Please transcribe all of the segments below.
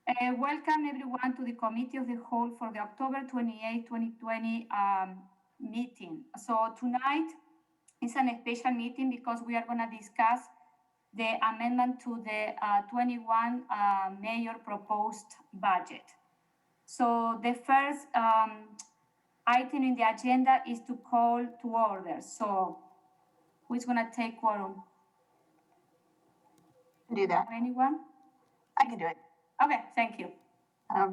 Welcome everyone to the Committee of the Whole for the October 28, 2020 meeting. So tonight is a special meeting because we are going to discuss the amendment to the 21 mayor proposed budget. So the first item in the agenda is to call to order. So who's going to take quorum? Do that. Anyone? I can do it. Okay, thank you.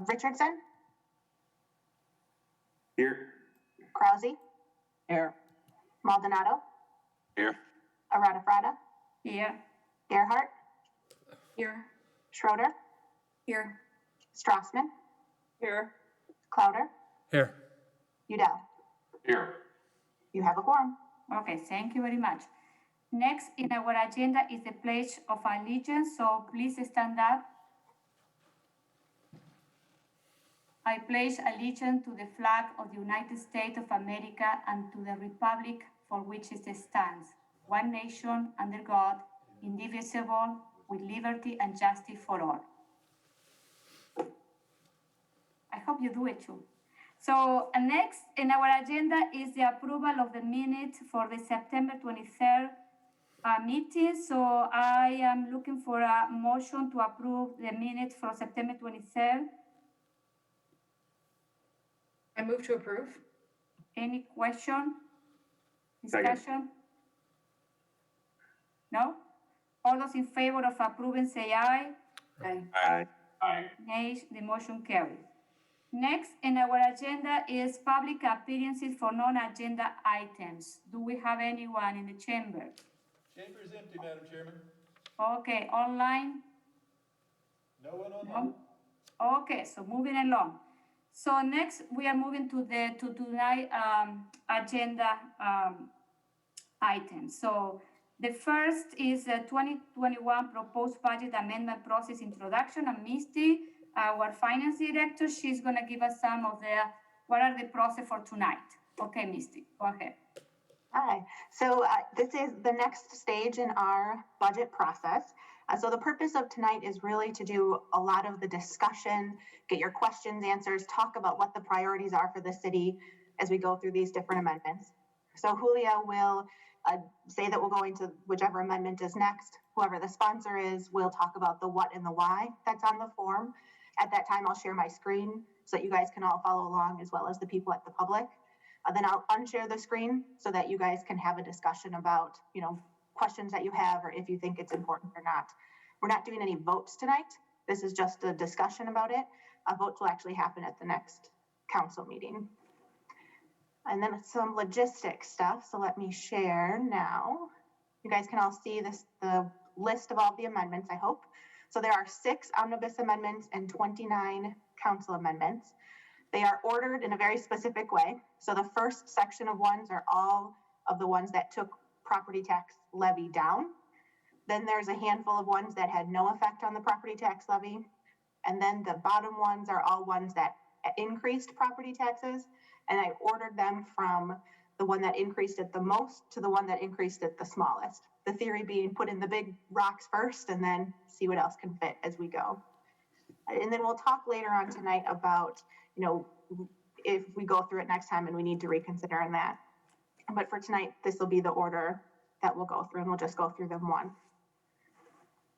Richardson, Here. Krause, Here. Maldonado, Here. Arata Frada, Here. Gerhart, Here. Schroeder, Here. Strassman, Here. Clouder, Here. Udell. Here. You have a quorum. Okay, thank you very much. Next in our agenda is the Pledge of Allegiance, so please stand up. I pledge allegiance to the flag of the United States of America and to the republic for which it stands, one nation under God, indivisible, with liberty and justice for all. I hope you do it too. So next in our agenda is the approval of the minutes for the September 23rd meeting. So I am looking for a motion to approve the minutes for September 23rd. I move to approve. Any question? Second. Discussion? No? All those in favor of approving say aye. Aye. Aye. Nay, the motion carries. Next in our agenda is public appearances for non-agenda items. Do we have anyone in the chamber? Chamber is empty, Madam Chairman. Okay, online? No one online. No? Okay, so moving along. So next we are moving to tonight agenda items. So the first is the 2021 proposed budget amendment process introduction, and Misty, our finance director, she's going to give us some of what are the process for tonight. Okay, Misty, go ahead. Hi. So this is the next stage in our budget process. So the purpose of tonight is really to do a lot of the discussion, get your questions, answers, talk about what the priorities are for the city as we go through these different amendments. So Julia will say that we'll go into whichever amendment is next. Whoever the sponsor is, we'll talk about the what and the why that's on the form. At that time, I'll share my screen so that you guys can all follow along, as well as the people at the public. Then I'll unshare the screen so that you guys can have a discussion about, questions that you have or if you think it's important or not. We're not doing any votes tonight. This is just a discussion about it. Votes will actually happen at the next council meeting. And then some logistics stuff. So let me share now. You guys can all see the list of all the amendments, I hope. So there are 6 omnibus amendments and 29 council amendments. They are ordered in a very specific way. So the first section of ones are all of the ones that took property tax levy down. Then there's a handful of ones that had no effect on the property tax levy. And then the bottom ones are all ones that increased property taxes. And I ordered them from the one that increased it the most to the one that increased it the smallest. The theory being put in the big rocks first and then see what else can fit as we go. And then we'll talk later on tonight about, if we go through it next time and we need to reconsider on that. But for tonight, this will be the order that we'll go through, and we'll just go through them one.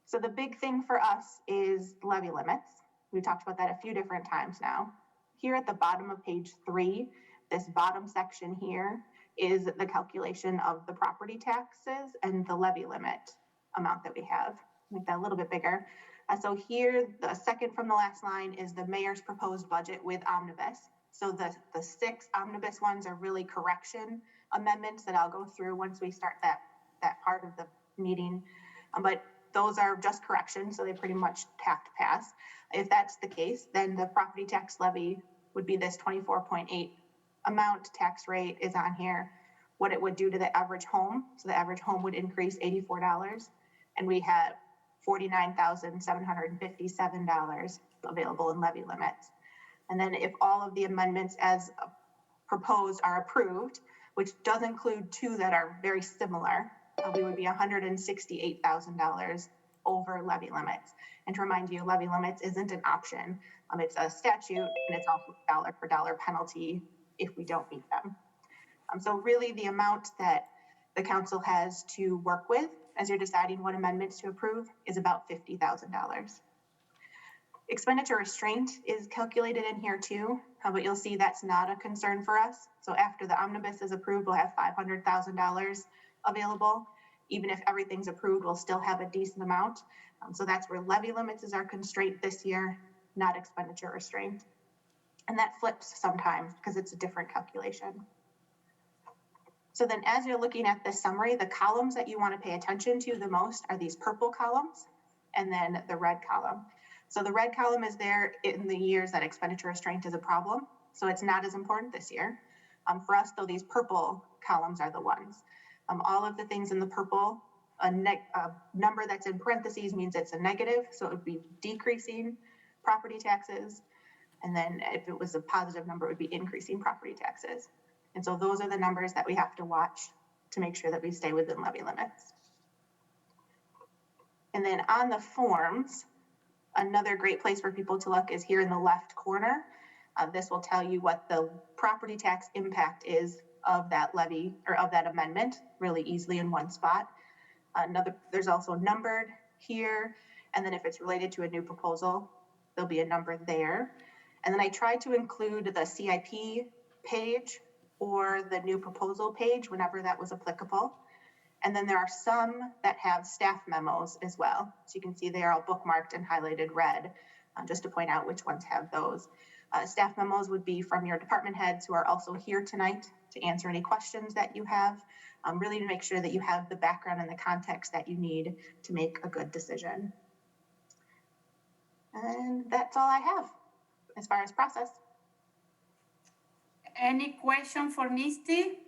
So the big thing for us is levy limits. We talked about that a few different times now. Here at the bottom of page 3, this bottom section here is the calculation of the property taxes and the levy limit amount that we have. Make that a little bit bigger. So here, the second from the last line is the mayor's proposed budget with omnibus. So the 6 omnibus ones are really correction amendments that I'll go through once we start that part of the meeting. But those are just corrections, so they pretty much have to pass. If that's the case, then the property tax levy would be this 24.8 amount. Tax rate is on here. What it would do to the average home. So the average home would increase $84, and we have $49,757 available in levy limits. And then if all of the amendments as proposed are approved, which does include 2 that are very similar, we would be $168,000 over levy limits. And to remind you, levy limits isn't an option. It's a statute, and it's also a dollar for dollar penalty if we don't meet them. So really the amount that the council has to work with as you're deciding what amendments to approve is about $50,000. Expenditure restraint is calculated in here too, but you'll see that's not a concern for us. So after the omnibus is approved, we'll have $500,000 available. Even if everything's approved, we'll still have a decent amount. So that's where levy limits is our constraint this year, not expenditure restraint. And that flips sometimes because it's a different calculation. So then as you're looking at this summary, the columns that you want to pay attention to the most are these purple columns and then the red column. So the red column is there in the years that expenditure restraint is a problem. So it's not as important this year. For us, though, these purple columns are the ones. All of the things in the purple, a number that's in parentheses means it's a negative. So it would be decreasing property taxes. And then if it was a positive number, it would be increasing property taxes. And so those are the numbers that we have to watch to make sure that we stay within levy limits. And then on the forms, another great place for people to look is here in the left corner. This will tell you what the property tax impact is of that levy or of that amendment really easily in one spot. There's also numbered here. And then if it's related to a new proposal, there'll be a number there. And then I tried to include the CIP page or the new proposal page whenever that was applicable. And then there are some that have staff memos as well. So you can see they are all bookmarked and highlighted red, just to point out which ones have those. Staff memos would be from your department heads who are also here tonight to answer any questions that you have, really to make sure that you have the background and the context that you need to make a good decision. And that's all I have as far as process. Any question for Misty?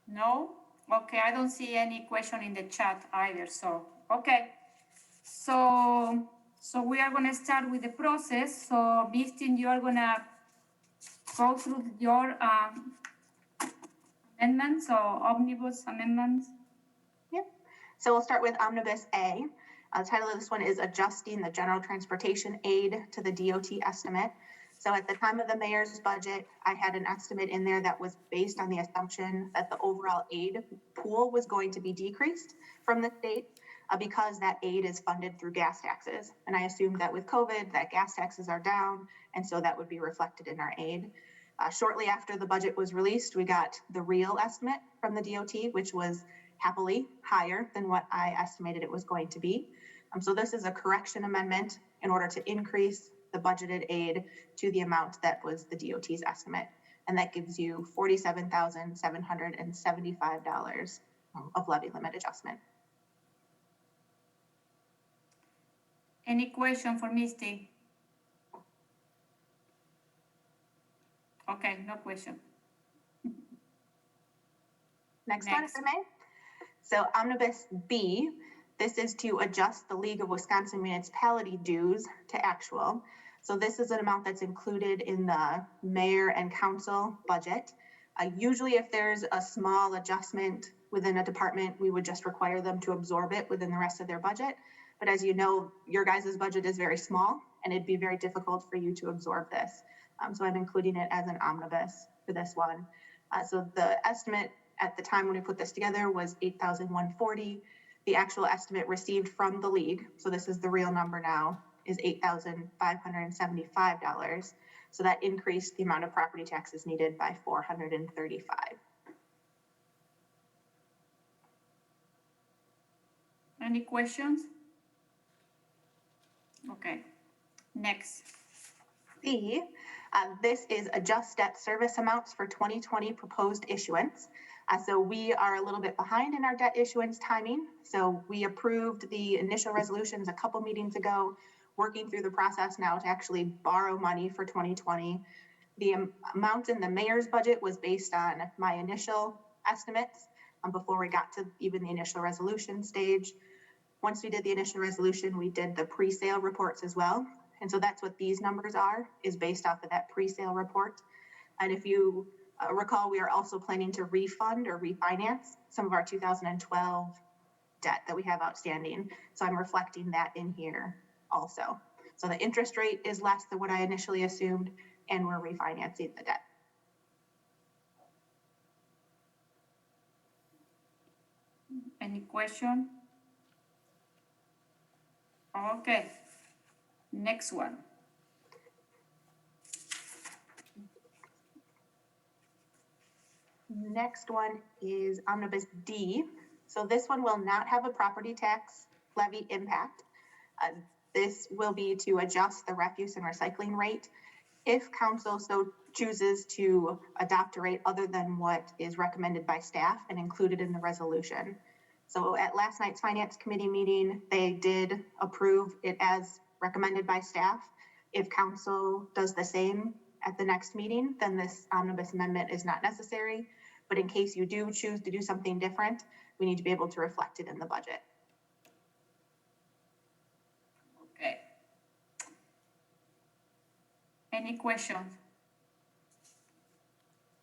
No? Okay, I don't see any question in the chat either, so, okay. So we are gonna start with the process. So Misty, you are gonna go through your amendments or omnibus amendments. Yep. So we'll start with Omnibus A. The title of this one is Adjusting the General Transportation Aid to the DOT Estimate. So at the time of the mayor's budget, I had an estimate in there that was based on the assumption that the overall aid pool was going to be decreased from the state because that aid is funded through gas taxes. And I assumed that with COVID, that gas taxes are down, and so that would be reflected in our aid. Shortly after the budget was released, we got the real estimate from the DOT, which was happily higher than what I estimated it was going to be. So this is a correction amendment in order to increase the budgeted aid to the amount that was the DOT's estimate. And that gives you $47,775 of levy limit adjustment. Any question for Misty? Okay, no question. Next one, if I may. So Omnibus B, this is to adjust the League of Wisconsin Municipality dues to actual. So this is an amount that's included in the mayor and council budget. Usually if there's a small adjustment within a department, we would just require them to absorb it within the rest of their budget. But as you know, your guys' budget is very small and it'd be very difficult for you to absorb this. So I'm including it as an omnibus for this one. So the estimate at the time when we put this together was $8,140. The actual estimate received from the league, so this is the real number now, is $8,575. So that increased the amount of property taxes needed by $435. Any questions? Okay, next. C, this is adjust debt service amounts for 2020 proposed issuance. So we are a little bit behind in our debt issuance timing. So we approved the initial resolutions a couple meetings ago, working through the process now to actually borrow money for 2020. The amount in the mayor's budget was based on my initial estimates before we got to even the initial resolution stage. Once we did the initial resolution, we did the pre-sale reports as well. And so that's what these numbers are, is based off of that pre-sale report. And if you Recall, we are also planning to refund or refinance some of our 2012 debt that we have outstanding. So I'm reflecting that in here also. So the interest rate is less than what I initially assumed, and we're refinancing the debt. Any question? Okay, next one. Next one is Omnibus D. So this one will not have a property tax levy impact. This will be to adjust the refuse and recycling rate if council so chooses to adopt a rate other than what is recommended by staff and included in the resolution. So at last night's finance committee meeting, they did approve it as recommended by staff. If council does the same at the next meeting, then this omnibus amendment is not necessary. But in case you do choose to do something different, we need to be able to reflect it in the budget. Okay. Any questions?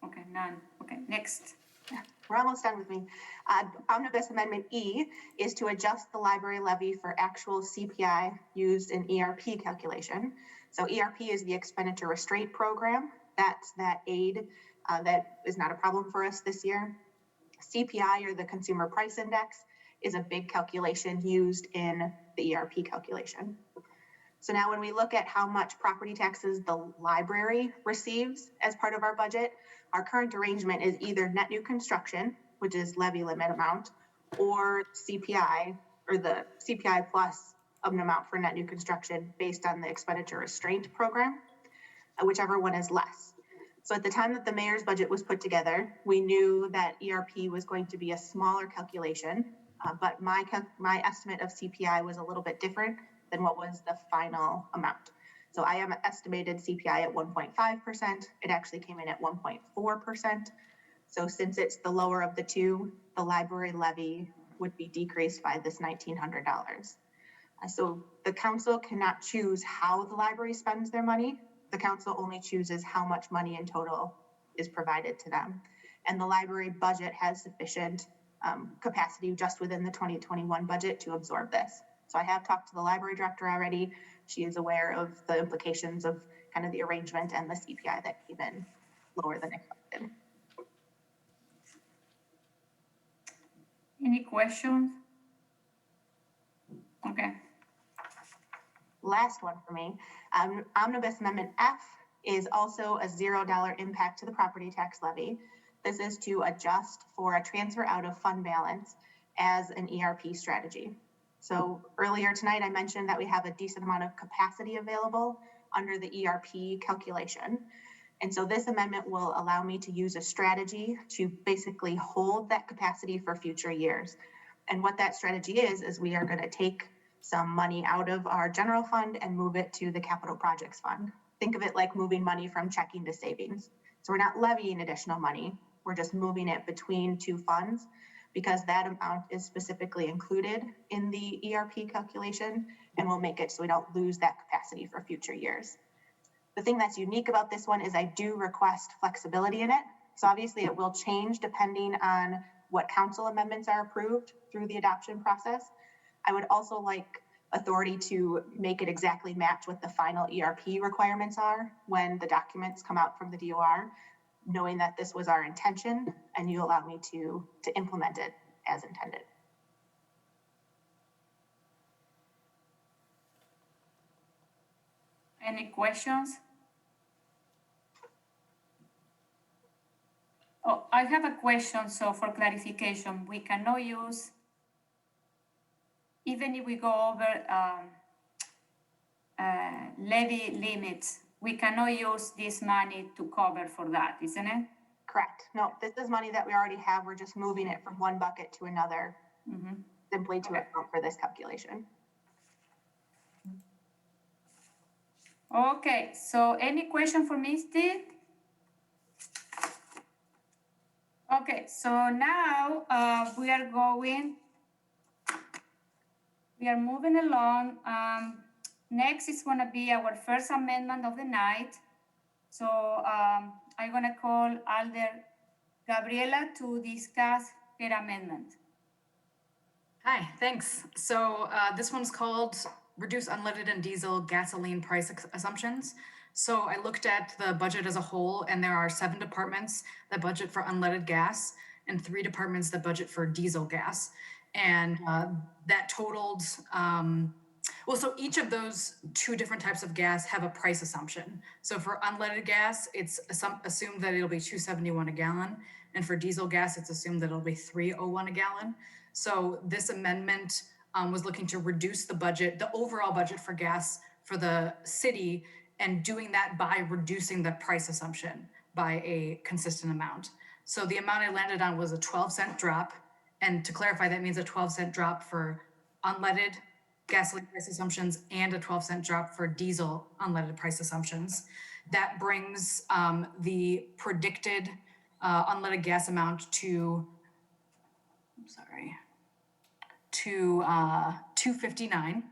Okay, none. Okay, next. We're almost done with me. Omnibus Amendment E is to adjust the library levy for actual CPI used in ERP calculation. So ERP is the expenditure restraint program. That's that aid that is not a problem for us this year. CPI, or the Consumer Price Index, is a big calculation used in the ERP calculation. So now when we look at how much property taxes the library receives as part of our budget, our current arrangement is either net new construction, which is levy limit amount, or CPI, or the CPI plus of an amount for net new construction based on the expenditure restraint program, whichever one is less. So at the time that the mayor's budget was put together, we knew that ERP was going to be a smaller calculation, but my estimate of CPI was a little bit different than what was the final amount. So I am estimated CPI at 1.5%. It actually came in at 1.4%. So since it's the lower of the two, the library levy would be decreased by this $1,900. So the council cannot choose how the library spends their money. The council only chooses how much money in total is provided to them. And the library budget has sufficient capacity just within the 2021 budget to absorb this. So I have talked to the library director already. She is aware of the implications of kind of the arrangement and the CPI that came in lower than expected. Any questions? Okay. Last one for me. Omnibus Amendment F is also a $0 impact to the property tax levy. This is to adjust for a transfer out of fund balance as an ERP strategy. So earlier tonight, I mentioned that we have a decent amount of capacity available under the ERP calculation. And so this amendment will allow me to use a strategy to basically hold that capacity for future years. And what that strategy is we are going to take some money out of our general fund and move it to the capital projects fund. Think of it like moving money from checking to savings. So we're not levying additional money. We're just moving it between two funds, because that amount is specifically included in the ERP calculation, and we'll make it so we don't lose that capacity for future years. The thing that's unique about this one is I do request flexibility in it. So obviously it will change depending on what council amendments are approved through the adoption process. I would also like authority to make it exactly match what the final ERP requirements are when the documents come out from the DOR, knowing that this was our intention and you allow me to implement it as intended. Any questions? Oh, I have a question. So for clarification, we cannot use, even if we go over levy limits, we cannot use this money to cover for that, isn't it? Correct. No, this is money that we already have. We're just moving it from one bucket to another, simply to account for this calculation. Okay, so any question for me, Steve? Okay, so now we are moving along. Next is going to be our first amendment of the night. So I'm gonna call Alder Gabriela to discuss her amendment. Hi, thanks. So this one's called Reduce Unleaded and Diesel Gasoline Price Assumptions. So I looked at the budget as a whole, and there are 7 departments that budget for unleaded gas and 3 departments that budget for diesel gas. And that totaled, so each of those 2 different types of gas have a price assumption. So for unleaded gas, it's assumed that it'll be $2.71 a gallon. And for diesel gas, it's assumed that it'll be $3.01 a gallon. So this amendment was looking to reduce the budget, the overall budget for gas for the city, and doing that by reducing the price assumption by a consistent amount. So the amount I landed on was a 12-cent drop. And to clarify, that means a 12-cent drop for unleaded gasoline price assumptions and a 12-cent drop for diesel unleaded price assumptions. That brings the predicted unleaded gas amount to $2.59,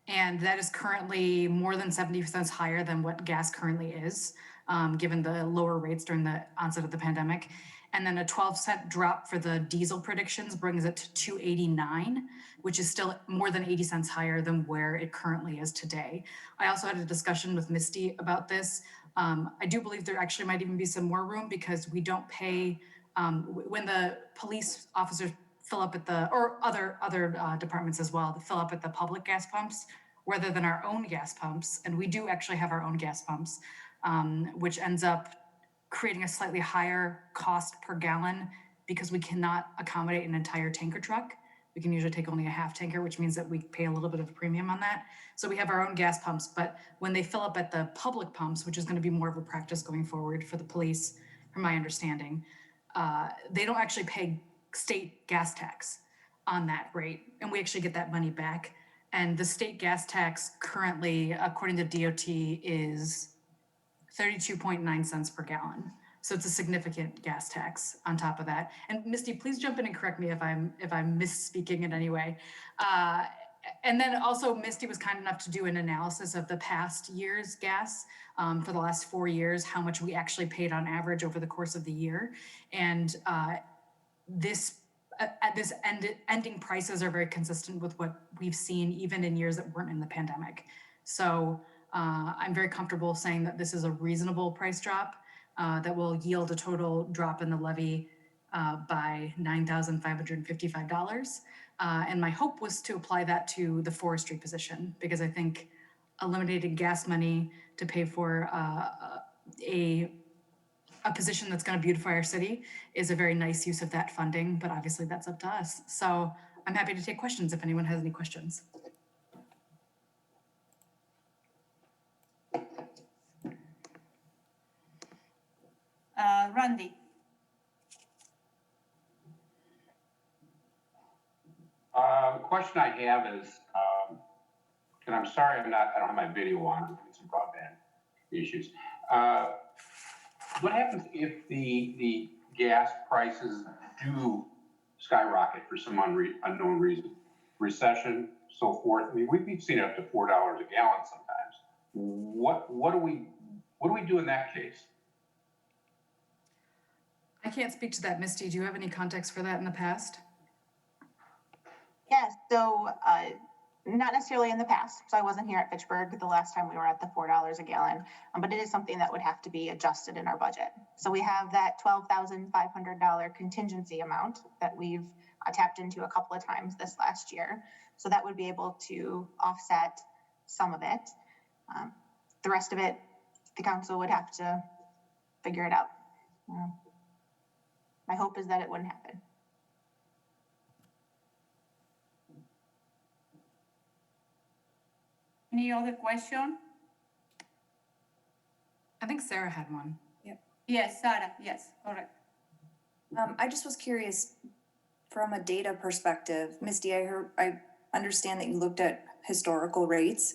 and that is currently more than 70 cents higher than what gas currently is, given the lower rates during the onset of the pandemic. And then a 12-cent drop for the diesel predictions brings it to $2.89, which is still more than 80 cents higher than where it currently is today. I also had a discussion with Misty about this. I do believe there actually might even be some more room, because we don't pay, when the police officers fill up at the, or other departments as well, that fill up at the public gas pumps rather than our own gas pumps. And we do actually have our own gas pumps, which ends up creating a slightly higher cost per gallon because we cannot accommodate an entire tanker truck. We can usually take only a half tanker, which means that we pay a little bit of a premium on that. So we have our own gas pumps, but when they fill up at the public pumps, which is going to be more of a practice going forward for the police, from my understanding, they don't actually pay state gas tax on that rate, and we actually get that money back. And the state gas tax currently, according to DOT, is 32.9 cents per gallon. So it's a significant gas tax on top of that. And Misty, please jump in and correct me if I'm misspeaking in any way. And then also Misty was kind enough to do an analysis of the past year's gas for the last 4 years, how much we actually paid on average over the course of the year. And ending prices are very consistent with what we've seen even in years that weren't in the pandemic. So I'm very comfortable saying that this is a reasonable price drop that will yield a total drop in the levy by $9,555. And my hope was to apply that to the forestry position, because I think eliminating gas money to pay for a position that's going to beautify our city is a very nice use of that funding, but obviously that's up to us. So I'm happy to take questions if anyone has any questions. Randy. Question I have is, and I'm sorry I don't have my video on, I'm having some broadband issues. What happens if the gas prices do skyrocket for some unknown reason? Recession, so forth. I mean, we've seen it up to $4 a gallon sometimes. What do we do in that case? I can't speak to that. Misty, do you have any context for that in the past? Yes, so not necessarily in the past, so I wasn't here at Fitchburg the last time we were at the $4 a gallon, but it is something that would have to be adjusted in our budget. So we have that $12,500 contingency amount that we've tapped into a couple of times this last year. So that would be able to offset some of it. The rest of it, the council would have to figure it out. My hope is that it wouldn't happen. Any other question? I think Sarah had one. Yes, Sarah, yes, correct. I just was curious from a data perspective, Misty, I understand that you looked at historical rates.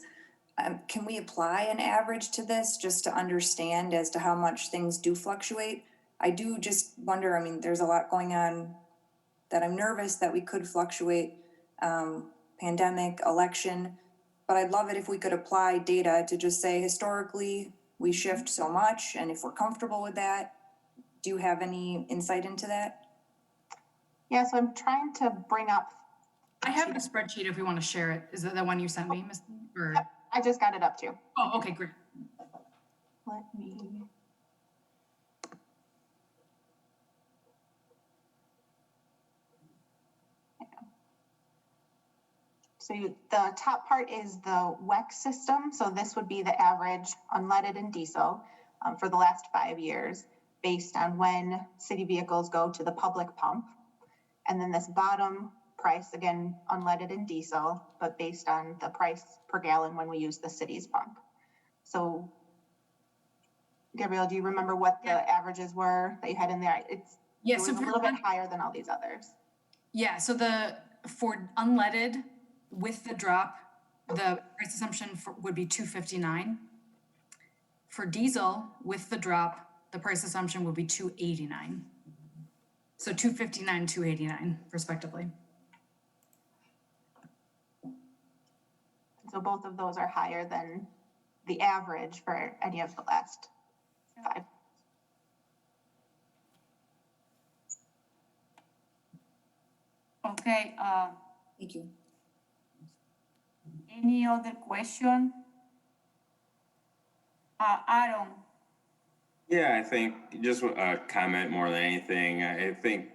Can we apply an average to this just to understand as to how much things do fluctuate? I do just wonder, I mean, there's a lot going on that I'm nervous that we could fluctuate, pandemic, election, but I'd love it if we could apply data to just say historically, we shift so much and if we're comfortable with that? Do you have any insight into that? Yeah, so I'm trying to bring up, I have the spreadsheet if we want to share it. Is that the one you sent me, Misty? Or, I just got it up too. oh, okay, great. Let me. So the top part is the WEC system. So this would be the average unleaded and diesel for the last 5 years based on when city vehicles go to the public pump. And then this bottom price, again, unleaded and diesel, but based on the price per gallon when we use the city's pump. So Gabrielle, do you remember what the averages were that you had in there? It was a little bit higher than all these others. Yeah, so for unleaded with the drop, the price assumption would be $2.59. For diesel with the drop, the price assumption would be $2.89. So $2.59, $2.89 respectively. So both of those are higher than the average for any of the last 5. Okay, Thank you. any other question? Aaron, Yeah, I think just a comment more than anything. I think,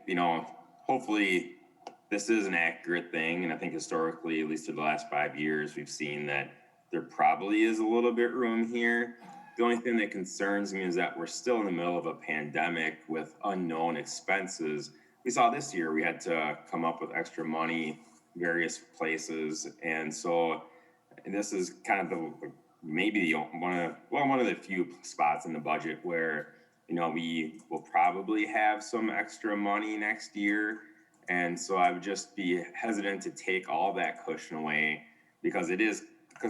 hopefully this is an accurate thing. And I think historically, at least for the last 5 years, we've seen that there probably is a little bit room here. The only thing that concerns me is that we're still in the middle of a pandemic with unknown expenses. We saw this year, we had to come up with extra money various places. And so this is kind of maybe one of the few spots in the budget where, we will probably have some extra money next year. And so I would just be hesitant to take all that cushion away because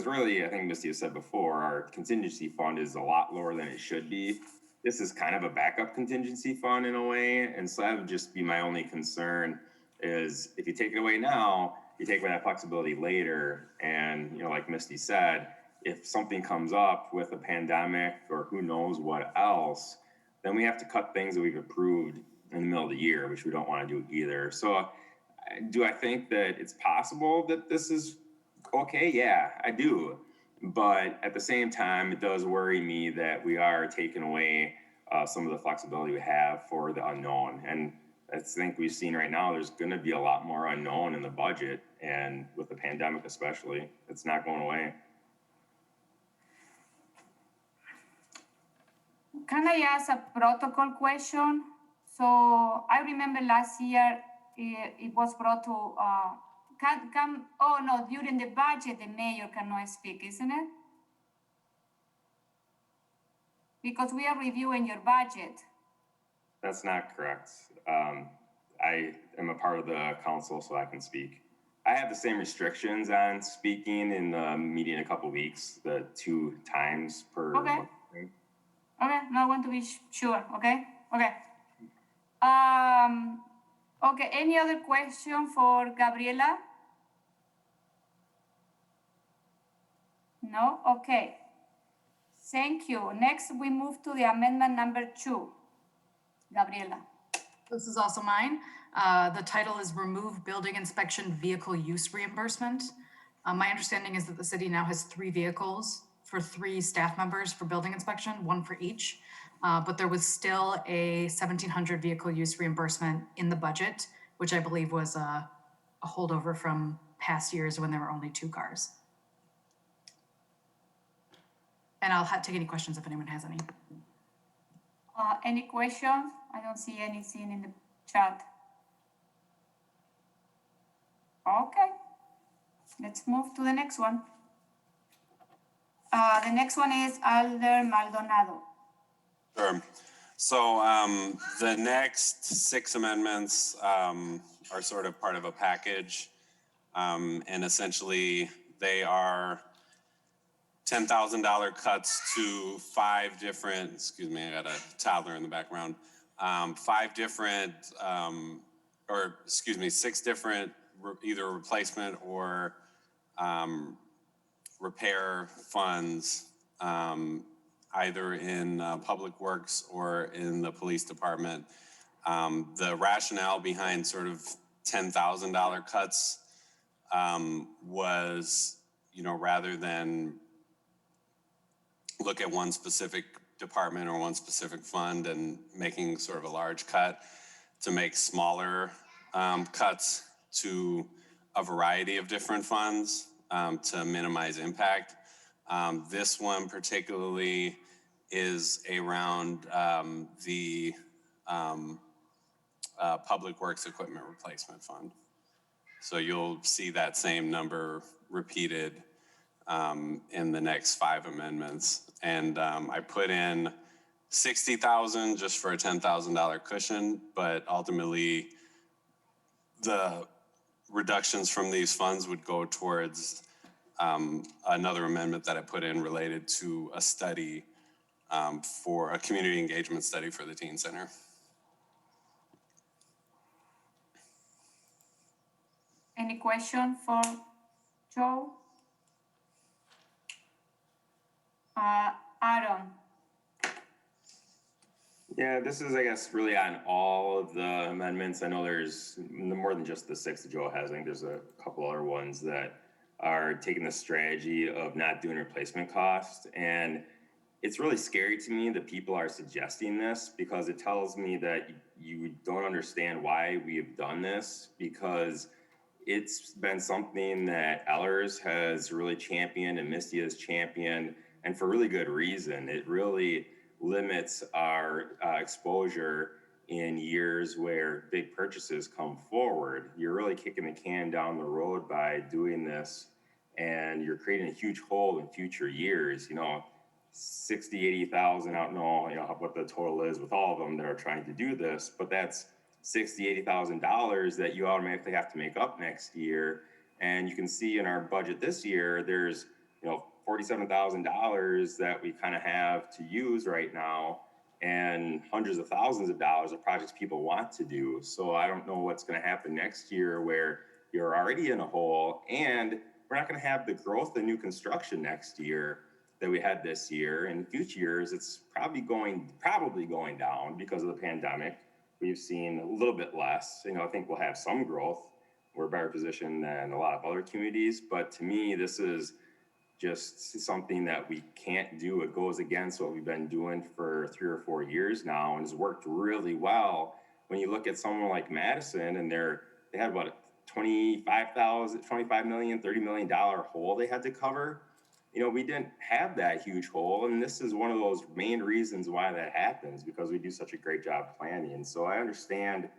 really, I think Misty has said before, our contingency fund is a lot lower than it should be. This is kind of a backup contingency fund in a way. And so that would just be my only concern is if you take it away now, you take away that flexibility later. And, like Misty said, if something comes up with a pandemic or who knows what else, then we have to cut things that we've approved in the middle of the year, which we don't want to do either. So do I think that it's possible that this is okay? Yeah, I do. But at the same time, it does worry me that we are taking away some of the flexibility we have for the unknown. And I think we've seen right now, there's going to be a lot more unknown in the budget. And with the pandemic especially, it's not going away. can I ask a protocol question? So I remember last year it was brought to, during the budget, the mayor cannot speak, isn't it? Because we are reviewing your budget. That's not correct. I am a part of the council, so I can speak. I have the same restrictions on speaking in the meeting in a couple of weeks, the 2 times per Okay. month. Okay, no, I want to be sure, okay? Okay. Okay, any other question for Gabriela? No? Okay. Thank you. Next, we move to the amendment number 2. Gabriela. This is also mine. The title is Remove Building Inspection Vehicle Use Reimbursement. My understanding is that the city now has 3 vehicles for 3 staff members for building inspection, 1 for each. But there was still a 1,700 vehicle use reimbursement in the budget, which I believe was a holdover from past years when there were only 2 cars. And I'll take any questions if anyone has any. Any questions? I don't see anything in the chat. Okay. Let's move to the next one. The next one is Alder Maldonado. Sure. So the next 6 amendments are sort of part of a package. And essentially they are $10,000 cuts to 5 different, excuse me, I got a toddler in the background. 6 different either replacement or repair funds. either in Public Works or in the police department. The rationale behind sort of $10,000 cuts was, rather than look at one specific department or one specific fund and making sort of a large cut, to make smaller cuts to a variety of different funds to minimize impact. This one particularly is around the Public Works Equipment Replacement Fund. So you'll see that same number repeated in the next 5 amendments. And I put in 60,000 just for a $10,000 cushion, but ultimately the reductions from these funds would go towards another amendment that I put in related to a study for a community engagement study for the teen center. Any question for Joe? Aaron? Yeah, this is, I guess, really on all of the amendments. I know there's more than just the 6 that Joe has. I think there's a couple other ones that are taking the strategy of not doing replacement cost. And it's really scary to me that people are suggesting this, because it tells me that you don't understand why we have done this, because it's been something that Ellers has really championed and Misty has championed, and for really good reason. It really limits our exposure in years where big purchases come forward. You're really kicking the can down the road by doing this, and you're creating a huge hole in future years. 60, 80,000, I don't know, what the total is with all of them that are trying to do this, but that's $60,000, $80,000 that you automatically have to make up next year. And you can see in our budget this year, there's, $47,000 that we kind of have to use right now, and hundreds of thousands of dollars of projects people want to do. So I don't know what's going to happen next year, where you're already in a hole, and we're not going to have the growth in new construction next year that we had this year. In future years, it's probably going down because of the pandemic. We've seen a little bit less. I think we'll have some growth. We're better positioned than a lot of other communities. But to me, this is just something that we can't do. It goes against what we've been doing for 3 or 4 years now, and has worked really well. When you look at someone like Madison, and they had about a $25 million, $30 million hole they had to cover. We didn't have that huge hole, and this is one of those main reasons why that happens, because we do such a great job planning. And so I understand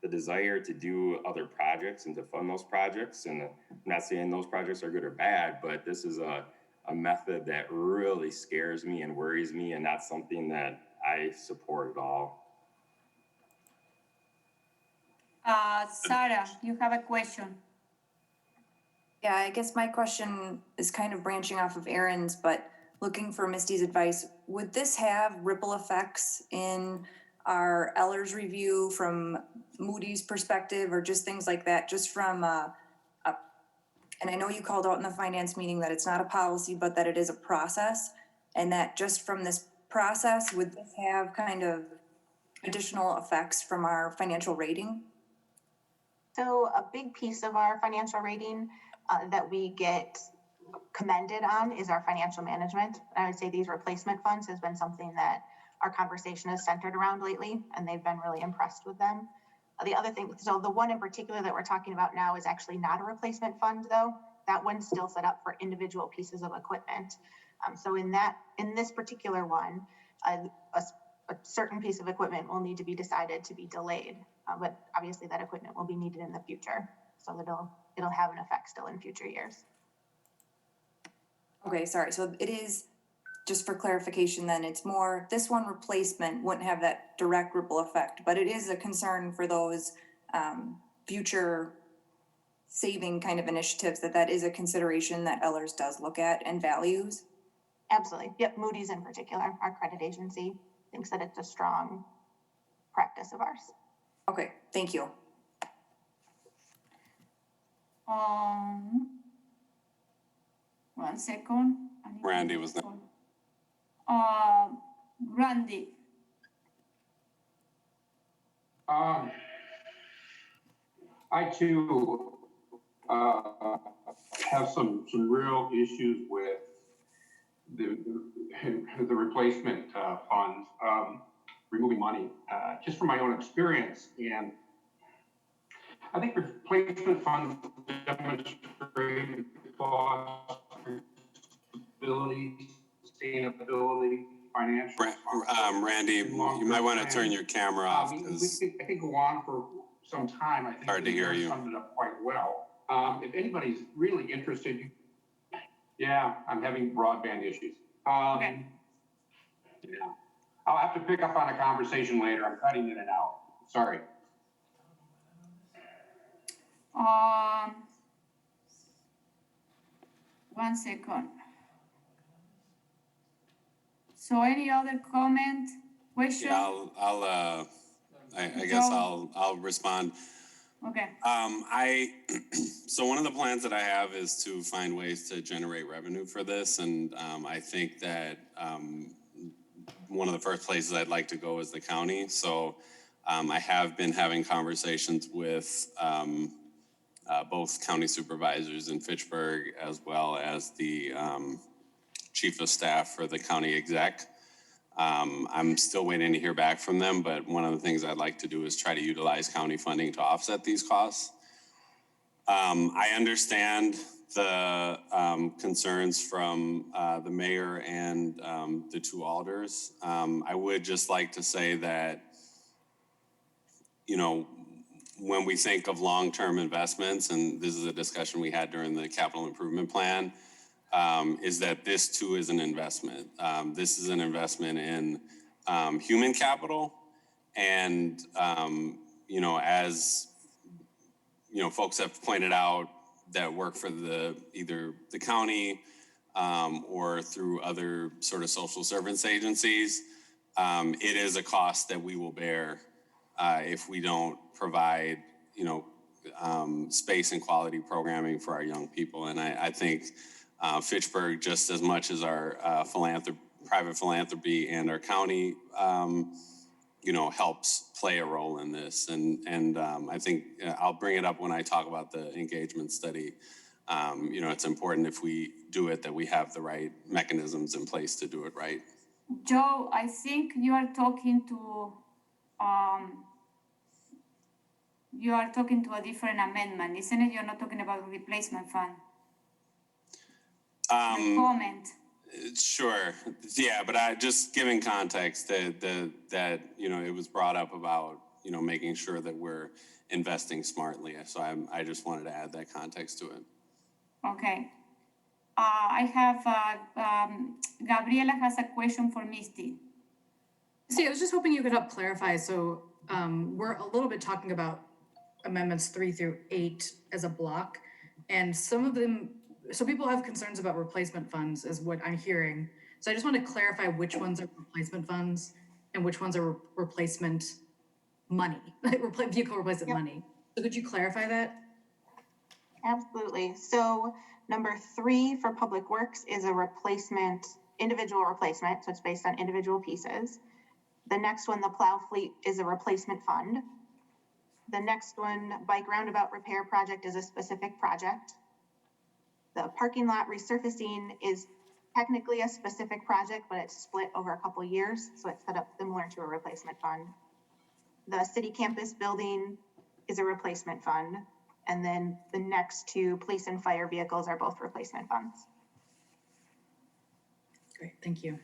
the desire to do other projects and to fund those projects. And I'm not saying those projects are good or bad, but this is a method that really scares me and worries me, and not something that I support at all. Sarah, you have a question. Yeah, I guess my question is kind of branching off of Aaron's, but looking for Misty's advice. Would this have ripple effects in our Ellers review from Moody's perspective, or just things like that, just from and I know you called out in the finance meeting that it's not a policy, but that it is a process, and that just from this process, would this have kind of additional effects from our financial rating? So a big piece of our financial rating that we get commended on is our financial management. I would say these replacement funds has been something that our conversation is centered around lately, and they've been really impressed with them. The other thing, so the one in particular that we're talking about now is actually not a replacement fund, though. That one's still set up for individual pieces of equipment. So in this particular one, a certain piece of equipment will need to be decided to be delayed, but obviously that equipment will be needed in the future, so that it'll have an effect still in future years. Okay, sorry. So it is, just for clarification then, it's more, this one replacement wouldn't have that direct ripple effect, but it is a concern for those future saving kind of initiatives, that is a consideration that Ellers does look at and values. Absolutely. Yep. Moody's in particular, our credit agency, thinks that it's a strong practice of ours. Okay, thank you. One second. Randy was there. Randy? I too have some real issues with the replacement funds, removing money, just from my own experience. And I think replacement funds demonstrate cost, stability, sustainability, financial. Randy, you might want to turn your camera off because I could go on for some time. I think hard to hear you. Summed it up quite well. If anybody's really interested, yeah, I'm having broadband issues. Okay. Yeah. I'll have to pick up on a conversation later. I'm cutting in and out. Sorry. One second. So any other comment, question? Yeah, I guess I'll respond. Okay. So one of the plans that I have is to find ways to generate revenue for this, and I think that one of the first places I'd like to go is the county. So I have been having conversations with both county supervisors in Fitchburg as well as the chief of staff for the county exec. I'm still waiting to hear back from them, but one of the things I'd like to do is try to utilize county funding to offset these costs. I understand the concerns from the mayor and the two alders. I would just like to say that, you know, when we think of long-term investments, and this is a discussion we had during the capital improvement plan, is that this too is an investment. This is an investment in human capital, and you know, as you know, folks have pointed out that work for either the county or through other sort of social service agencies, it is a cost that we will bear if we don't provide, you know, space and quality programming for our young people. And I think Fitchburg, just as much as our private philanthropy and our county, you know, helps play a role in this. And I think I'll bring it up when I talk about the engagement study. You know, it's important if we do it that we have the right mechanisms in place to do it right. Joe, I think you are talking to a different amendment, isn't it? You're not talking about the replacement fund. The comment. Sure. Yeah, but I just giving context that you know, it was brought up about, you know, making sure that we're investing smartly. So I just wanted to add that context to it. Okay. I have Gabriela has a question for Misty. See, I was just hoping you could help clarify. So we're a little bit talking about amendments 3 through 8 as a block, and some of them, so people have concerns about replacement funds is what I'm hearing. So I just want to clarify which ones are replacement funds and which ones are replacement money, like vehicle replacement money. So could you clarify that? Absolutely. So number 3 for Public Works is a replacement, individual replacement. So it's based on individual pieces. The next one, the plow fleet, is a replacement fund. The next one, bike roundabout repair project, is a specific project. The parking lot resurfacing is technically a specific project, but it's split over a couple of years. So it's set up similar to a replacement fund. The city campus building is a replacement fund. And then the next 2, police and fire vehicles, are both replacement funds. Great, thank you.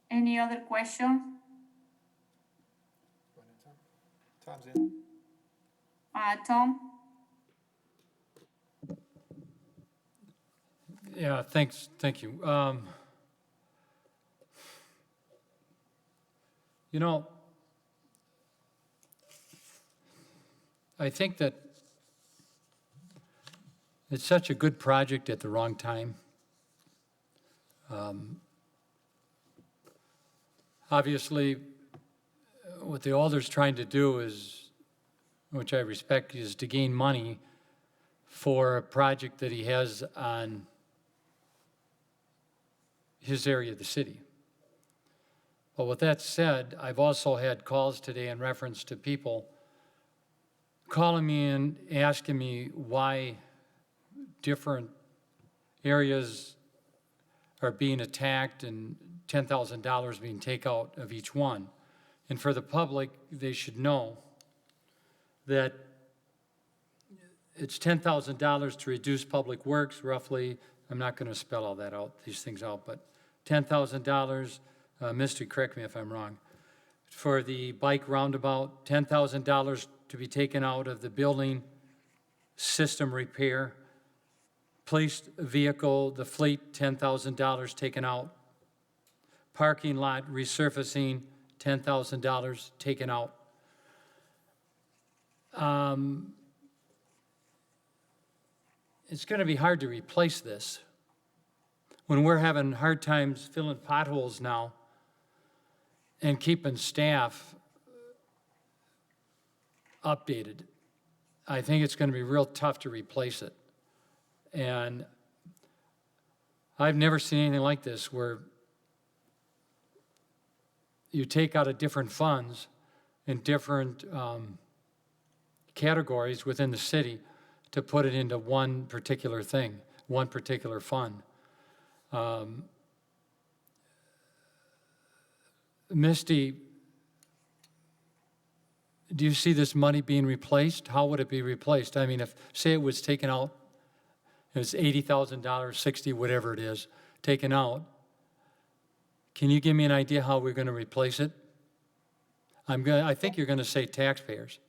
Any other question? Tom's in. Tom? Yeah, thanks. Thank you. You know, I think that it's such a good project at the wrong time. Obviously, what the alder's trying to do is, which I respect, is to gain money for a project that he has on his area of the city. But with that said, I've also had calls today in reference to people calling me and asking me why different areas are being attacked and $10,000 being taken out of each one. And for the public, they should know that it's $10,000 to reduce public works, roughly. I'm not going to spell all that out, these things out, but $10,000, Misty, correct me if I'm wrong. For the bike roundabout, $10,000 to be taken out of the building system repair. Police vehicle, the fleet, $10,000 taken out. Parking lot resurfacing, $10,000 taken out. It's going to be hard to replace this when we're having hard times filling potholes now and keeping staff updated. I think it's going to be real tough to replace it. And I've never seen anything like this where you take out of different funds in different categories within the city to put it into one particular thing, one particular fund. Misty, do you see this money being replaced? How would it be replaced? I mean, if, say it was taken out, it's $80,000, 60, whatever it is, taken out, can you give me an idea how we're going to replace it? I think you're going to say taxpayers.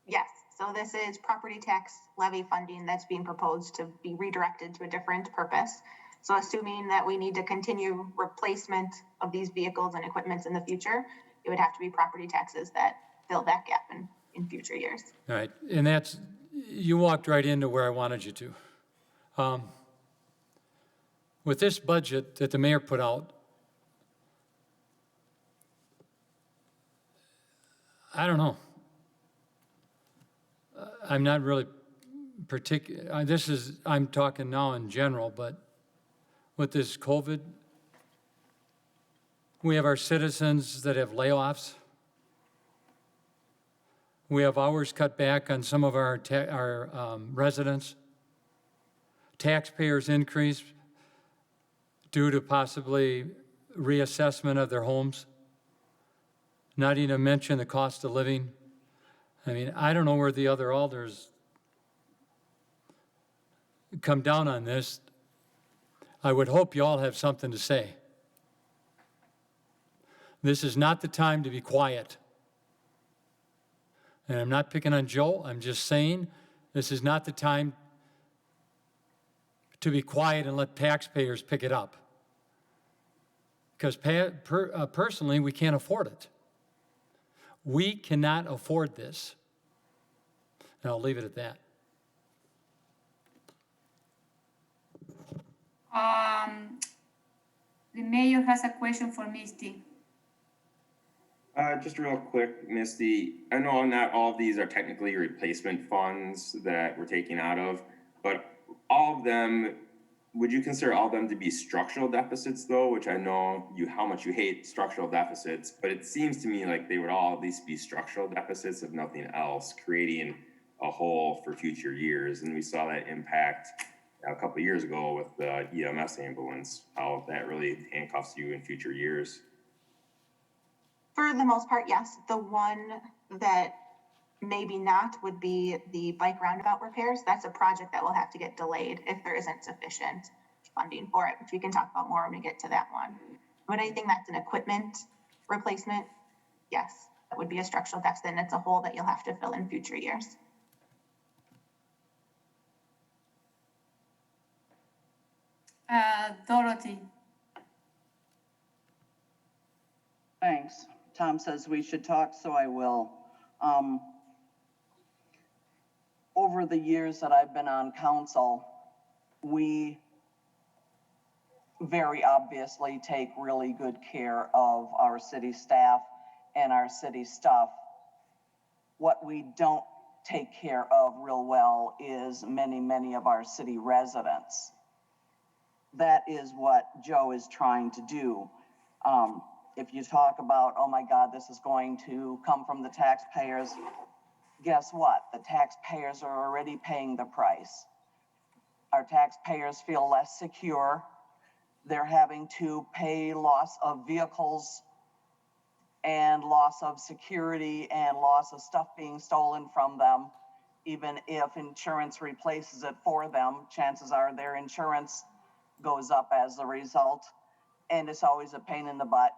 Yes, so this is property tax levy funding that's being proposed to be redirected to a different purpose. So assuming that we need to continue replacement of these vehicles and equipments in the future, it would have to be property taxes that fill that gap in future years. All right, and that's, you walked right into where I wanted you to. With this budget that the mayor put out, I don't know. I'm not really particular, I'm talking now in general, but with this COVID, we have our citizens that have layoffs. We have hours cut back on some of our residents. Taxpayers increase due to possibly reassessment of their homes. Not even to mention the cost of living. I mean, I don't know where the other alders come down on this. I would hope you all have something to say. This is not the time to be quiet. And I'm not picking on Joe, I'm just saying this is not the time to be quiet and let taxpayers pick it up. Because personally, we can't afford it. We cannot afford this. And I'll leave it at that. The mayor has a question for Misty. Just real quick, Misty, I know not all of these are technically replacement funds that we're taking out of, but all of them, would you consider all of them to be structural deficits though? Which I know how much you hate structural deficits, but it seems to me like they would all at least be structural deficits if nothing else, creating a hole for future years. And we saw that impact a couple of years ago with the EMS ambulance, how that really handcuffs you in future years. For the most part, yes. The one that maybe not would be the bike roundabout repairs. That's a project that will have to get delayed if there isn't sufficient funding for it, which we can talk about more when we get to that one. But anything that's an equipment replacement, yes, that would be a structural deficit, and it's a hole that you'll have to fill in future years. Dorothy. Thanks. Tom says we should talk, so I will. Over the years that I've been on council, we very obviously take really good care of our city staff and our city stuff. What we don't take care of real well is many of our city residents. That is what Joe is trying to do. If you talk about, oh my God, this is going to come from the taxpayers, guess what? The taxpayers are already paying the price. Our taxpayers feel less secure. They're having to pay loss of vehicles and loss of security and loss of stuff being stolen from them. Even if insurance replaces it for them, chances are their insurance goes up as a result. And it's always a pain in the butt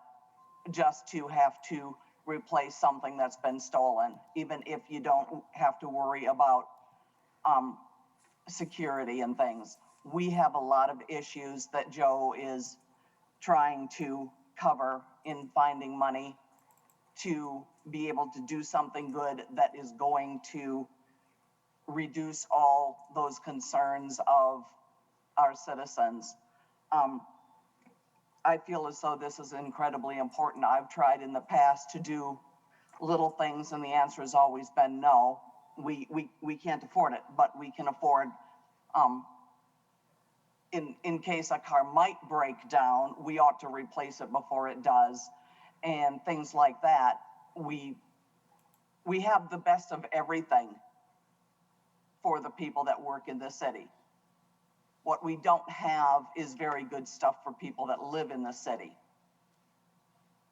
just to have to replace something that's been stolen, even if you don't have to worry about security and things. We have a lot of issues that Joe is trying to cover in finding money to be able to do something good that is going to reduce all those concerns of our citizens. I feel as though this is incredibly important. I've tried in the past to do little things and the answer has always been no. We can't afford it, but we can afford, in case a car might break down, we ought to replace it before it does, and things like that. We have the best of everything for the people that work in this city. What we don't have is very good stuff for people that live in the city.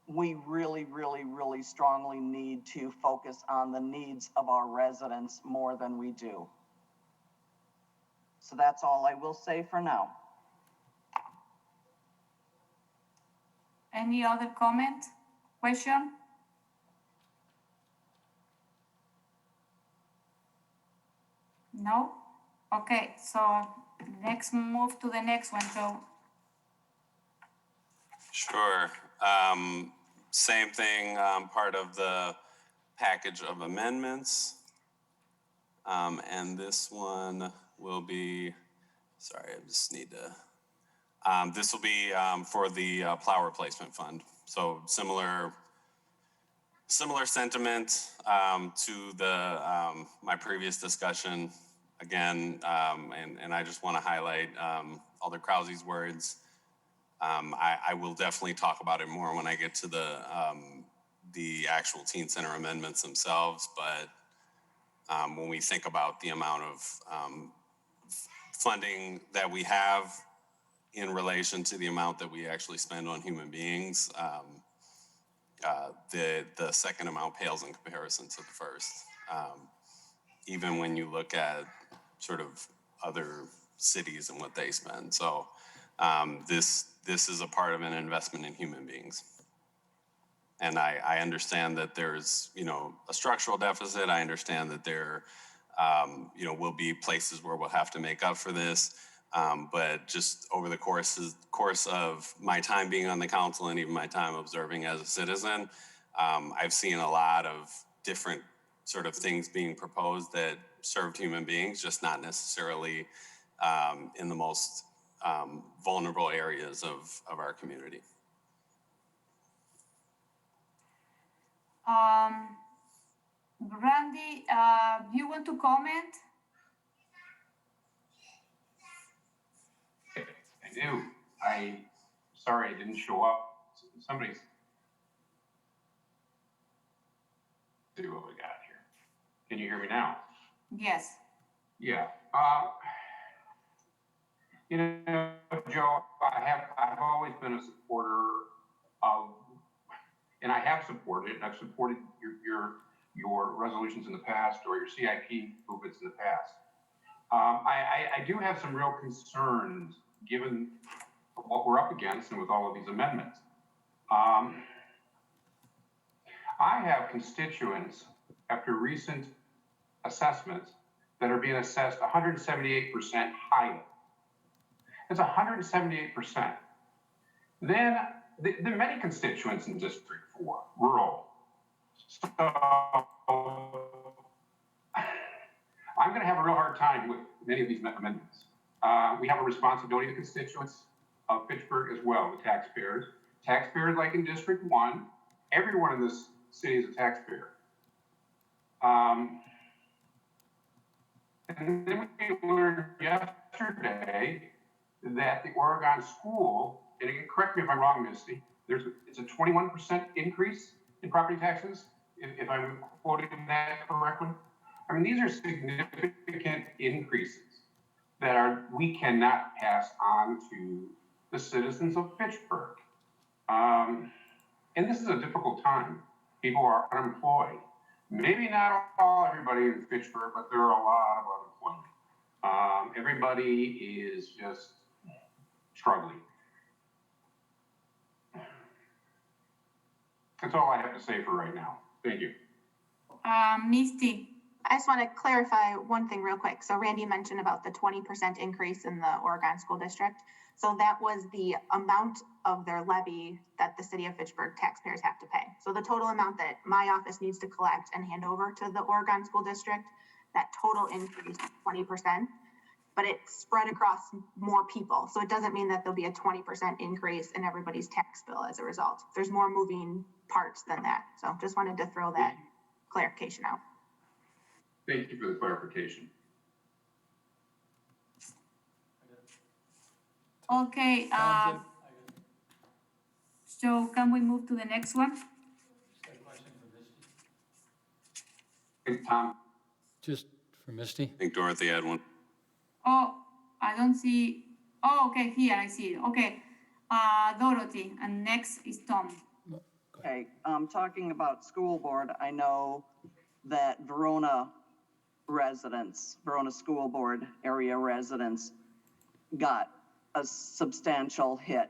We really strongly need to focus on the needs of our residents more than we do. So that's all I will say for now. Any other comment, question? No? Okay, so next, move to the next one, Joe. Sure. Same thing, part of the package of amendments. And this one will be, sorry, I just need to, this will be for the plow replacement fund. So similar sentiment to the my previous discussion. Again, and I just want to highlight Alder Krause's words. I will definitely talk about it more when I get to the actual teen center amendments themselves. But when we think about the amount of funding that we have in relation to the amount that we actually spend on human beings, the second amount pales in comparison to the first. Even when you look at sort of other cities and what they spend. So this is a part of an investment in human beings. And I understand that there's, a structural deficit. I understand that there, will be places where we'll have to make up for this. But just over the course of my time being on the council and even my time observing as a citizen, I've seen a lot of different sort of things being proposed that served human beings, just not necessarily in the most vulnerable areas of our community. Randy, you want to comment? I do. Sorry I didn't show up. Somebody's see what we got here. Can you hear me now? Yes. Yeah. Joe, I've always been a supporter of, and I have supported, and I've supported your resolutions in the past or your CIP movements in the past. I do have some real concerns given what we're up against and with all of these amendments. I have constituents after recent assessments that are being assessed 178% higher. It's 178%. Then there are many constituents in District 4, rural. So I'm going to have a real hard time with many of these amendments. We have a responsibility to constituents of Fitchburg as well, the taxpayers. Taxpayers like in District 1, everyone in this city is a taxpayer. And then we learned yesterday that the Oregon school, and again, correct me if I'm wrong, Misty, it's a 21% increase in property taxes, if I'm quoting that correctly. I mean, these are significant increases that we cannot pass on to the citizens of Fitchburg. And this is a difficult time. People are unemployed. Maybe not everybody in Fitchburg, but there are a lot of unemployment. Everybody is just struggling. That's all I have to say for right now. Thank you. Misty. I just want to clarify one thing real quick. So Randy mentioned about the 20% increase in the Oregon School District. So that was the amount of their levy that the city of Fitchburg taxpayers have to pay. So the total amount that my office needs to collect and hand over to the Oregon School District, that total increase is 20%, but it's spread across more people. So it doesn't mean that there'll be a 20% increase in everybody's tax bill as a result. There's more moving parts than that. So just wanted to throw that clarification out. Thank you for the clarification. Okay, so can we move to the next one? Hey, Tom. Just for Misty. I think Dorothy had one. Oh, I don't see. Oh, okay, here I see it. Okay, Dorothy, and next is Tom. Okay, talking about school board, I know that Verona school board area residents got a substantial hit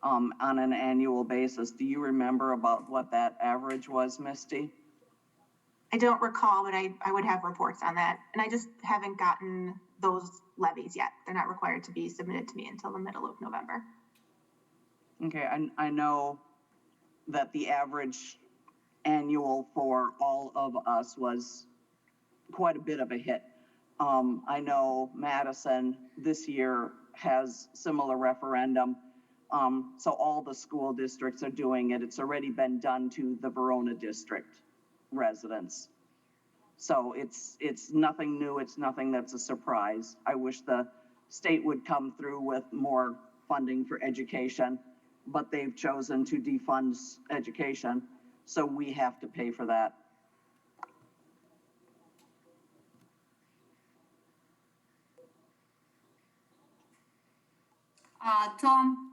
on an annual basis. Do you remember about what that average was, Misty? I don't recall, but I would have reports on that. And I just haven't gotten those levies yet. They're not required to be submitted to me until the middle of November. Okay, I know that the average annual for all of us was quite a bit of a hit. I know Madison this year has similar referendum. So all the school districts are doing it. It's already been done to the Verona district residents. So it's nothing new. It's nothing that's a surprise. I wish the state would come through with more funding for education, but they've chosen to defund education. So we have to pay for that. Tom.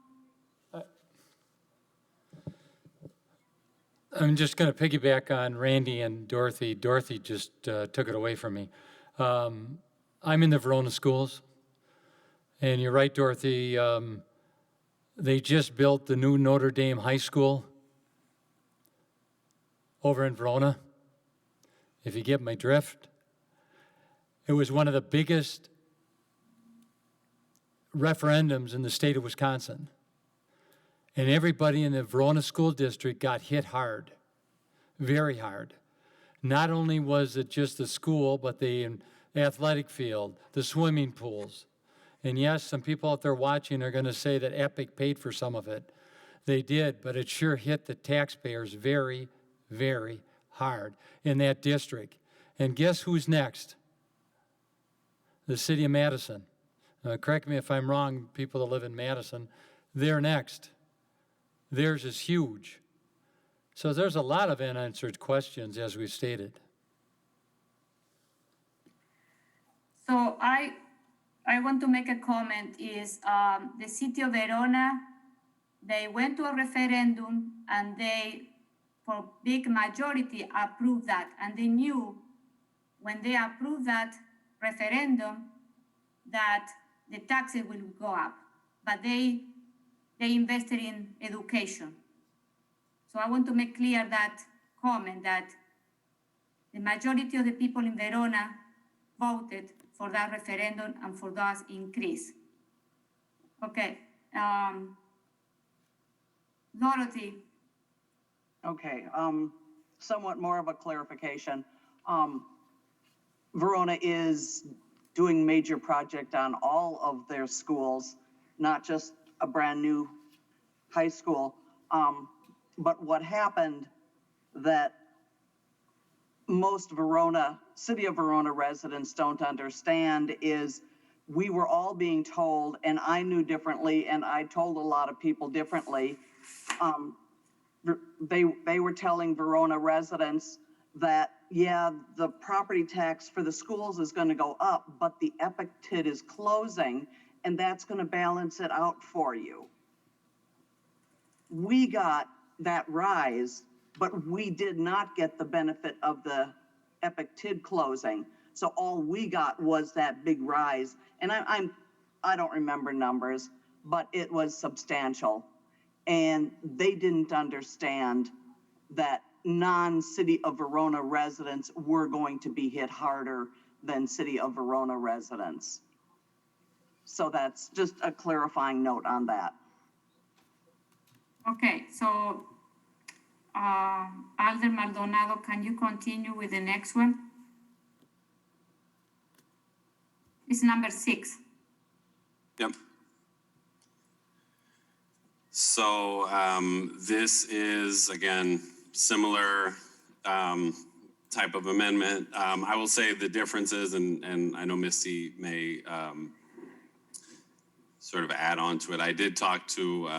I'm just going to piggyback on Randy and Dorothy. Dorothy just took it away from me. I'm in the Verona schools, and you're right, Dorothy. They just built the new Notre Dame High School over in Verona, if you get my drift. It was one of the biggest referendums in the state of Wisconsin. And everybody in the Verona School District got hit hard, very hard. Not only was it just the school, but the athletic field, the swimming pools. And yes, some people out there watching are going to say that Epic paid for some of it. They did, but it sure hit the taxpayers very, very hard in that district. And guess who's next? The city of Madison. Correct me if I'm wrong, people that live in Madison, they're next. Theirs is huge. So there's a lot of unanswered questions, as we've stated. So I want to make a comment is the city of Verona, they went to a referendum and they, for big majority, approved that. And they knew when they approved that referendum that the taxes will go up, but they invested in education. So I want to make clear that comment that the majority of the people in Verona voted for that referendum and for that increase. Okay, Dorothy. Okay, somewhat more of a clarification. Verona is doing major project on all of their schools, not just a brand new high school. But what happened that most city of Verona residents don't understand is we were all being told, and I knew differently, and I told a lot of people differently. They were telling Verona residents that, yeah, the property tax for the schools is gonna go up, but the Epic TID is closing, and that's gonna balance it out for you. We got that rise, but we did not get the benefit of the Epic TID closing. So all we got was that big rise. And I don't remember numbers, but it was substantial. And they didn't understand that non-City of Verona residents were going to be hit harder than City of Verona residents. So that's just a clarifying note on that. Okay, so Alder Maldonado, can you continue with the next one? It's number 6. Yep. So this is, again, similar type of amendment. I will say the differences, and I know Misty may sort of add on to it. I did talk to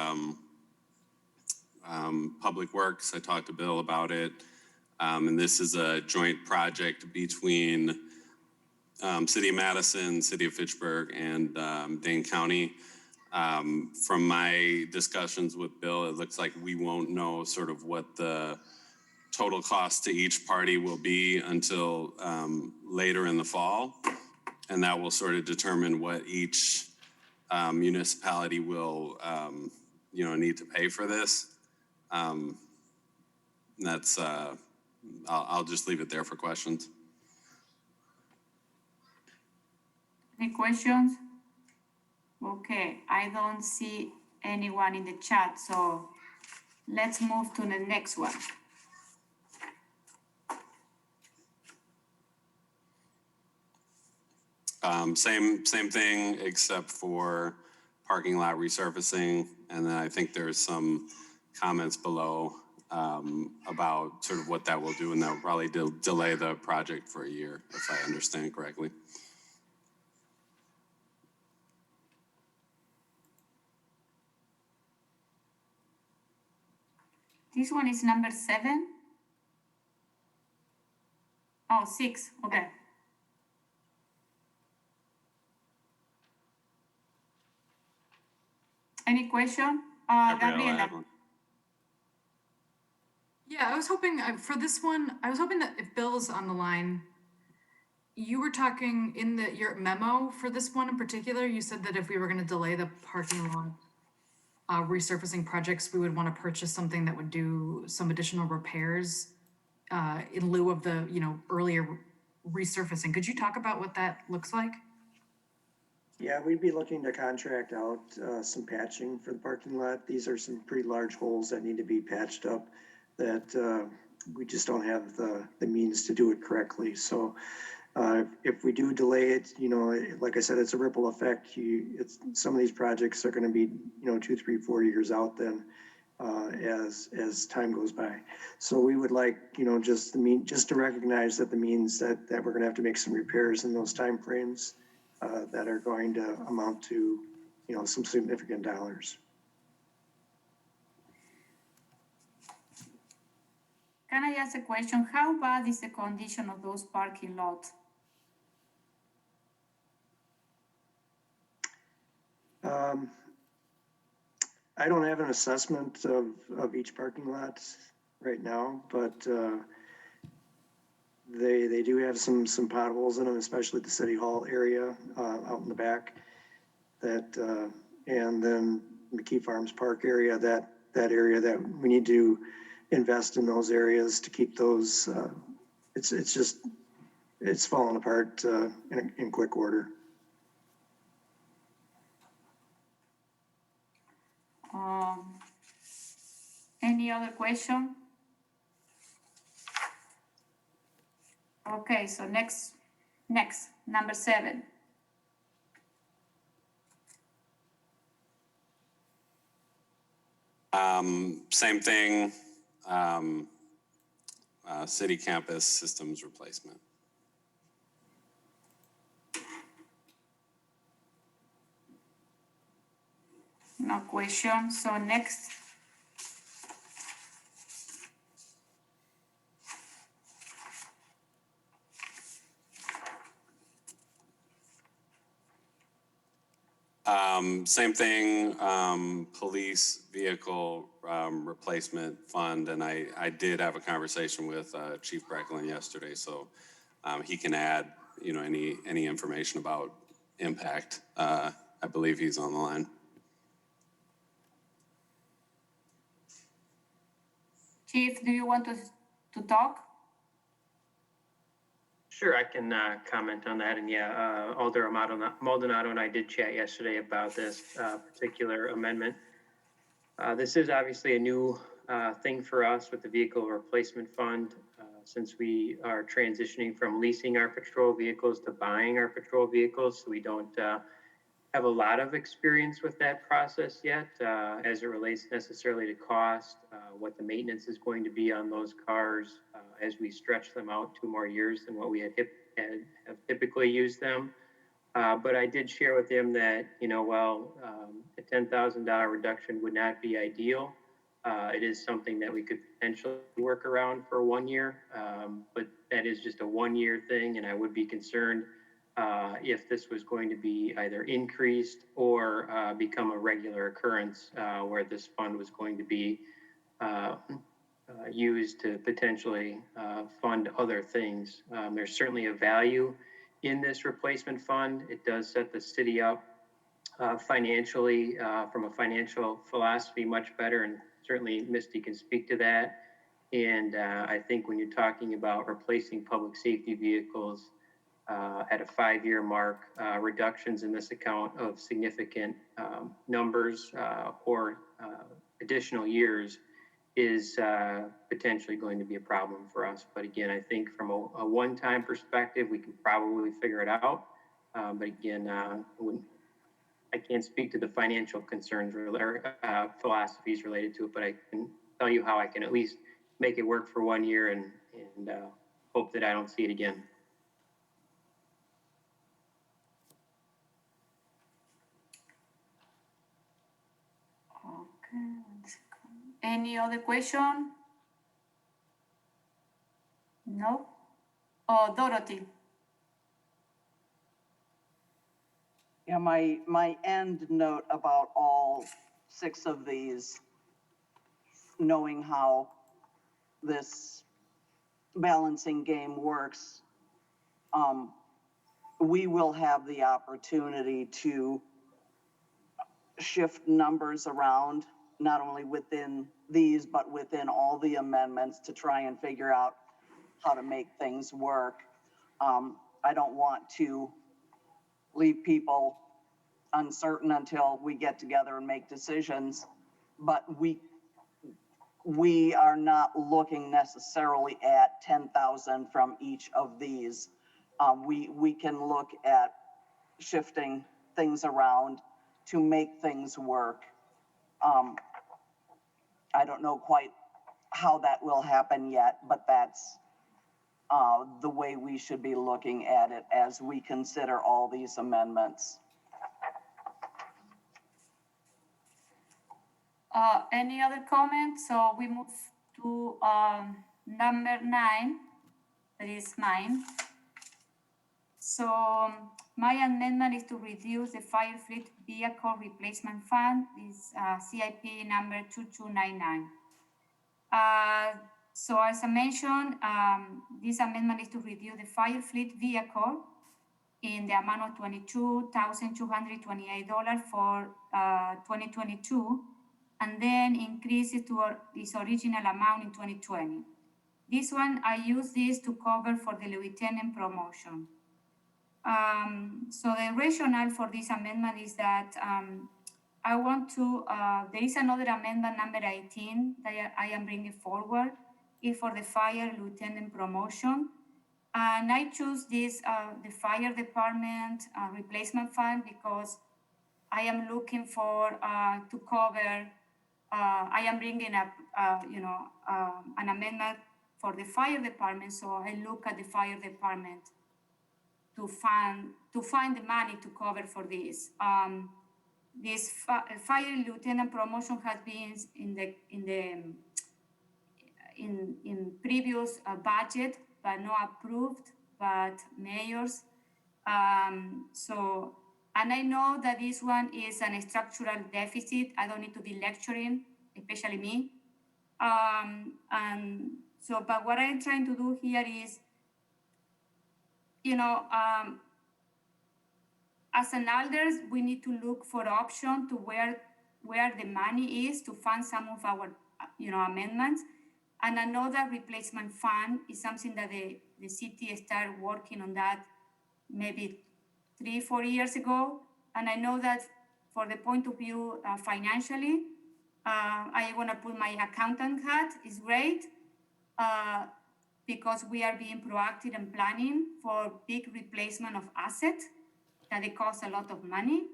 Public Works. I talked to Bill about it. And this is a joint project between City of Madison, City of Fitchburg, and Dane County. From my discussions with Bill, it looks like we won't know sort of what the total cost to each party will be until later in the fall. And that will sort of determine what each municipality will need to pay for this. That's, I'll just leave it there for questions. Any questions? Okay, I don't see anyone in the chat, so let's move to the next one. Same thing, except for parking lot resurfacing. And then I think there's some comments below about sort of what that will do, and that will probably delay the project for a year, if I understand correctly. This one is number 7. Oh, 6, okay. Any question? Gabriela. had one. Yeah, I was hoping for this one, I was hoping that if Bill's on the line, you were talking in your memo for this one in particular, you said that if we were going to delay the parking lot resurfacing projects, we would want to purchase something that would do some additional repairs in lieu of the, earlier resurfacing. Could you talk about what that looks like? Yeah, we'd be looking to contract out some patching for the parking lot. These are some pretty large holes that need to be patched up that we just don't have the means to do it correctly. So if we do delay it, like I said, it's a ripple effect. Some of these projects are going to be, 2, 3, 4 years out then as time goes by. So we would like, just to recognize that the means that we're going to have to make some repairs in those timeframes that are going to amount to, some significant dollars. Can I ask a question? How bad is the condition of those parking lots? I don't have an assessment of each parking lot right now, but they do have some potholes in them, especially the City Hall area out in the back. That and then McKee Farms Park area, that area that we need to invest in those areas to keep those. It's falling apart in quick order. Any other question? Okay, so next, number 7. Same thing. city campus systems replacement. No question. So next. Same thing, police vehicle replacement fund, and I did have a conversation with Chief Brecklin yesterday, so he can add, you know, any information about impact. I believe he's on the line. Chief, do you want to talk? Sure, I can comment on that. And yeah, Alder Maldonado and I did chat yesterday about this particular amendment. This is obviously a new thing for us with the Vehicle Replacement Fund, since we are transitioning from leasing our patrol vehicles to buying our patrol vehicles. So we don't have a lot of experience with that process yet, as it relates necessarily to cost, what the maintenance is going to be on those cars as we stretch them out 2 more years than what we have typically used them. But I did share with him that, you know, while a $10,000 reduction would not be ideal, it is something that we could potentially work around for 1 year. But that is just a 1-year thing, and I would be concerned if this was going to be either increased or become a regular occurrence where this fund was going to be used to potentially fund other things. There's certainly a value in this replacement fund. It does set the city up financially from a financial philosophy much better, and certainly Misty can speak to that. And I think when you're talking about replacing public safety vehicles at a 5-year mark, reductions in this account of significant numbers or additional years is potentially going to be a problem for us. But again, I think from a one-time perspective, we can probably figure it out. But again, I can't speak to the financial concerns or philosophies related to it, but I can tell you how I can at least make it work for 1 year and hope that I don't see it again. Okay, 1 second. Any other question? No? Oh, Dorothy. Yeah, my end note about all 6 of these, knowing how this balancing game works, we will have the opportunity to shift numbers around, not only within these, but within all the amendments to try and figure out how to make things work. I don't want to leave people uncertain until we get together and make decisions, but we are not looking necessarily at 10,000 from each of these. We can look at shifting things around to make things work. I don't know quite how that will happen yet, but that's the way we should be looking at it as we consider all these amendments. Any other comments? So we move to number 9, that is mine. So my amendment is to reduce the Fire Fleet Vehicle Replacement Fund, is CIP number 2299. So as I mentioned, this amendment is to reduce the fire fleet vehicle in the amount of $22,228 for 2022, and then increase it to its original amount in 2020. This one, I use this to cover for the lieutenant promotion. So the rationale for this amendment is that I want to, there is another amendment, number 18, that I am bringing forward, is for the fire lieutenant promotion. And I choose this, the fire department replacement fund, because I am looking for to cover, I am bringing up, an amendment for the fire department. So I look at the fire department to find the money to cover for this. This fire lieutenant promotion has been in previous budget, but not approved, but mayors. So, and I know that this one is an structural deficit. I don't need to be lecturing, especially me. And so, but what I'm trying to do here is, as an elders, we need to look for option to where the money is to fund some of our, amendments. And another replacement fund is something that the city started working on that maybe 3-4 years ago. And I know that for the point of view financially, I want to put my accountant hat, is great, because we are being proactive and planning for big replacement of assets that they cost a lot of money.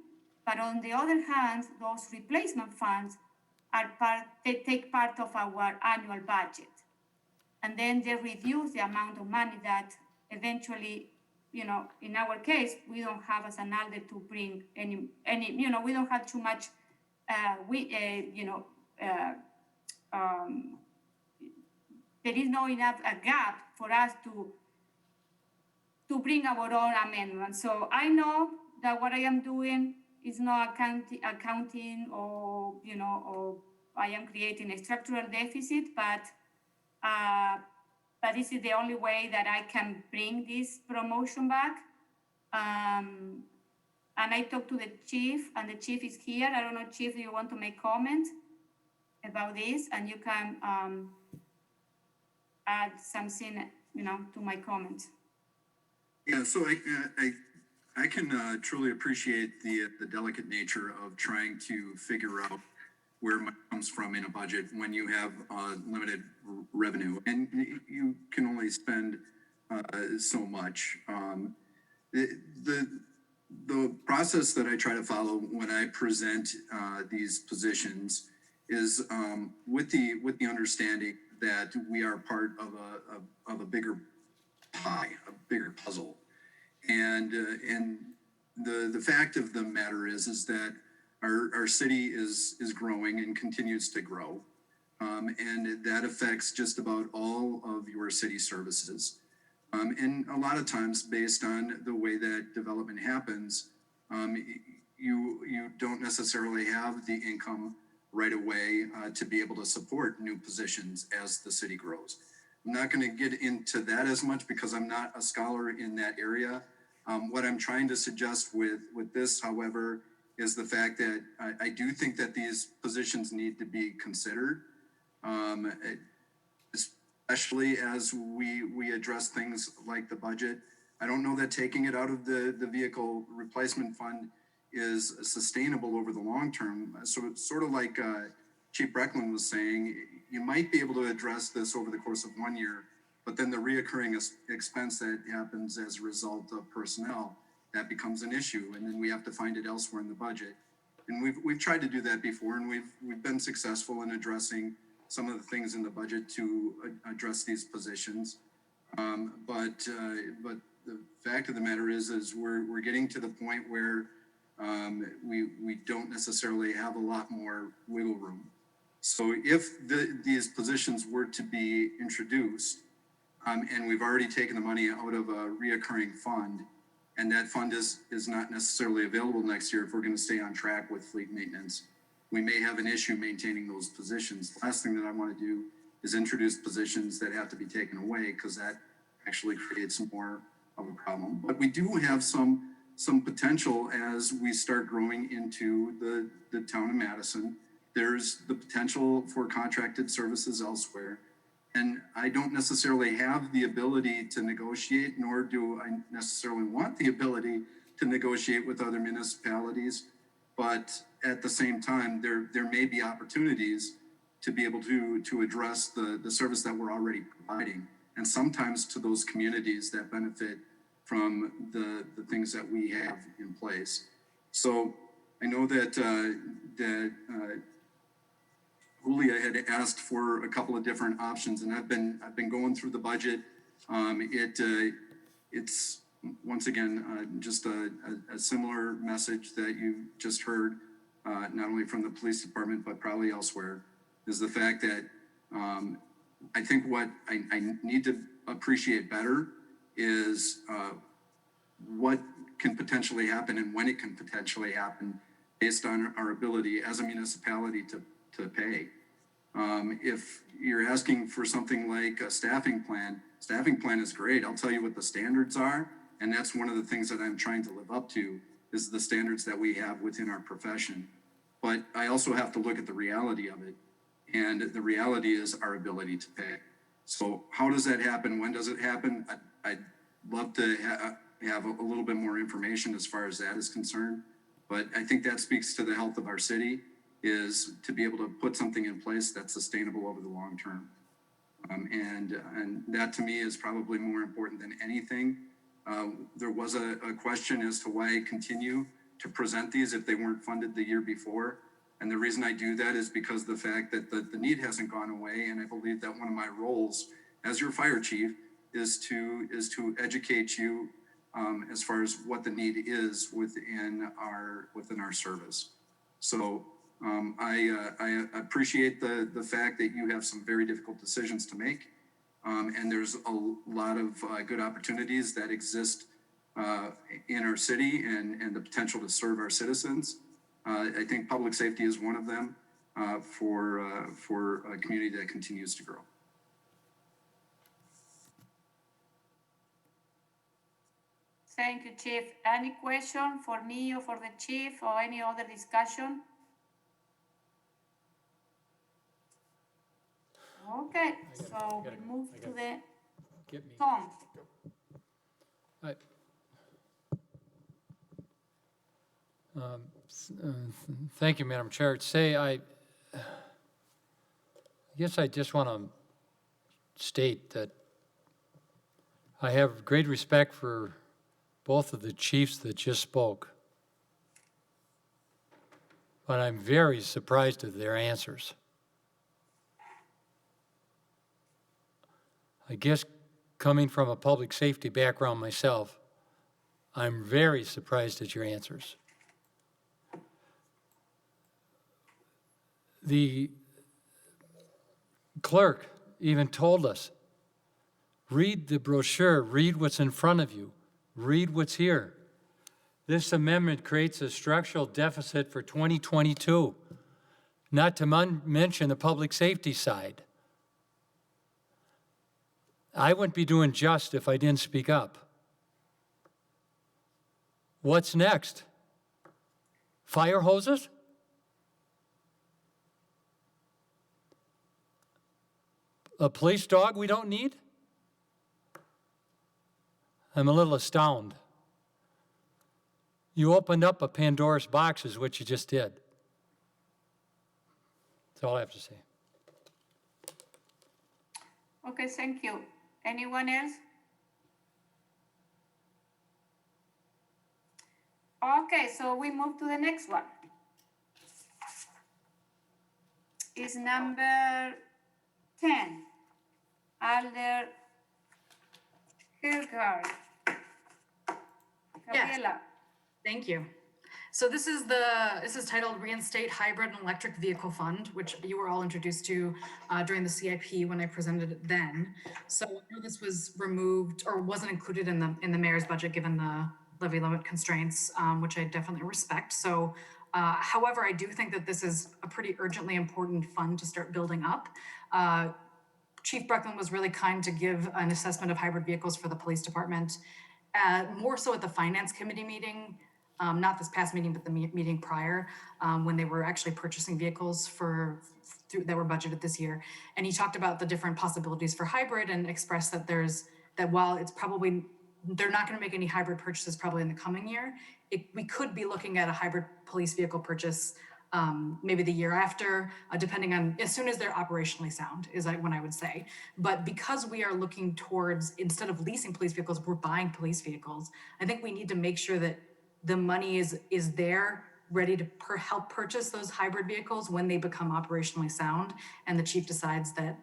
But on the other hand, those replacement funds they take part of our annual budget. And then they reduce the amount of money that eventually, in our case, we don't have as an ALDE to bring any, we don't have too much, there is no enough a gap for us to bring our own amendments. So I know that what I am doing is not accounting or, or I am creating a structural deficit, but this is the only way that I can bring this promotion back. And I talked to the chief, and the chief is here. I don't know, Chief, do you want to make comment about this? And you can add something, to my comment. Yeah, so I can truly appreciate the delicate nature of trying to figure out where money comes from in a budget when you have limited revenue and you can only spend so much. The process that I try to follow when I present these positions is with the understanding that we are part of a bigger pie, a bigger puzzle, and the fact of the matter is that our city is growing and continues to grow, and that affects just about all of your city services. And a lot of times, based on the way that development happens, you don't necessarily have the income right away to be able to support new positions as the city grows. I'm not going to get into that as much because I'm not a scholar in that area. What I'm trying to suggest with this, however, is the fact that I do think that these positions need to be considered, especially as we address things like the budget. I don't know that taking it out of the vehicle replacement fund is sustainable over the long term. So it's sort of like Chief Breckland was saying, you might be able to address this over the course of 1 year, but then the reoccurring expense that happens as a result of personnel, that becomes an issue, and then we have to find it elsewhere in the budget. And we've tried to do that before, and we've been successful in addressing some of the things in the budget to address these positions. But the fact of the matter is we're getting to the point where we don't necessarily have a lot more wiggle room. So if these positions were to be introduced, and we've already taken the money out of a reoccurring fund, and that fund is not necessarily available next year if we're going to stay on track with fleet maintenance, we may have an issue maintaining those positions. The last thing that I want to do is introduce positions that have to be taken away, because that actually creates more of a problem. But we do have some potential as we start growing into the town of Madison. There's the potential for contracted services elsewhere. And I don't necessarily have the ability to negotiate, nor do I necessarily want the ability to negotiate with other municipalities. But at the same time, there may be opportunities to be able to address the service that we're already providing, and sometimes to those communities that benefit from the things that we have in place. So I know that Julia had asked for a couple of different options, and I've been going through the budget. It's once again just a similar message that you just heard, not only from the police department but probably elsewhere, is the fact that I think what I need to appreciate better is what can potentially happen and when it can potentially happen based on our ability as a municipality to pay. If you're asking for something like a staffing plan is great. I'll tell you what the standards are. And that's one of the things that I'm trying to live up to is the standards that we have within our profession. But I also have to look at the reality of it. And the reality is our ability to pay. So how does that happen? When does it happen? I'd love to have a little bit more information as far as that is concerned. But I think that speaks to the health of our city, is to be able to put something in place that's sustainable over the long term. And that to me is probably more important than anything. There was a question as to why I continue to present these if they weren't funded the year before. And the reason I do that is because of the fact that the need hasn't gone away. And I believe that one of my roles as your fire chief is to educate you as far as what the need is within our service. So I appreciate the fact that you have some very difficult decisions to make. And there's a lot of good opportunities that exist in our city and the potential to serve our citizens. I think public safety is one of them for a community that continues to grow. Thank you, Chief. Any question for me or for the chief or any other discussion? Okay, so we move to the Tom. Thank you, Madam Chair. I guess I just want to state that I have great respect for both of the chiefs that just spoke, but I'm very surprised at their answers. I guess coming from a public safety background myself, I'm very surprised at your answers. The clerk even told us, read the brochure, read what's in front of you, read what's here. This amendment creates a structural deficit for 2022, not to mention the public safety side. I wouldn't be doing just if I didn't speak up. What's next? Fire hoses? A police dog we don't need? I'm a little astounded. You opened up a Pandora's box is what you just did. That's all I have to say. Okay, thank you. Anyone else? Okay, so we move to the next one. Is number 10, Alder Hilgard. Yes. Gabriela. Thank you. So this is titled Reinstate Hybrid and Electric Vehicle Fund, which you were all introduced to during the CIP when I presented it then. So I know this was removed or wasn't included in the mayor's budget given the levy limit constraints, which I definitely respect. So, however, I do think that this is a pretty urgently important fund to start building up. Chief Brecklin was really kind to give an assessment of hybrid vehicles for the police department, more so at the finance committee meeting. Not this past meeting, but the meeting prior, when they were actually purchasing vehicles that were budgeted this year. And he talked about the different possibilities for hybrid and expressed that while it's probably, they're not going to make any hybrid purchases probably in the coming year, we could be looking at a hybrid police vehicle purchase maybe the year after, depending on, as soon as they're operationally sound, is when I would say. But because we are looking towards, instead of leasing police vehicles, we're buying police vehicles, I think we need to make sure that the money is there ready to help purchase those hybrid vehicles when they become operationally sound and the chief decides that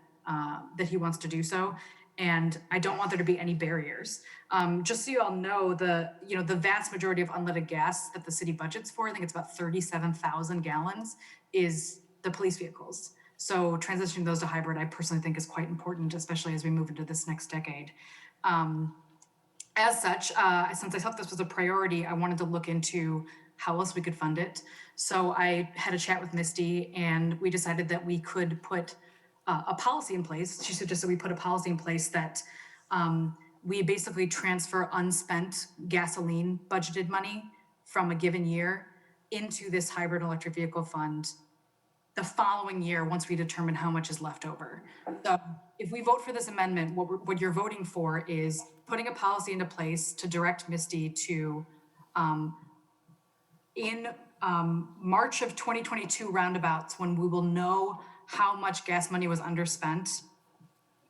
that he wants to do so. And I don't want there to be any barriers. Just so you all know, the vast majority of unleaded gas that the city budgets for, I think it's about 37,000 gallons, is the police vehicles. So transitioning those to hybrid, I personally think is quite important, especially as we move into this next decade. As such, since I thought this was a priority, I wanted to look into how else we could fund it. So I had a chat with Misty, and we decided that we could put a policy in place. She suggested we put a policy in place that we basically transfer unspent gasoline budgeted money from a given year into this hybrid electric vehicle fund the following year once we determine how much is left over. So if we vote for this amendment, what you're voting for is putting a policy into place to direct Misty to, in March of 2022 roundabouts, when we will know how much gas money was underspent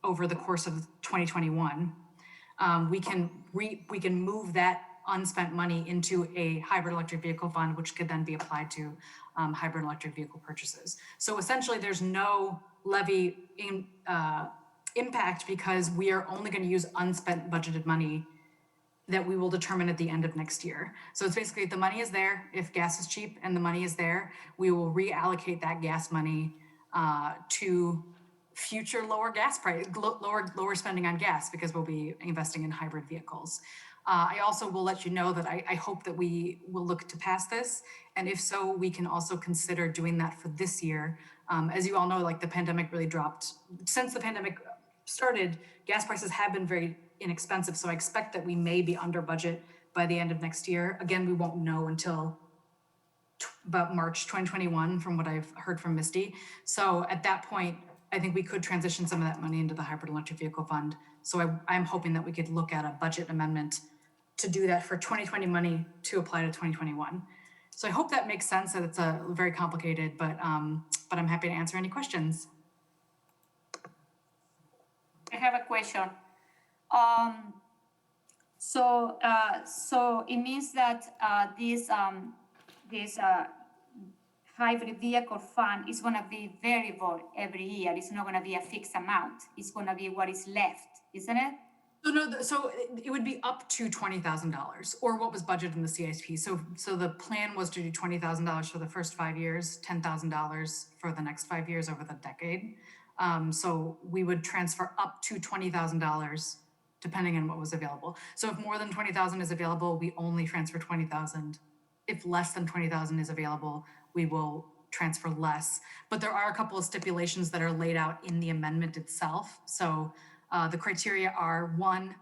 over the course of 2021, we can move that unspent money into a hybrid electric vehicle fund, which could then be applied to hybrid electric vehicle purchases. So essentially, there's no levy impact because we are only going to use unspent budgeted money that we will determine at the end of next year. So it's basically, if the money is there, if gas is cheap and the money is there, we will reallocate that gas money to future lower gas price, lower spending on gas, because we'll be investing in hybrid vehicles. I also will let you know that I hope that we will look to pass this. And if so, we can also consider doing that for this year. As you all know, like the pandemic really dropped. Since the pandemic started, gas prices have been very inexpensive. So I expect that we may be under budget by the end of next year. Again, we won't know until about March 2021 from what I've heard from Misty. So at that point, I think we could transition some of that money into the hybrid electric vehicle fund. So I'm hoping that we could look at a budget amendment to do that for 2020 money to apply to 2021. So I hope that makes sense, that it's very complicated, but I'm happy to answer any questions. I have a question. So it means that this hybrid vehicle fund is going to be variable every year. It's not going to be a fixed amount. It's going to be what is left, isn't it? So it would be up to $20,000, or what was budgeted in the CIP. So the plan was to do $20,000 for the first 5 years, $10,000 for the next 5 years over the decade. So we would transfer up to $20,000 depending on what was available. So if more than $20,000 is available, we only transfer $20,000. If less than $20,000 is available, we will transfer less. But there are a couple of stipulations that are laid out in the amendment itself. So the criteria are: 1,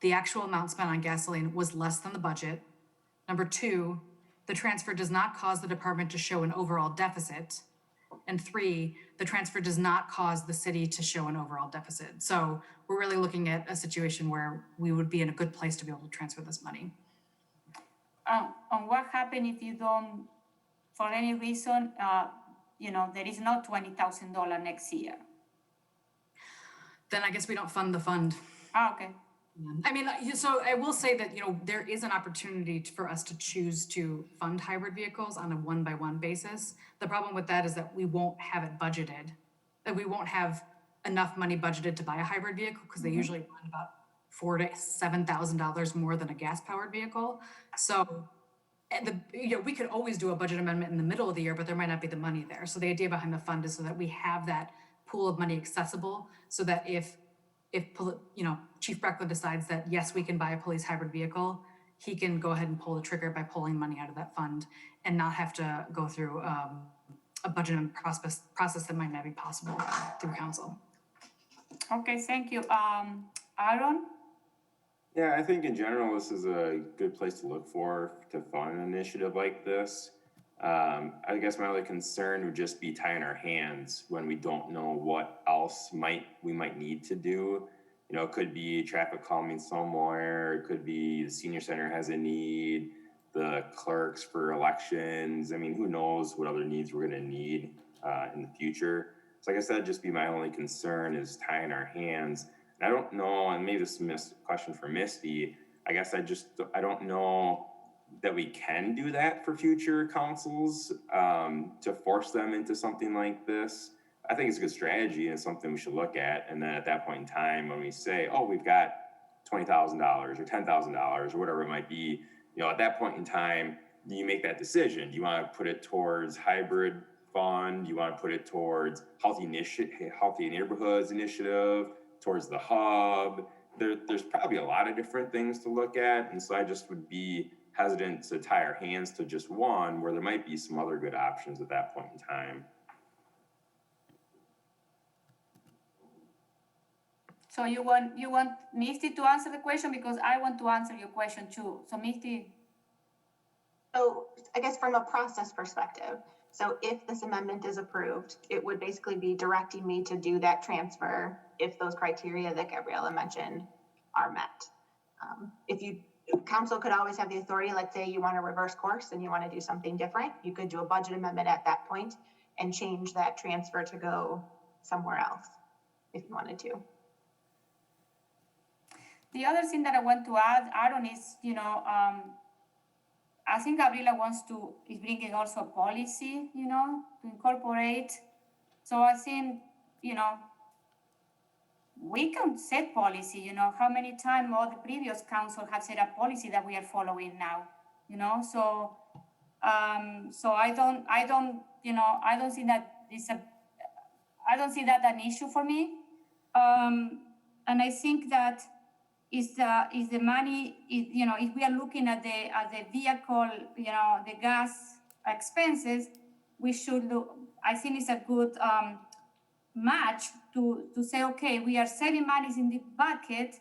the actual amount spent on gasoline was less than the budget. Number 2, the transfer does not cause the department to show an overall deficit. And 3, the transfer does not cause the city to show an overall deficit. So we're really looking at a situation where we would be in a good place to be able to transfer this money. And what happens if you don't, for any reason, there is no $20,000 next year? Then I guess we don't fund the fund. Okay. I mean, so I will say that, there is an opportunity for us to choose to fund hybrid vehicles on a one-by-one basis. The problem with that is that we won't have it budgeted, that we won't have enough money budgeted to buy a hybrid vehicle, because they usually run about $4,000 to $7,000 more than a gas-powered vehicle. So we could always do a budget amendment in the middle of the year, but there might not be the money there. So the idea behind the fund is so that we have that pool of money accessible, so that if Chief Breckland decides that, yes, we can buy a police hybrid vehicle, he can go ahead and pull the trigger by pulling money out of that fund and not have to go through a budget process that might not be possible through council. Okay, thank you. Aaron? Yeah, I think in general, this is a good place to look for to fund an initiative like this. I guess my other concern would just be tying our hands when we don't know what else we might need to do. It could be traffic calming somewhere. It could be the senior center has a need, the clerks for elections. I mean, who knows what other needs we're going to need in the future. So like I said, just be my only concern is tying our hands. And I don't know, and maybe this is a question for Misty. I guess I don't know that we can do that for future councils, to force them into something like this. I think it's a good strategy and it's something we should look at. And then at that point in time, when we say, oh, we've got $20,000 or $10,000 or whatever it might be, you know, at that point in time, you make that decision. Do you want to put it towards hybrid fund? Do you want to put it towards healthy neighborhoods initiative, towards the hub? There's probably a lot of different things to look at. And so I just would be hesitant to tie our hands to just one where there might be some other good options at that point in time. So you want Misty to answer the question, because I want to answer your question too. So Misty. So I guess from a process perspective, so if this amendment is approved, it would basically be directing me to do that transfer if those criteria that Gabriella mentioned are met. Council could always have the authority, let's say you want to reverse course and you want to do something different, you could do a budget amendment at that point and change that transfer to go somewhere else if you wanted to. The other thing that I want to add, Aaron, is, I think Gabriela is bringing also a policy, to incorporate. So I think, we can set policy, how many times all the previous council have set a policy that we are following now, so I don't see that an issue for me. And I think that is the money, if we are looking at the vehicle, the gas expenses, we should look, I think it's a good match to say, okay, we are saving monies in the bucket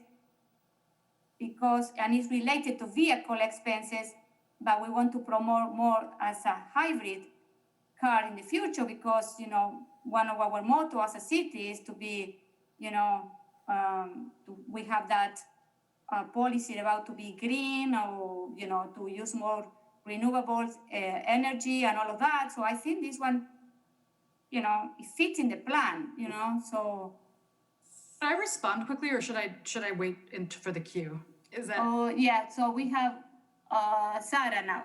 and it's related to vehicle expenses, but we want to promote more as a hybrid car in the future because, one of our motto as a city is to be, we have that policy about to be green or, to use more renewable energy and all of that. So I think this one, it fits in the plan, so. Should I respond quickly or should I wait for the queue? Is that? Oh, yeah, so we have Sarah now,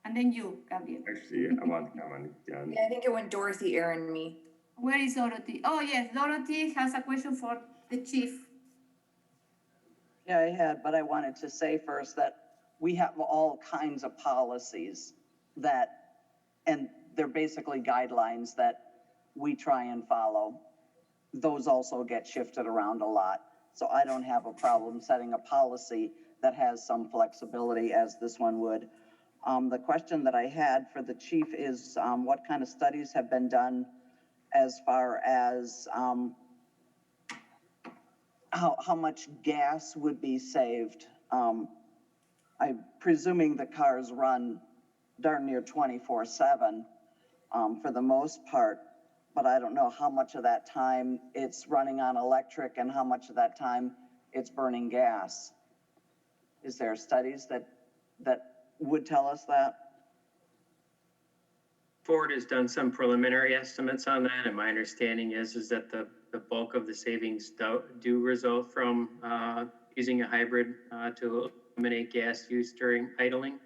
and then you, Gabriel. Actually, I want to comment again. Yeah, I think it went Dorothy, Aaron, me. Where is Dorothy? Oh, yes, Dorothy has a question for the chief. Yeah, I had, but I wanted to say first that we have all kinds of policies and they're basically guidelines that we try and follow. Those also get shifted around a lot. So I don't have a problem setting a policy that has some flexibility as this one would. The question that I had for the chief is what kind of studies have been done as far as how much gas would be saved? I'm presuming the cars run darn near 24/7 for the most part, but I don't know how much of that time it's running on electric and how much of that time it's burning gas. Is there studies that would tell us that? Ford has done some preliminary estimates on that, and my understanding is that the bulk of the savings do result from using a hybrid to eliminate gas use during idling.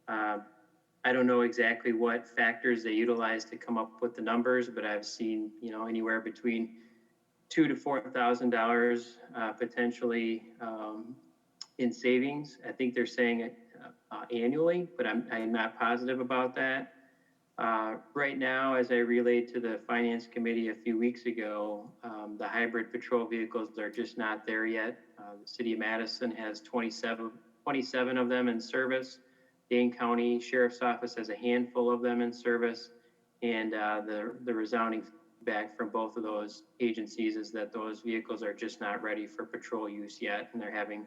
I don't know exactly what factors they utilize to come up with the numbers, but I've seen anywhere between $2,000 to $4,000 potentially in savings. I think they're saying it annually, but I'm not positive about that. Right now, as I relayed to the Finance Committee a few weeks ago, the hybrid patrol vehicles are just not there yet. The City of Madison has 27 of them in service. Dane County Sheriff's Office has a handful of them in service. And the resounding feedback from both of those agencies is that those vehicles are just not ready for patrol use yet. And they're having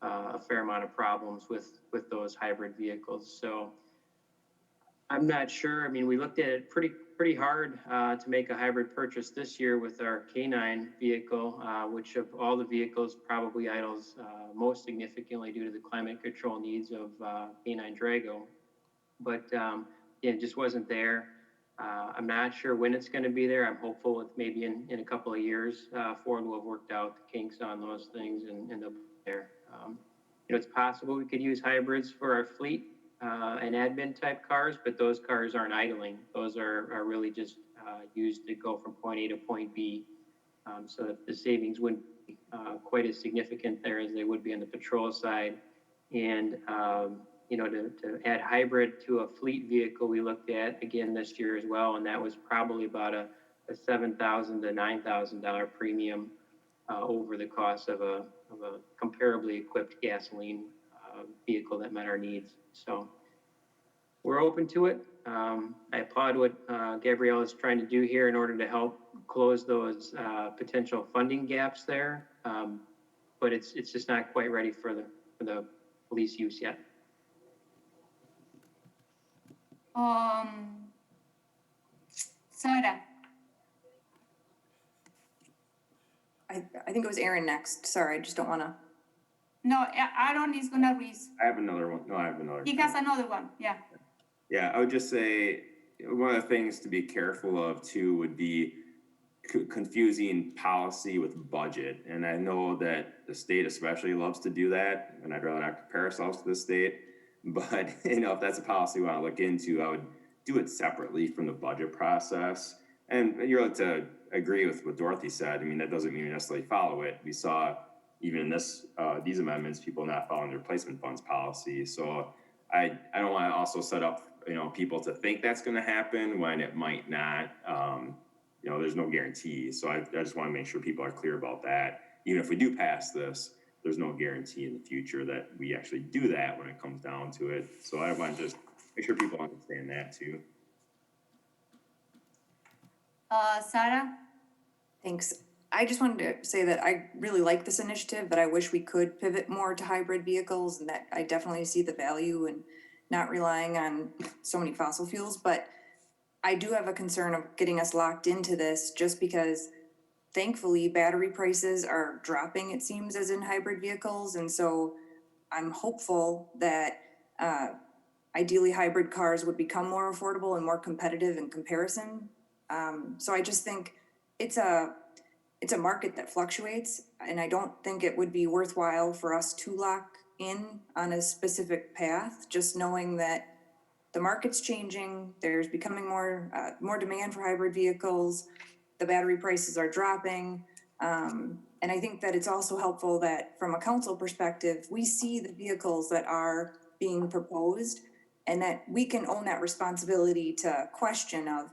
a fair amount of problems with those hybrid vehicles. So I'm not sure. I mean, we looked at it pretty hard to make a hybrid purchase this year with our K9 vehicle, which of all the vehicles probably idles most significantly due to the climate control needs of K9 Drago. But it just wasn't there. I'm not sure when it's going to be there. I'm hopeful it's maybe in a couple of years, Ford will have worked out the kinks on those things and they'll be there. It's possible we could use hybrids for our fleet and admin type cars, but those cars aren't idling. Those are really just used to go from point A to point B. So that the savings wouldn't be quite as significant there as they would be on the patrol side. And, to add hybrid to a fleet vehicle, we looked at again this year as well, and that was probably about a $7,000 to $9,000 premium over the cost of a comparably equipped gasoline vehicle that met our needs. So we're open to it. I applaud what Gabrielle is trying to do here in order to help close those potential funding gaps there. But it's just not quite ready for the police use yet. Sarah. I think it was Aaron next. Sorry, I just don't want to. No, Aaron is gonna read. I have another one. No, I have another. He has another one, yeah. Yeah, I would just say one of the things to be careful of too would be confusing policy with budget. And I know that the state especially loves to do that, and I'd rather not compare ourselves to the state. But if that's a policy we want to look into, I would do it separately from the budget process. And you're to agree with what Dorothy said. I mean, that doesn't mean you necessarily follow it. We saw even in these amendments, people not following the replacement funds policy. So I don't want to also set up people to think that's going to happen when it might not. There's no guarantee. So I just want to make sure people are clear about that. Even if we do pass this, there's no guarantee in the future that we actually do that when it comes down to it. So I want to just make sure people understand that too. Sarah? Thanks. I just wanted to say that I really like this initiative, but I wish we could pivot more to hybrid vehicles, and that I definitely see the value in not relying on so many fossil fuels. But I do have a concern of getting us locked into this just because thankfully battery prices are dropping, it seems, as in hybrid vehicles. And so I'm hopeful that ideally hybrid cars would become more affordable and more competitive in comparison. So I just think it's a market that fluctuates, and I don't think it would be worthwhile for us to lock in on a specific path, just knowing that the market's changing, there's becoming more demand for hybrid vehicles, the battery prices are dropping, and I think that it's also helpful that from a council perspective, we see the vehicles that are being proposed, and that we can own that responsibility to question of,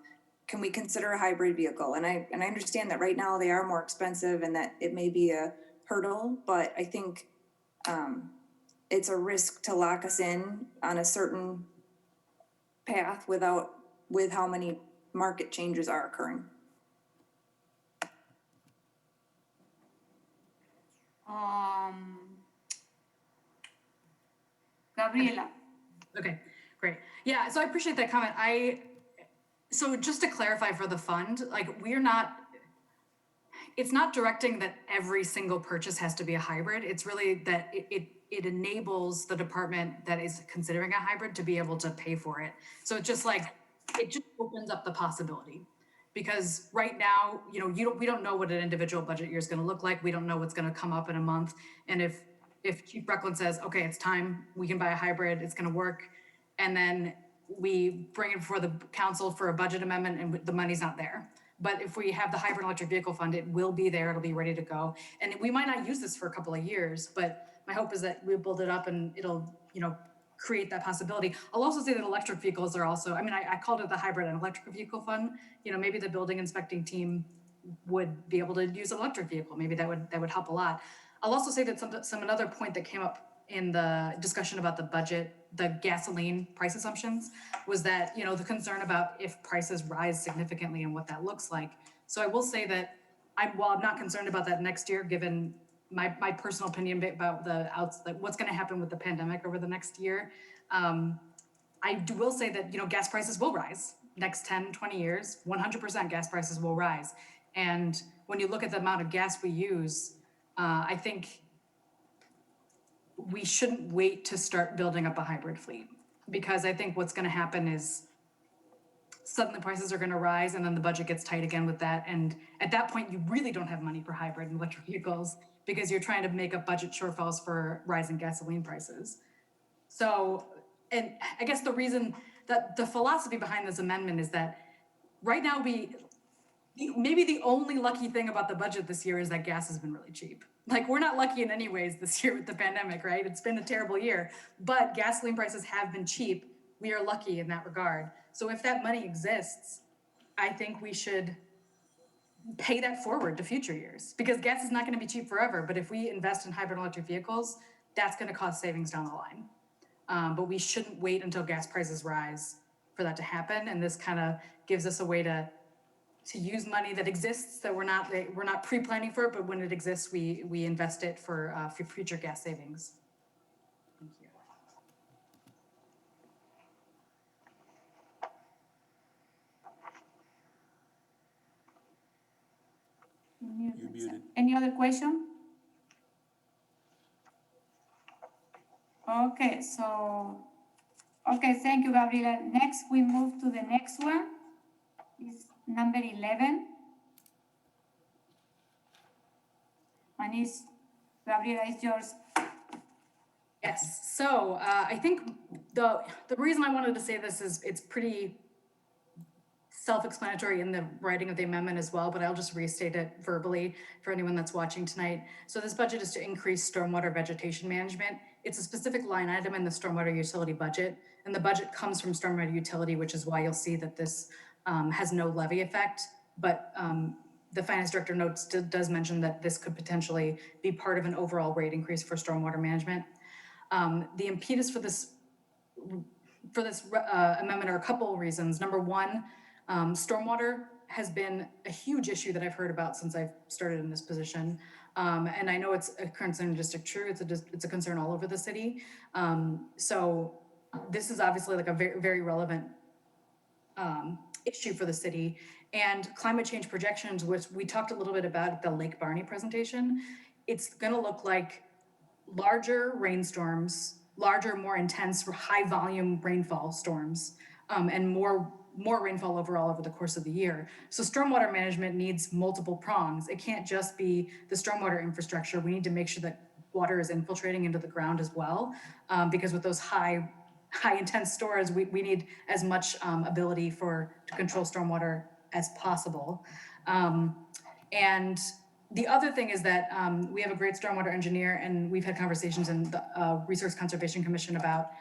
can we consider a hybrid vehicle? And I understand that right now they are more expensive and that it may be a hurdle, but I think it's a risk to lock us in on a certain path with how many market changes are occurring. Gabriela. Okay, great. Yeah, so I appreciate that comment. So just to clarify for the fund, it's not directing that every single purchase has to be a hybrid. It's really that it enables the department that is considering a hybrid to be able to pay for it. So it's just it just opens up the possibility. Because right now, we don't know what an individual budget year is going to look like. We don't know what's going to come up in a month. And if Chief Brecklin says, okay, it's time, we can buy a hybrid, it's going to work, and then we bring it before the council for a budget amendment and the money's not there. But if we have the hybrid electric vehicle fund, it will be there, it'll be ready to go. And we might not use this for a couple of years, but my hope is that we build it up and it'll, create that possibility. I'll also say that electric vehicles are also, I called it the hybrid and electric vehicle fund. Maybe the building inspecting team would be able to use an electric vehicle. Maybe that would help a lot. I'll also say that another point that came up in the discussion about the budget, the gasoline price assumptions, was that, the concern about if prices rise significantly and what that looks like. So I will say that while I'm not concerned about that next year, given my personal opinion about what's going to happen with the pandemic over the next year, I will say that, gas prices will rise next 10, 20 years, 100% gas prices will rise. And when you look at the amount of gas we use, I think we shouldn't wait to start building up a hybrid fleet, because I think what's going to happen is suddenly prices are going to rise and then the budget gets tight again with that. And at that point, you really don't have money for hybrid and electric vehicles because you're trying to make up budget shortfalls for rising gasoline prices. So and I guess the reason that the philosophy behind this amendment is that right now maybe the only lucky thing about the budget this year is that gas has been really cheap. Like, we're not lucky in any ways this year with the pandemic, right? It's been a terrible year, but gasoline prices have been cheap. We are lucky in that regard. So if that money exists, I think we should pay that forward to future years, because gas is not going to be cheap forever. But if we invest in hybrid electric vehicles, that's going to cause savings down the line. But we shouldn't wait until gas prices rise for that to happen. And this kind of gives us a way to use money that exists, that we're not pre-planning for it, but when it exists, we invest it for future gas savings. Thank you. You're muted. Any other question? Okay, thank you, Gabriela. Next, we move to the next one. It's number 11. And Gabriela, it's yours. Yes, so I think the reason I wanted to say this is it's pretty self-explanatory in the writing of the amendment as well, but I'll just restate it verbally for anyone that's watching tonight. So this budget is to increase stormwater vegetation management. It's a specific line item in the stormwater utility budget, and the budget comes from stormwater utility, which is why you'll see that this has no levy effect, but the finance director does mention that this could potentially be part of an overall rate increase for stormwater management. The impetus for this amendment are a couple of reasons. Number one, stormwater has been a huge issue that I've heard about since I've started in this position. And I know it's a concern in District 2, it's a concern all over the city. So this is obviously like a very, very relevant issue for the city. And climate change projections, which we talked a little bit about at the Lake Barney presentation, it's gonna look like larger rainstorms, larger, more intense, high volume rainfall storms, and more rainfall overall over the course of the year. So stormwater management needs multiple prongs. It can't just be the stormwater infrastructure. We need to make sure that water is infiltrating into the ground as well, because with those high intense stores, we need as much ability to control stormwater as possible. And the other thing is that we have a great stormwater engineer, and we've had conversations in the Resource Conservation Commission about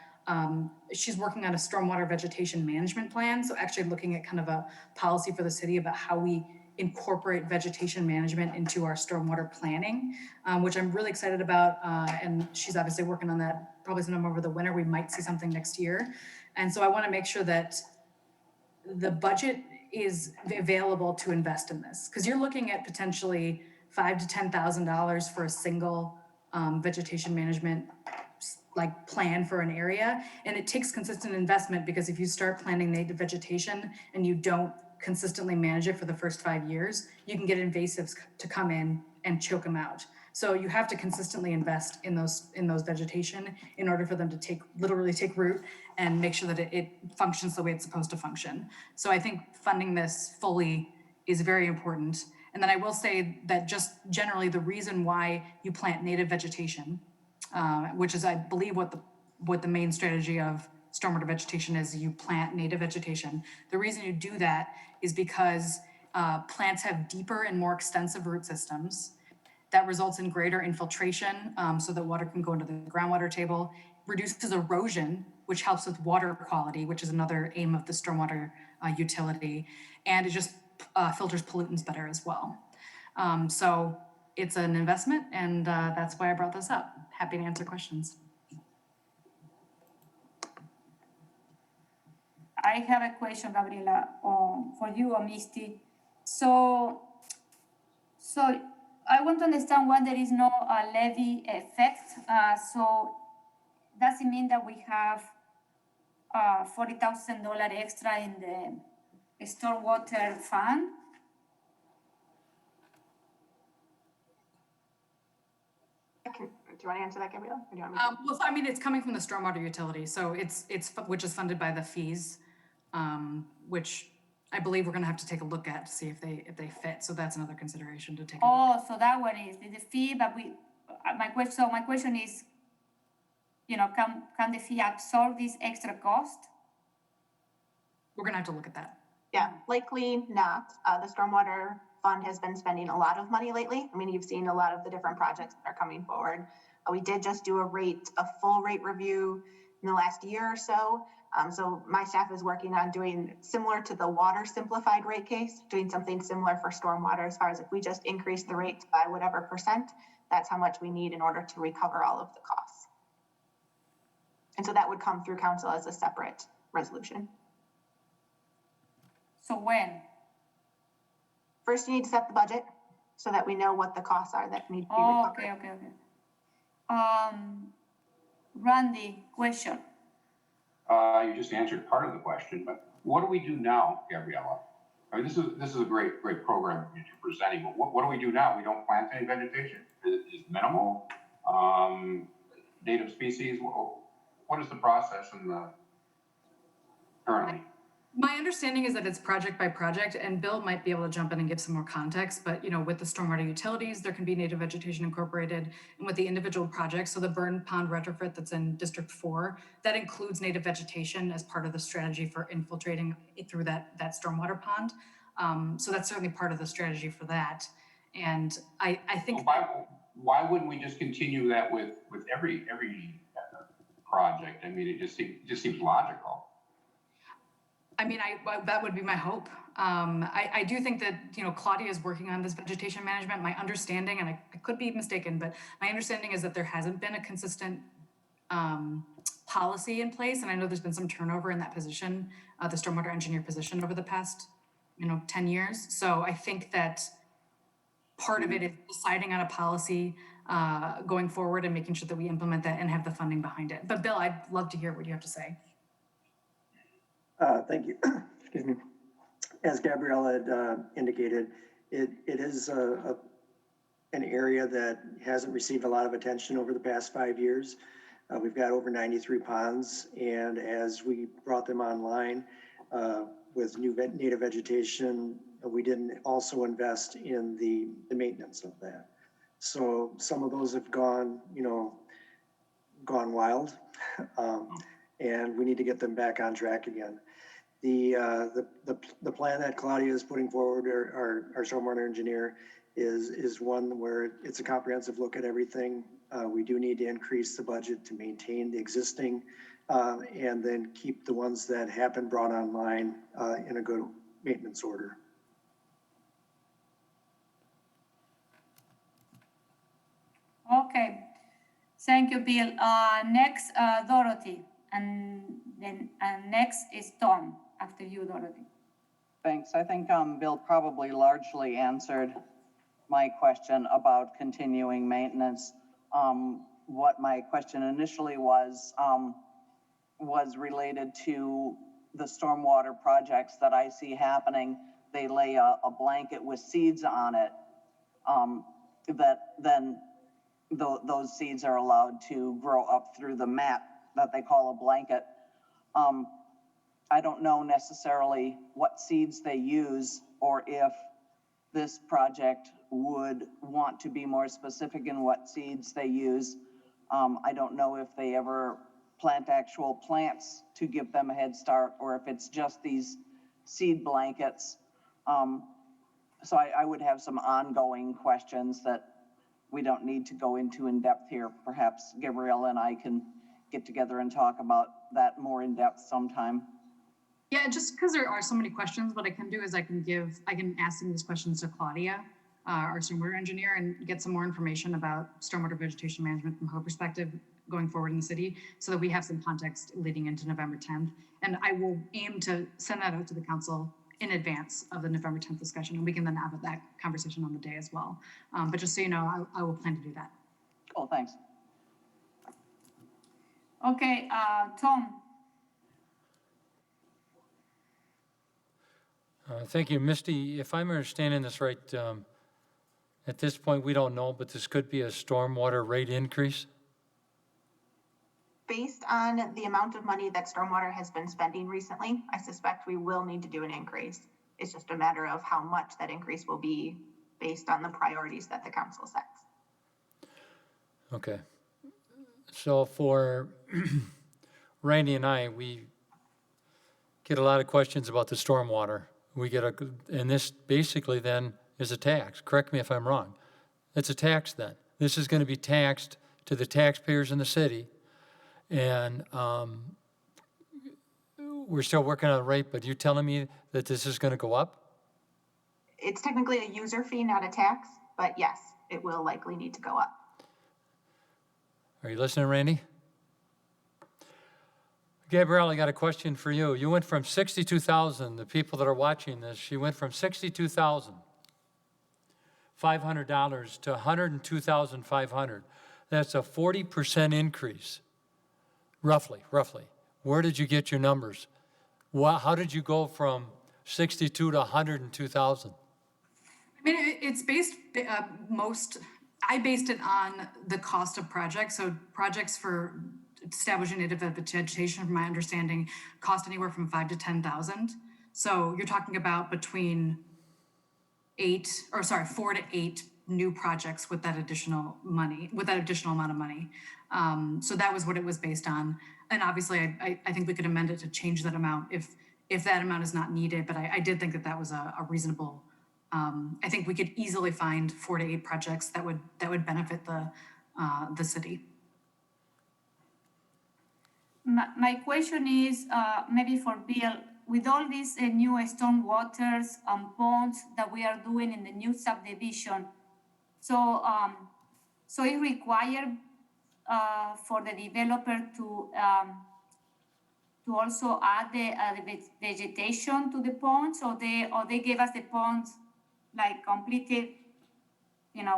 she's working on a stormwater vegetation management plan. So actually looking at kind of a policy for the city about how we incorporate vegetation management into our stormwater planning, which I'm really excited about. And she's obviously working on that probably sometime over the winter. We might see something next year. And so I want to make sure that the budget is available to invest in this, because you're looking at potentially $5,000 to $10,000 for a single vegetation management plan for an area. And it takes consistent investment, because if you start planting native vegetation and you don't consistently manage it for the first 5 years, you can get invasives to come in and choke them out. So you have to consistently invest in those vegetation in order for them to literally take root and make sure that it functions the way it's supposed to function. So I think funding this fully is very important. And then I will say that just generally the reason why you plant native vegetation, which is, I believe, what the main strategy of stormwater vegetation is, you plant native vegetation. The reason you do that is because plants have deeper and more extensive root systems. That results in greater infiltration, so that water can go into the groundwater table, reduces erosion, which helps with water quality, which is another aim of the stormwater utility, and it just filters pollutants better as well. So it's an investment, and that's why I brought this up. Happy to answer questions. I have a question, Gabriela, for you or Misty. So I want to understand why there is no levy effect. So does it mean that we have $40,000 extra in the stormwater fund? Do you want to answer that, Gabriela? Or do you want me to? Well, I mean, it's coming from the stormwater utility, so it's which is funded by the fees, which I believe we're going to have to take a look at to see if they fit. So that's another consideration to take. Oh, so that one is the fee, but my question is, can the fee absorb this extra cost? We're gonna have to look at that. Yeah, likely not. The stormwater fund has been spending a lot of money lately. I mean, you've seen a lot of the different projects that are coming forward. We did just do a full rate review in the last year or so. So my staff is working on doing similar to the water simplified rate case, doing something similar for stormwater as far as if we just increase the rates by whatever percent, that's how much we need in order to recover all of the costs. And so that would come through council as a separate resolution. So when? First, you need to set the budget so that we know what the costs are that need to be Oh, recovered. okay. Randy, question. You just answered part of the question, but what do we do now, Gabriella? I mean, this is a great program you're presenting, but what do we do now? We don't plant any vegetation? Is minimal? Native species? What is the process currently? My understanding is that it's project by project, and Bill might be able to jump in and give some more context, but with the stormwater utilities, there can be native vegetation incorporated, and with the individual projects, so the burn pond retrofit that's in District 4, that includes native vegetation as part of the strategy for infiltrating it through that stormwater pond. So that's certainly part of the strategy for that. And I think why wouldn't we just continue that with every project? I mean, it just seems logical. I mean, that would be my hope. I do think that, Claudia is working on this vegetation management. My understanding, and I could be mistaken, but my understanding is that there hasn't been a consistent policy in place. And I know there's been some turnover in that position, the stormwater engineer position over the past, 10 years. So I think that part of it is deciding on a policy going forward and making sure that we implement that and have the funding behind it. But Bill, I'd love to hear what you have to say. Thank you. Excuse me. As Gabrielle had indicated, it is an area that hasn't received a lot of attention over the past 5 years. We've got over 93 ponds, and as we brought them online with new native vegetation, we didn't also invest in the maintenance of that. So some of those have gone wild, and we need to get them back on track again. The plan that Claudia is putting forward, our stormwater engineer, is one where it's a comprehensive look at everything. We do need to increase the budget to maintain the existing, and then keep the ones that have been brought online in a good maintenance order. Okay, thank you, Bill. Next, Dorothy, and then next is Tom. After you, Dorothy. Thanks. I think Bill probably largely answered my question about continuing maintenance. What my question initially was related to the stormwater projects that I see happening. They lay a blanket with seeds on it, that then those seeds are allowed to grow up through the mat that they call a blanket. I don't know necessarily what seeds they use, or if this project would want to be more specific in what seeds they use. I don't know if they ever plant actual plants to give them a head start, or if it's just these seed blankets. So I would have some ongoing questions that we don't need to go into in depth here. Perhaps Gabriella and I can get together and talk about that more in depth sometime. Yeah, just because there are so many questions, what I can do is I can ask some of these questions to Claudia, our stormwater engineer, and get some more information about stormwater vegetation management from her perspective going forward in the city, so that we have some context leading into November 10th. And I will aim to send that out to the council in advance of the November 10th discussion, and we can then have that conversation on the day as well. But just so you know, I will plan to do that. Cool, thanks. Okay, Tom. Thank you, Misty. If I'm understanding this right, at this point, we don't know, but this could be a stormwater rate increase? Based on the amount of money that stormwater has been spending recently, I suspect we will need to do an increase. It's just a matter of how much that increase will be based on the priorities that the council sets. Okay. So for Randy and I, we get a lot of questions about the stormwater. And this basically then is a tax. Correct me if I'm wrong. It's a tax then. This is going to be taxed to the taxpayers in the city. And we're still working on the rate, but you're telling me that this is going to go up? It's technically a user fee, not a tax, but yes, it will likely need to go up. Are you listening, Randy? Gabrielle, I got a question for you. You went from 62,000, the people that are watching this, you went from $62,500 to $102,500. That's a 40% increase, roughly. Where did you get your numbers? How did you go from 62 to 102,000? I mean, it's based I based it on the cost of projects. So projects for establishing native vegetation, from my understanding, cost anywhere from 5 to 10,000. So you're talking about between 4 to 8 new projects with that additional money, with that additional amount of money. So that was what it was based on. And obviously, I think we could amend it to change that amount if that amount is not needed. But I did think that was a reasonable. I think we could easily find 4 to 8 projects that would benefit the city. My question is maybe for Bill, with all these new storm waters and ponds that we are doing in the new subdivision, so it required for the developer to also add the vegetation to the ponds, or they gave us the ponds like completed,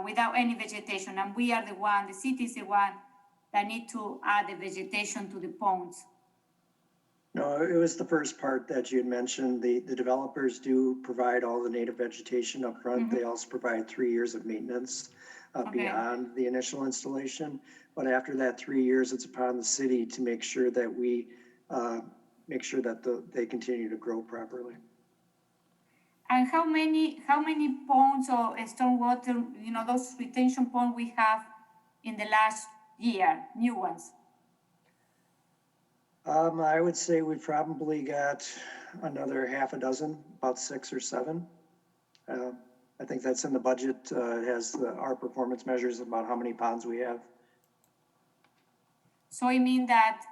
without any vegetation, and we are the city is the one that need to add the vegetation to the ponds. No, it was the first part that you had mentioned. The developers do provide all the native vegetation up front. Mm-hmm. They also provide 3 years of maintenance beyond the initial installation. But after that 3 years, it's upon the city to make sure that they continue to grow properly. And how many ponds or stormwater, those retention ponds we have in the last year, new ones? I would say we probably got another half a dozen, about 6 or 7. I think that's in the budget. It has our performance measures about how many ponds we have. So it means that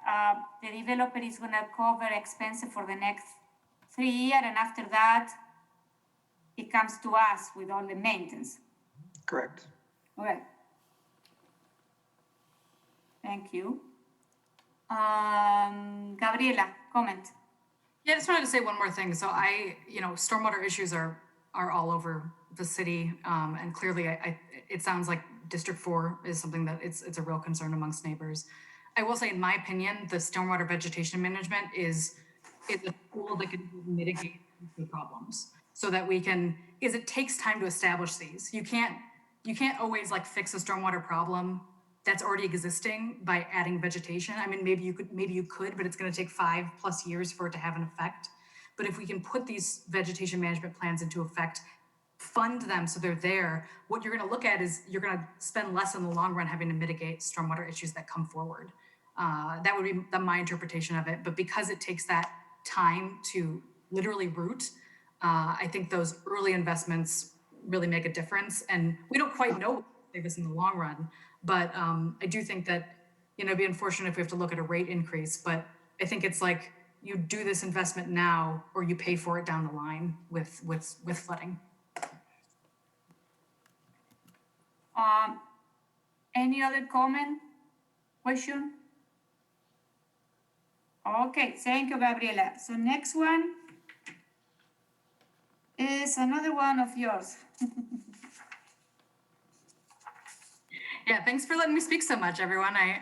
the developer is going to cover expenses for the next 3 years, and after that, it comes to us with all the maintenance. Correct. All right. Thank you. Gabriela, comment. Yeah, I just wanted to say one more thing. So stormwater issues are all over the city, and clearly, it sounds like District 4 is something that it's a real concern amongst neighbors. I will say, in my opinion, the stormwater vegetation management is a tool that can mitigate the problems, so that because it takes time to establish these. You can't always fix a stormwater problem that's already existing by adding vegetation. I mean, maybe you could, but it's going to take 5+ years for it to have an effect. But if we can put these vegetation management plans into effect, fund them so they're there, what you're going to look at is you're going to spend less in the long run having to mitigate stormwater issues that come forward. That would be my interpretation of it. But because it takes that time to literally root, I think those early investments really make a difference. And we don't quite know what will save us in the long run. But I do think that, it'd be unfortunate if we have to look at a rate increase. But I think it's like you do this investment now, or you pay for it down the line with flooding. Any other comment, question? Okay, thank you, Gabriela. So next one is another one of yours. Yeah, thanks for letting me speak so much, everyone. I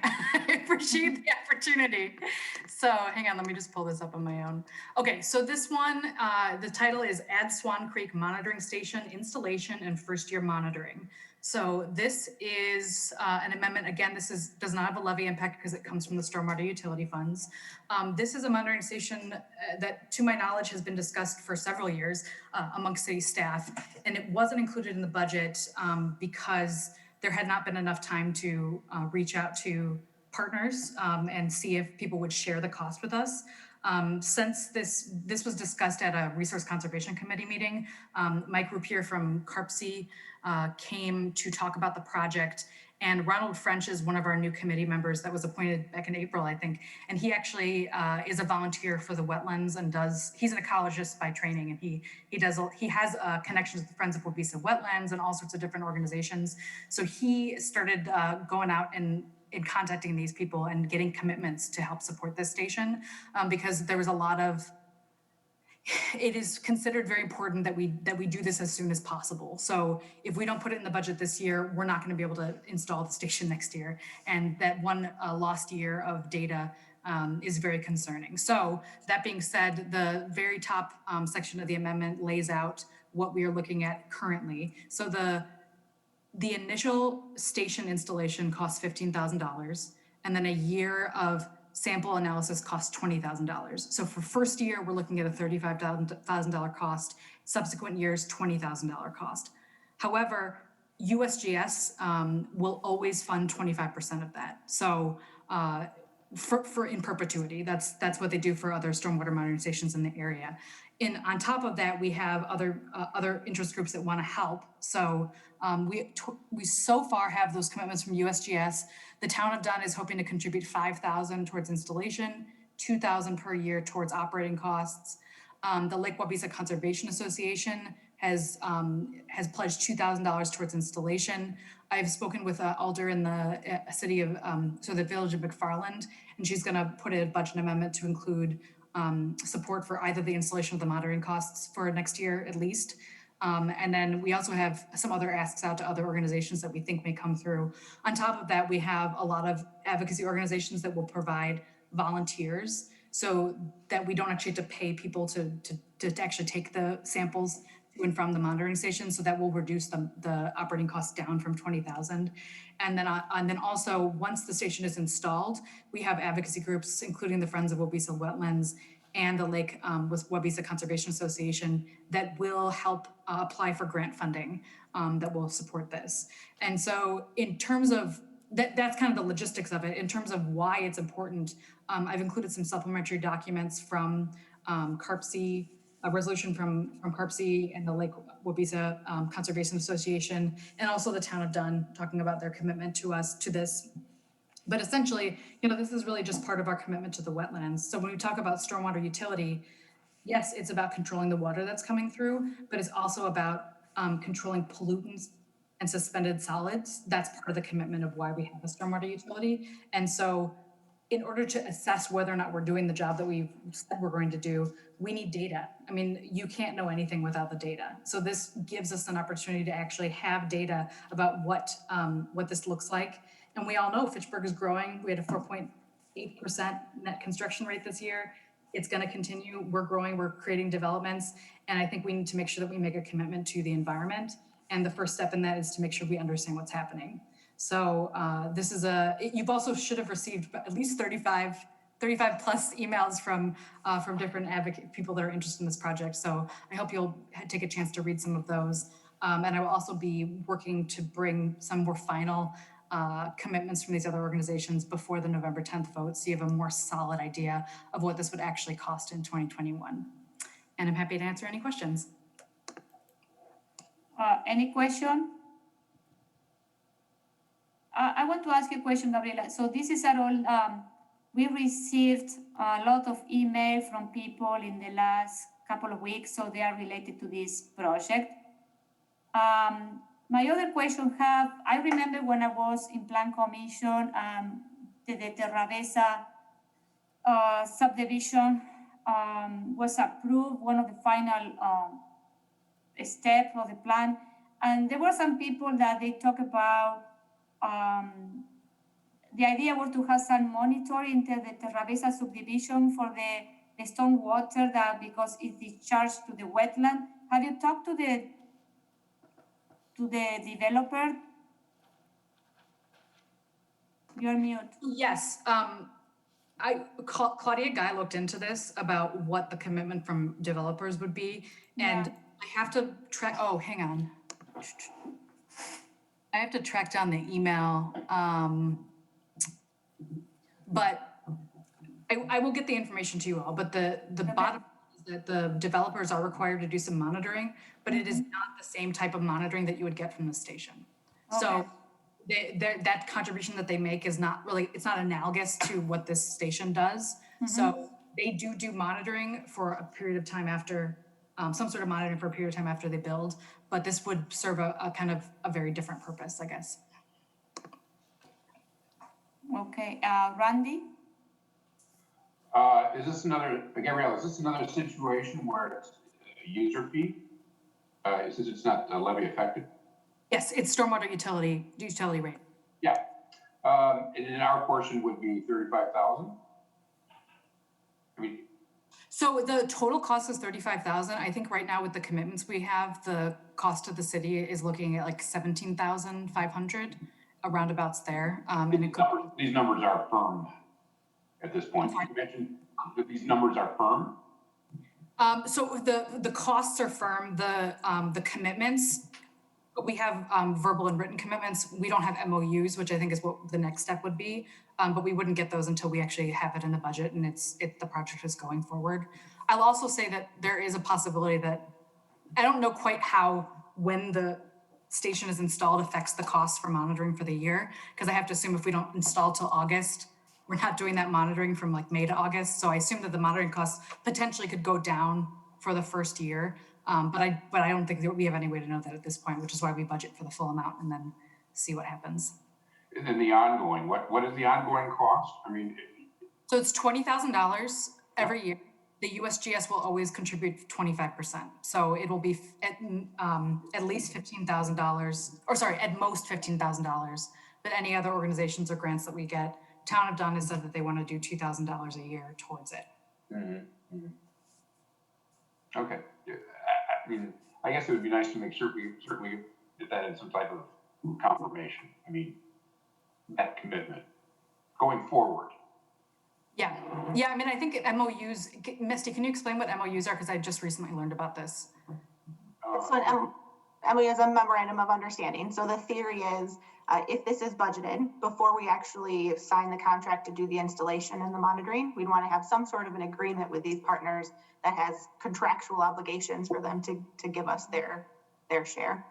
appreciate the opportunity. So hang on, let me just pull this up on my own. Okay, so this one, the title is Add Swan Creek Monitoring Station Installation and First Year Monitoring. So this is an amendment. Again, this does not have a levy impact because it comes from the stormwater utility funds. This is a monitoring station that, to my knowledge, has been discussed for several years amongst city staff, and it wasn't included in the budget because there had not been enough time to reach out to partners and see if people would share the cost with us. Since this was discussed at a Resource Conservation Committee meeting, Mike Rupier from CARPC came to talk about the project, and Ronald French is one of our new committee members that was appointed back in April, I think, and he actually is a volunteer for the wetlands and he's an ecologist by training, and he has connections with the Friends of Wabeesa Wetlands and all sorts of different organizations. So he started going out and in contacting these people and getting commitments to help support this station, because there was a lot of, it is considered very important that we do this as soon as possible. So if we don't put it in the budget this year, we're not going to be able to install the station next year. And that one lost year of data is very concerning. So that being said, the very top section of the amendment lays out what we are looking at currently. So the initial station installation costs $15,000, and then a year of sample analysis costs $20,000. So for first year, we're looking at a $35,000 cost. Subsequent years, $20,000 cost. However, USGS will always fund 25% of that. So for in perpetuity, that's what they do for other stormwater monitoring stations in the area. On top of that, we have other interest groups that want to help. So we so far have those commitments from USGS. The town of Dunn is hoping to contribute $5,000 towards installation, $2,000 per year towards operating costs. The Lake Wabeesa Conservation Association has pledged $2,000 towards installation. I've spoken with Alder in the city of, the village of McFarland, and she's going to put a budget amendment to include support for either the installation of the monitoring costs for next year at least. And then we also have some other asks out to other organizations that we think may come through. On top of that, we have a lot of advocacy organizations that will provide volunteers so that we don't actually have to pay people to actually take the samples to and from the monitoring station. So that will reduce the operating costs down from 20,000. And then also once the station is installed, we have advocacy groups, including the Friends of Wabeesa Wetlands and the Lake with Wabeesa Conservation Association, that will help apply for grant funding that will support this. And so in terms of that's kind of the logistics of it. In terms of why it's important, I've included some supplementary documents from CARPC, a resolution from CARPC and the Lake Wabeesa Conservation Association, and also the town of Dunn, talking about their commitment to us to this. But essentially, this is really just part of our commitment to the wetlands. So when we talk about stormwater utility, yes, it's about controlling the water that's coming through, but it's also about controlling pollutants and suspended solids. That's part of the commitment of why we have a stormwater utility. And so in order to assess whether or not we're doing the job that we've said we're going to do, we need data. I mean, you can't know anything without the data. So this gives us an opportunity to actually have data about what this looks like. And we all know Fitchburg is growing. We had a 4.8% net construction rate this year. It's going to continue. We're growing, we're creating developments. And I think we need to make sure that we make a commitment to the environment. And the first step in that is to make sure we understand what's happening. So this is you've also should have received at least 35 plus emails from different advocate people that are interested in this project. So I hope you'll take a chance to read some of those. And I will also be working to bring some more final commitments from these other organizations before the November 10th vote, so you have a more solid idea of what this would actually cost in 2021. And I'm happy to answer any questions. Any question? I want to ask you a question, Gabriela. So this is at all, we received a lot of email from people in the last couple of weeks, so they are related to this project. My other question I remember when I was in Plan Commission, the Terravesa subdivision was approved, one of the final steps of the plan. And there were some people that they talk about the idea was to have some monitoring into the Terravesa subdivision for the stormwater that because it's discharged to the wetland. Have you talked to the developer? You're mute. Yes. Claudia Guy looked into this about what the commitment from developers would be. And I have to track, oh, hang on. I have to track down the email. But I will get the information to you all, but the bottom is that the developers are required to do some monitoring, but it is not the same type of monitoring that you would get from the station. So that contribution that they make is not really, it's not analogous to what this station does. So they do monitoring for a period of time after, some sort of monitoring for a period of time after they build, but this would serve a kind of a very different purpose, I guess. Okay, Randy? Is this another, Gabrielle, is this another situation where it's a user fee? Since it's not levy affected? Yes, it's stormwater utility rate. Yeah. And then our portion would be 35,000? I mean, So the total cost is 35,000. I think right now with the commitments we have, the cost of the city is looking at like 17,500, around abouts there. And it could, these numbers are firm at this point. You mentioned that these numbers are firm? so the costs are firm. The commitments, we have verbal and written commitments. We don't have MOUs, which I think is what the next step would be. But we wouldn't get those until we actually have it in the budget and the project is going forward. I'll also say that there is a possibility that, I don't know quite how, when the station is installed affects the cost for monitoring for the year, because I have to assume if we don't install till August, we're not doing that monitoring from like May to August. So I assume that the monitoring costs potentially could go down for the first year. But I don't think that we have any way to know that at this point, which is why we budget for the full amount and then see what happens. And then the ongoing, what is the ongoing cost? I mean, So it's $20,000 every year. The USGS will always contribute 25%. So it will be at least $15,000, or sorry, at most $15,000. But any other organizations or grants that we get, Town of Dunn has said that they want to do $2,000 a year towards it. okay. Yeah, I mean, I guess it would be nice to make sure we certainly get that in some type of confirmation. I mean, that commitment going forward. Yeah. Yeah, I mean, I think MOUs, Misty, can you explain what MOUs are? Because I just recently learned about this. So an MOU is a memorandum of understanding. So the theory is, if this is budgeted, before we actually sign the contract to do the installation and the monitoring, we'd want to have some sort of an agreement with these partners that has contractual obligations for them to give us their share.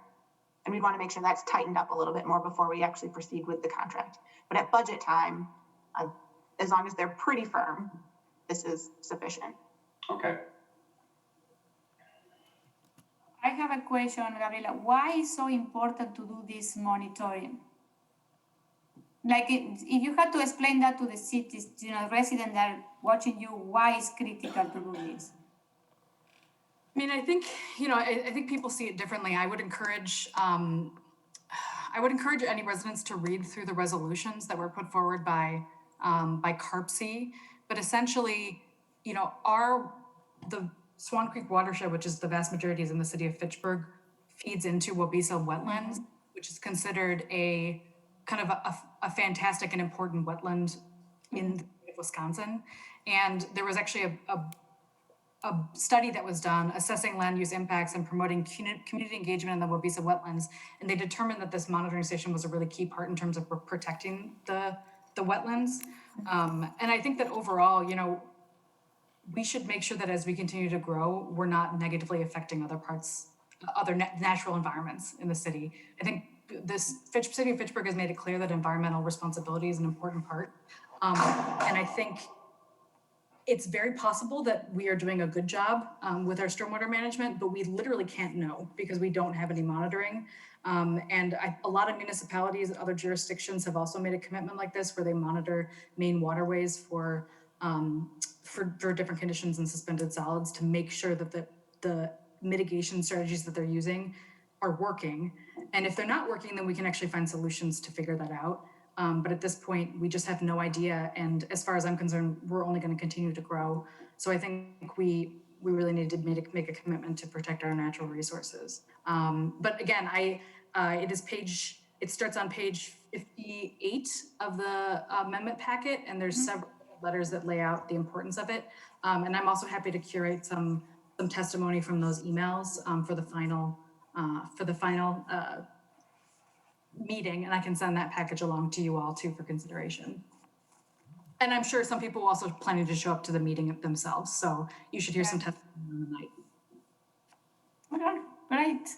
And we'd want to make sure that's tightened up a little bit more before we actually proceed with the contract. But at budget time, as long as they're pretty firm, this is sufficient. Okay. I have a question, Gabriela. Why is so important to do this monitoring? Like, if you had to explain that to the cities, residents that are watching you, why is critical to do this? I mean, I think, I think people see it differently. I would encourage any residents to read through the resolutions that were put forward by CARPC. But essentially, the Swan Creek watershed, which is the vast majority is in the city of Fitchburg, feeds into Wabisa wetlands, which is considered a kind of a fantastic and important wetland in the state of Wisconsin. And there was actually a study that was done assessing land use impacts and promoting community engagement in the Wabisa wetlands. And they determined that this monitoring station was a really key part in terms of protecting the wetlands. And I think that overall, we should make sure that as we continue to grow, we're not negatively affecting other natural environments in the city. I think city of Fitchburg has made it clear that environmental responsibility is an important part. And I think it's very possible that we are doing a good job with our stormwater management, but we literally can't know because we don't have any monitoring. And a lot of municipalities and other jurisdictions have also made a commitment like this where they monitor main waterways for different conditions and suspended solids to make sure that the mitigation strategies that they're using are working. And if they're not working, then we can actually find solutions to figure that out. But at this point, we just have no idea. And as far as I'm concerned, we're only going to continue to grow. So I think we really need to make a commitment to protect our natural resources. But again, it starts on page 58 of the amendment packet, and there's several letters that lay out the importance of it. And I'm also happy to curate some testimony from those emails for the final meeting, and I can send that package along to you all too for consideration. And I'm sure some people also planning to show up to the meeting themselves. So you should hear some testimony on the night. Okay, great.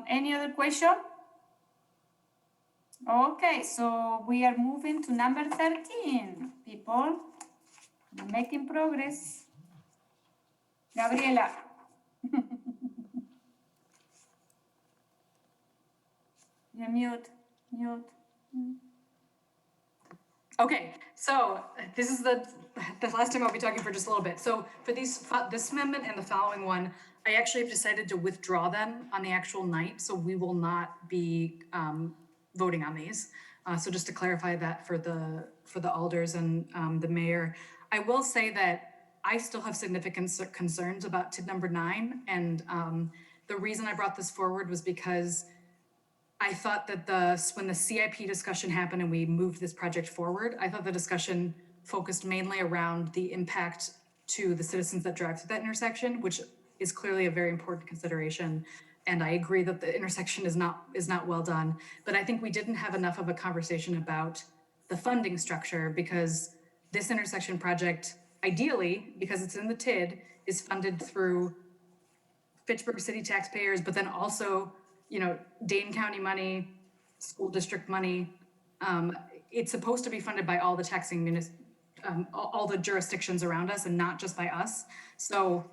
Any other question? Okay, so we are moving to number 13, people. We're making progress. Gabriela. You're mute. Okay, so this is the last time I'll be talking for just a little bit. So for this amendment and the following one, I actually have decided to withdraw them on the actual night, so we will not be voting on these. So just to clarify that for the alders and the mayor, I will say that I still have significant concerns about TID number 9, and the reason I brought this forward was because I thought that when the CIP discussion happened and we moved this project forward, I thought the discussion focused mainly around the impact to the citizens that drive through that intersection, which is clearly a very important consideration. And I agree that the intersection is not well done, but I think we didn't have enough of a conversation about the funding structure, because this intersection project, ideally, because it's in the TID, is funded through Fitchburg city taxpayers, but then also, Dane County money, school district money. It's supposed to be funded by all the taxing all the jurisdictions around us, and not just by us. So,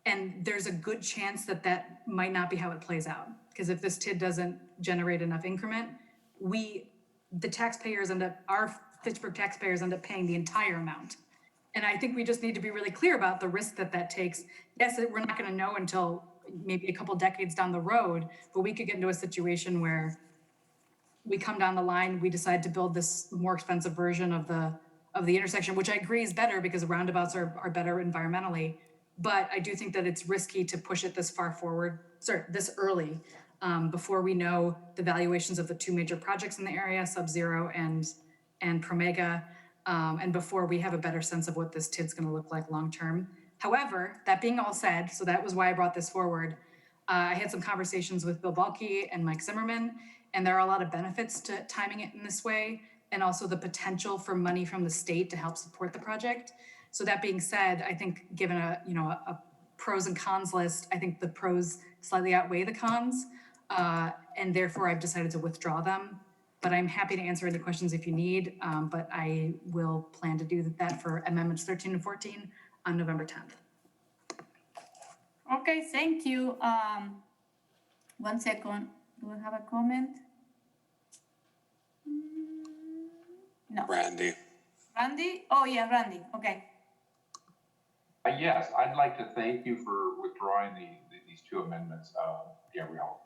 and there's a good chance that might not be how it plays out. Because if this TID doesn't generate enough increment, our Fitchburg taxpayers end up paying the entire amount. And I think we just need to be really clear about the risk that takes. Yes, we're not going to know until maybe a couple decades down the road, but we could get into a situation where we come down the line, we decide to build this more expensive version of the intersection, which I agree is better because roundabouts are better environmentally. But I do think that it's risky to push it this early, before we know the valuations of the two major projects in the area, Sub-Zero and Promega, and before we have a better sense of what this TID's going to look like long-term. However, that being all said, so that was why I brought this forward. I had some conversations with Bill Balke and Mike Zimmerman, and there are a lot of benefits to timing it in this way, and also the potential for money from the state to help support the project. So that being said, I think given a pros and cons list, I think the pros slightly outweigh the cons, and therefore I've decided to withdraw them. But I'm happy to answer any questions if you need, but I will plan to do that for amendments 13 and 14 on November 10th. Okay, thank you. 1 second. Do we have a comment? No. Randy. Randy? Oh, yeah, Randy. Okay. Yes, I'd like to thank you for withdrawing these two amendments, Gabrielle.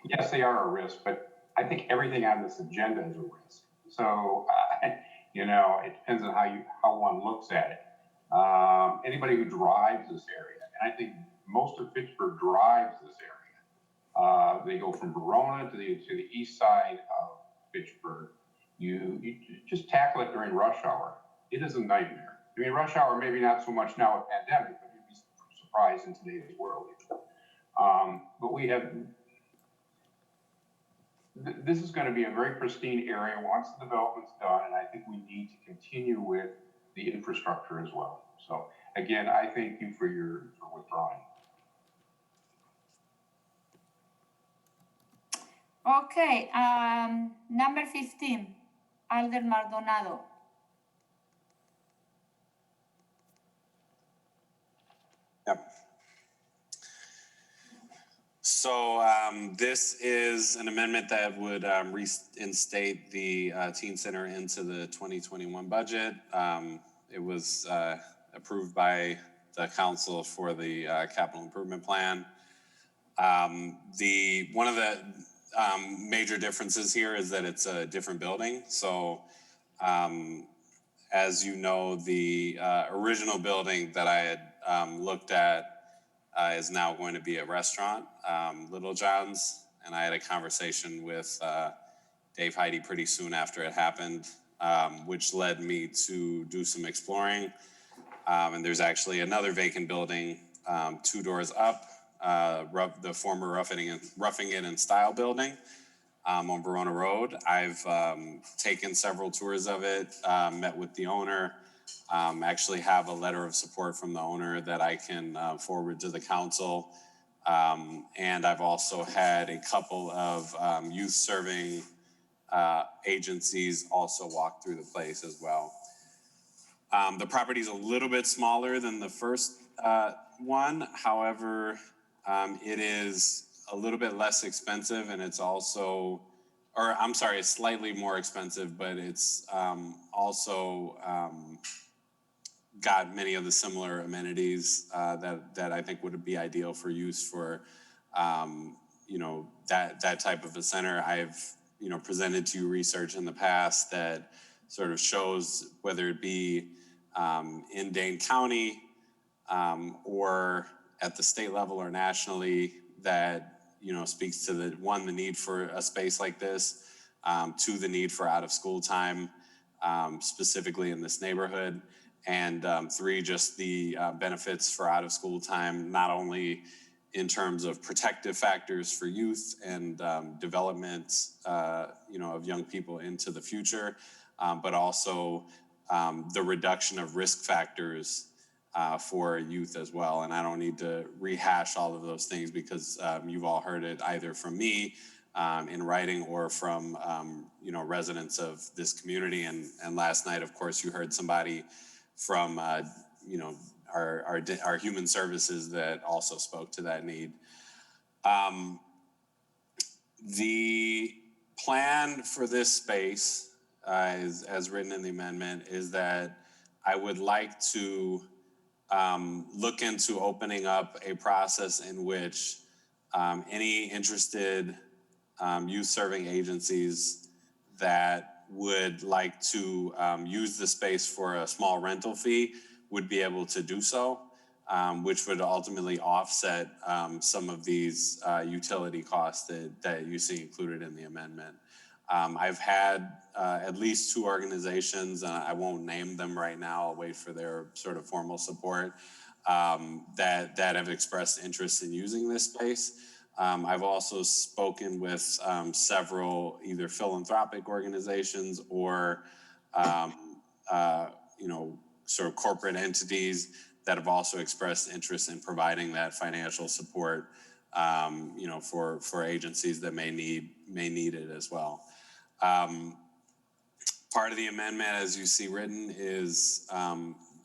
Yes, they are a risk, but I think everything on this agenda is a risk. So, it depends on how one looks at it. Anybody who drives this area, and I think most of Fitchburg drives this area. They go from Verona to the east side of Fitchburg. You just tackle it during rush hour. It is a nightmare. I mean, rush hour maybe not so much now with pandemic, but you'd be surprised in today's world. But we have. This is going to be a very pristine area once the development's done, and I think we need to continue with the infrastructure as well. So again, I thank you for withdrawing. Okay, number 15, Alder Maldonado. Yep. So this is an amendment that would reinstate the teen center into the 2021 budget. It was approved by the council for the capital improvement plan. One of the major differences here is that it's a different building. So as you know, the original building that I had looked at is now going to be a restaurant, Little John's. And I had a conversation with Dave Heidi pretty soon after it happened, which led me to do some exploring. And there's actually another vacant building 2 doors up, the former Roughing It and Style building. on Verona Road. I've taken several tours of it, met with the owner, actually have a letter of support from the owner that I can forward to the council. And I've also had a couple of youth serving agencies also walk through the place as well. The property is a little bit smaller than the first one. However, it is a little bit less expensive, and it's also, or I'm sorry, it's slightly more expensive, but it's also got many of the similar amenities that I think would be ideal for use for, you know, that type of a center. I've, you know, presented to you research in the past that sort of shows whether it be in Dane County or at the state level or nationally that, you know, speaks to the need for a space like this, to the need for out of school time, specifically in this neighborhood, and 3, just the benefits for out of school time, not only in terms of protective factors for youth and development, you know, of young people into the future, but also the reduction of risk factors for youth as well. And I don't need to rehash all of those things because you've all heard it either from me in writing or from, you know, residents of this community. And last night, of course, you heard somebody from, you know, our human services that also spoke to that need. The plan for this space, as written in the amendment, is that I would like to look into opening up a process in which any interested youth serving agencies that would like to use the space for a small rental fee would be able to do so, which would ultimately offset some of these utility costs that you see included in the amendment. I've had at least 2 organizations, and I won't name them right now, I'll wait for their sort of formal support, that have expressed interest in using this space. I've also spoken with several either philanthropic organizations or, you know, sort of corporate entities that have also expressed interest in providing that financial support, you know, for agencies that may need it as well. Part of the amendment, as you see written, is,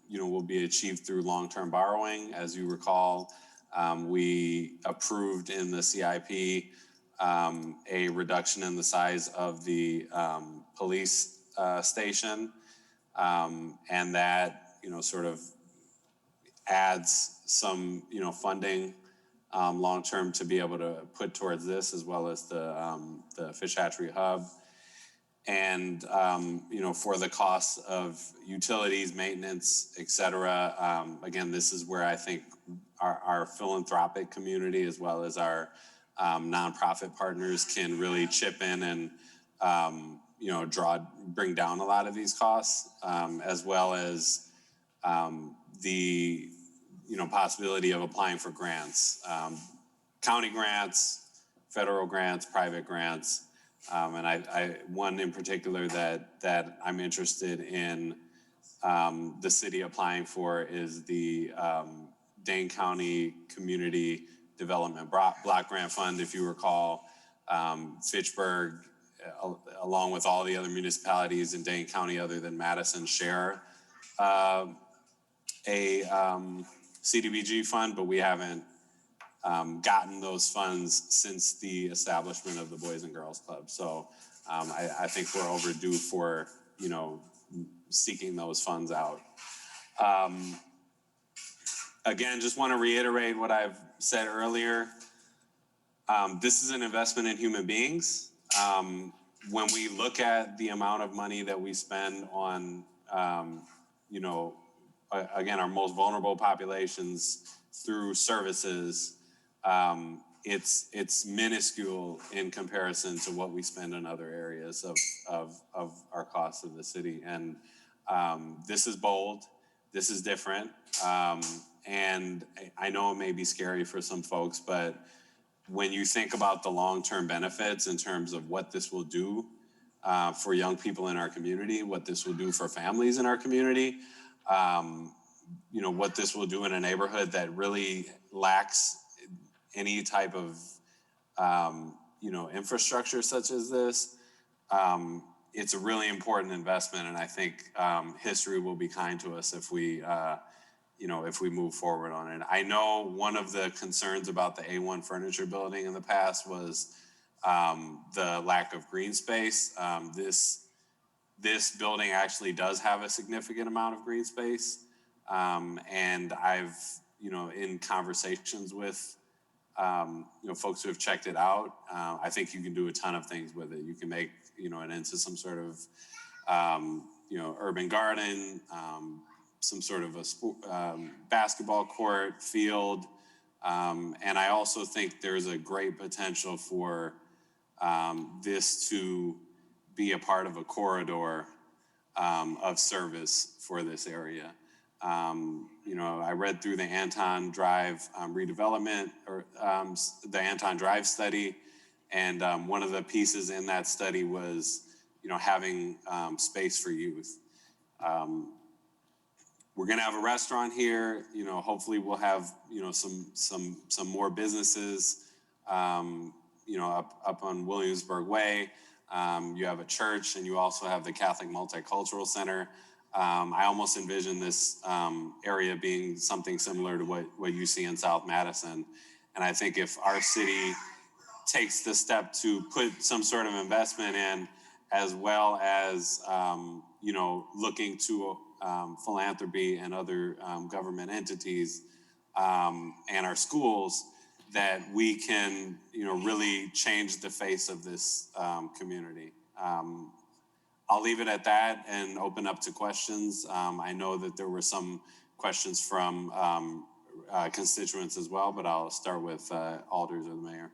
you know, will be achieved through long-term borrowing. As you recall, we approved in the CIP a reduction in the size of the police station, and that, you know, sort of adds some, you know, funding long-term to be able to put towards this, as well as the fish hatchery hub. And, you know, for the costs of utilities, maintenance, et cetera, again, this is where I think our philanthropic community, as well as our nonprofit partners, can really chip in and, you know, bring down a lot of these costs, as well as the, you know, possibility of applying for grants, county grants, federal grants, private grants. And I one in particular that I'm interested in the city applying for is the Dane County Community Development Block Grant Fund. If you recall, Fitchburg, along with all the other municipalities in Dane County other than Madison, share a CDBG fund, but we haven't gotten those funds since the establishment of the Boys and Girls Club. So I think we're overdue for, you know, seeking those funds out. Again, just want to reiterate what I've said earlier. This is an investment in human beings. When we look at the amount of money that we spend on, you know, again, our most vulnerable populations through services, it's minuscule in comparison to what we spend in other areas of our costs of the city. And this is bold, this is different. And I know it may be scary for some folks, but when you think about the long-term benefits in terms of what this will do for young people in our community, what this will do for families in our community, what this will do in a neighborhood that really lacks any type of, infrastructure such as this, it's a really important investment. And I think history will be kind to us if we move forward on it. I know one of the concerns about the A1 furniture building in the past was the lack of green space. This building actually does have a significant amount of green space. And I've, in conversations with, folks who have checked it out, I think you can do a ton of things with it. You can make, it into some sort of, urban garden, some sort of a basketball court, field. And I also think there's a great potential for this to be a part of a corridor of service for this area. I read through the Anton Drive redevelopment or the Anton Drive study, and one of the pieces in that study was, having space for youth. We're going to have a restaurant here. Hopefully we'll have, some more businesses, up on Williamsburg Way. You have a church, and you also have the Catholic Multicultural Center. I almost envision this area being something similar to what you see in South Madison. And I think if our city takes the step to put some sort of investment in, as well as, looking to philanthropy and other government entities and our schools, that we can, really change the face of this community. I'll leave it at that and open up to questions. I know that there were some questions from constituents as well, but I'll start with alders or the mayor.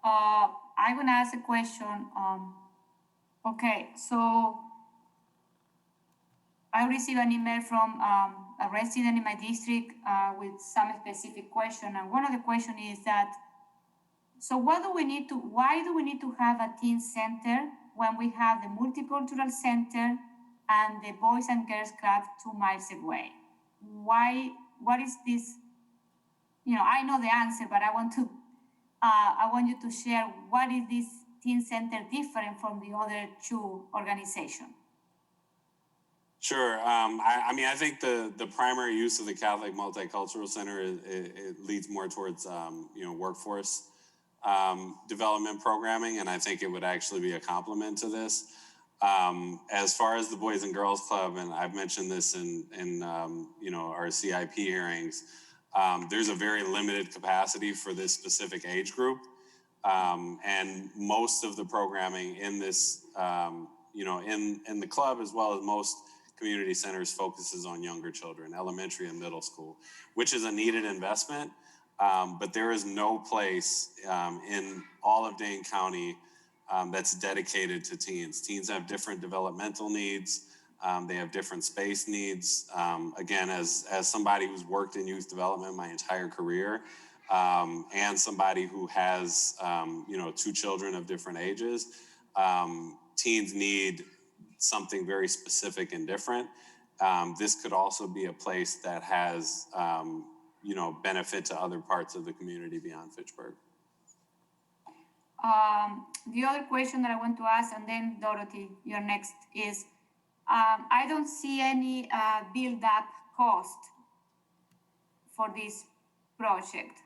I'm gonna ask a question. Okay, so I received an email from a resident in my district with some specific question, and one of the question is that, so why do we need to have a teen center when we have the multicultural center and the Boys and Girls Club 2 miles away? What is this? I know the answer, but I want you to share what is this teen center different from the other two organizations? Sure. I think the primary use of the Catholic Multicultural Center it leads more towards workforce development programming, and I think it would actually be a complement to this. As far as the Boys and Girls Club, and I've mentioned this in our CIP hearings, there's a very limited capacity for this specific age group, and most of the programming in this, in the club, as well as most community centers, focuses on younger children, elementary and middle school, which is a needed investment. But there is no place in all of Dane County that's dedicated to teens. Teens have different developmental needs. They have different space needs. Again, as somebody who's worked in youth development my entire career, and somebody who has, 2 children of different ages, teens need something very specific and different. This could also be a place that has, benefit to other parts of the community beyond Fitchburg. The other question that I want to ask, and then Dorothy, you're next, is I don't see any build-up cost for this project.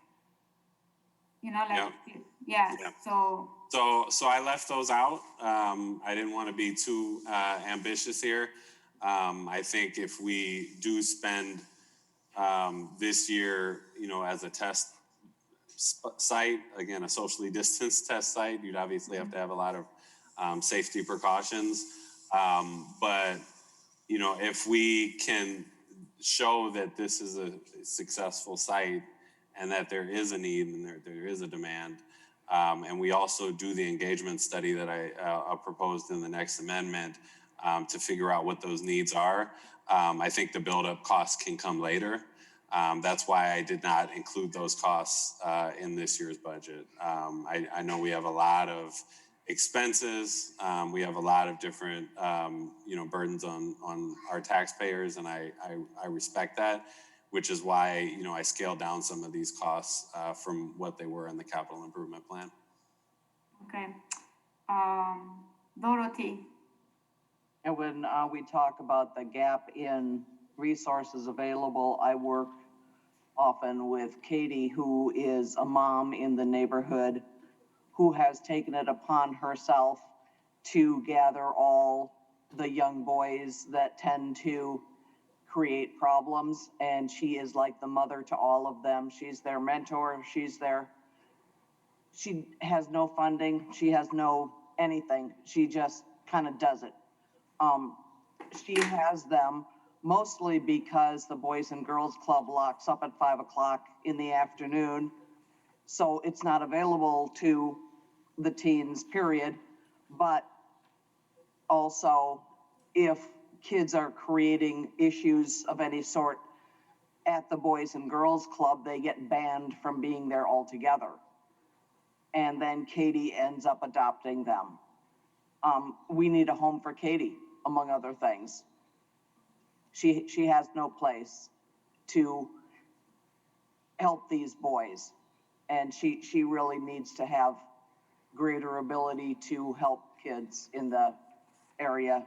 Yeah. So I left those out. I didn't want to be too ambitious here. I think if we do spend this year, as a test site, again, a socially distanced test site, you'd obviously have to have a lot of safety precautions. But, if we can show that this is a successful site and that there is a need and there is a demand, and we also do the engagement study that I proposed in the next amendment to figure out what those needs are, I think the buildup costs can come later. That's why I did not include those costs in this year's budget. I know we have a lot of expenses. We have a lot of different, burdens on our taxpayers, and I respect that, which is why, I scaled down some of these costs from what they were in the capital improvement plan. Okay. Dorothy. And when we talk about the gap in resources available, I work often with Katie, who is a mom in the neighborhood who has taken it upon herself to gather all the young boys that tend to create problems. And she is like the mother to all of them. She's their mentor. She has no funding. She has no anything. She just kind of does it. She has them mostly because the Boys and Girls Club locks up at 5 o'clock in the afternoon. So it's not available to the teens, period. But also, if kids are creating issues of any sort at the Boys and Girls Club, they get banned from being there altogether. And then Katie ends up adopting them. We need a home for Katie, among other things. She has no place to help these boys, and she really needs to have greater ability to help kids in the area.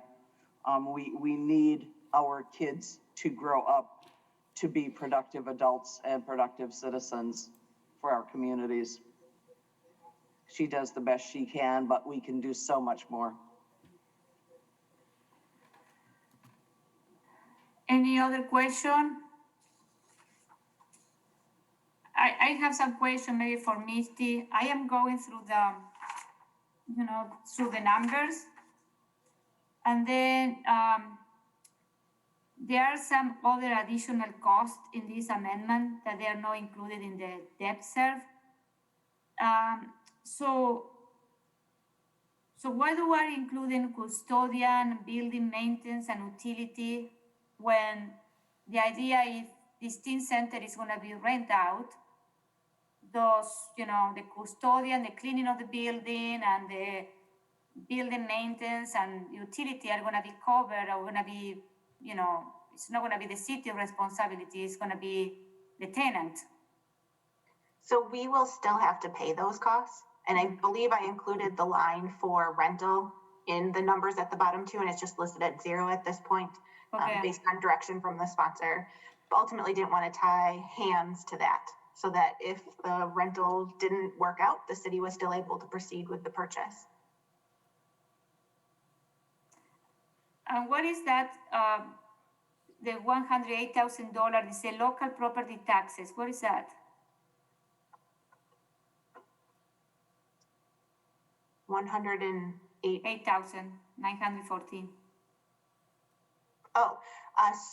We need our kids to grow up to be productive adults and productive citizens for our communities. She does the best she can, but we can do so much more. Any other question? I have some question maybe for Misty. I am going through through the numbers. And then there are some other additional costs in this amendment that they are not included in the debt serve. So why do we include custodian, building maintenance, and utility when the idea is this teen center is going to be rent out? Those, the custodian, the cleaning of the building, and the building maintenance and utility are going to be covered, or going to be, it's not going to be the city responsibility, it's going to be the tenant. So we will still have to pay those costs. And I believe I included the line for rental in the numbers at the bottom too, and it's just listed at 0 at this point, Okay. Based on direction from the sponsor. But ultimately didn't want to tie hands to that, so that if the rental didn't work out, the city was still able to proceed with the purchase. And what is that, the $108,000, is the local property taxes, what is that? 108. 8,914. Oh,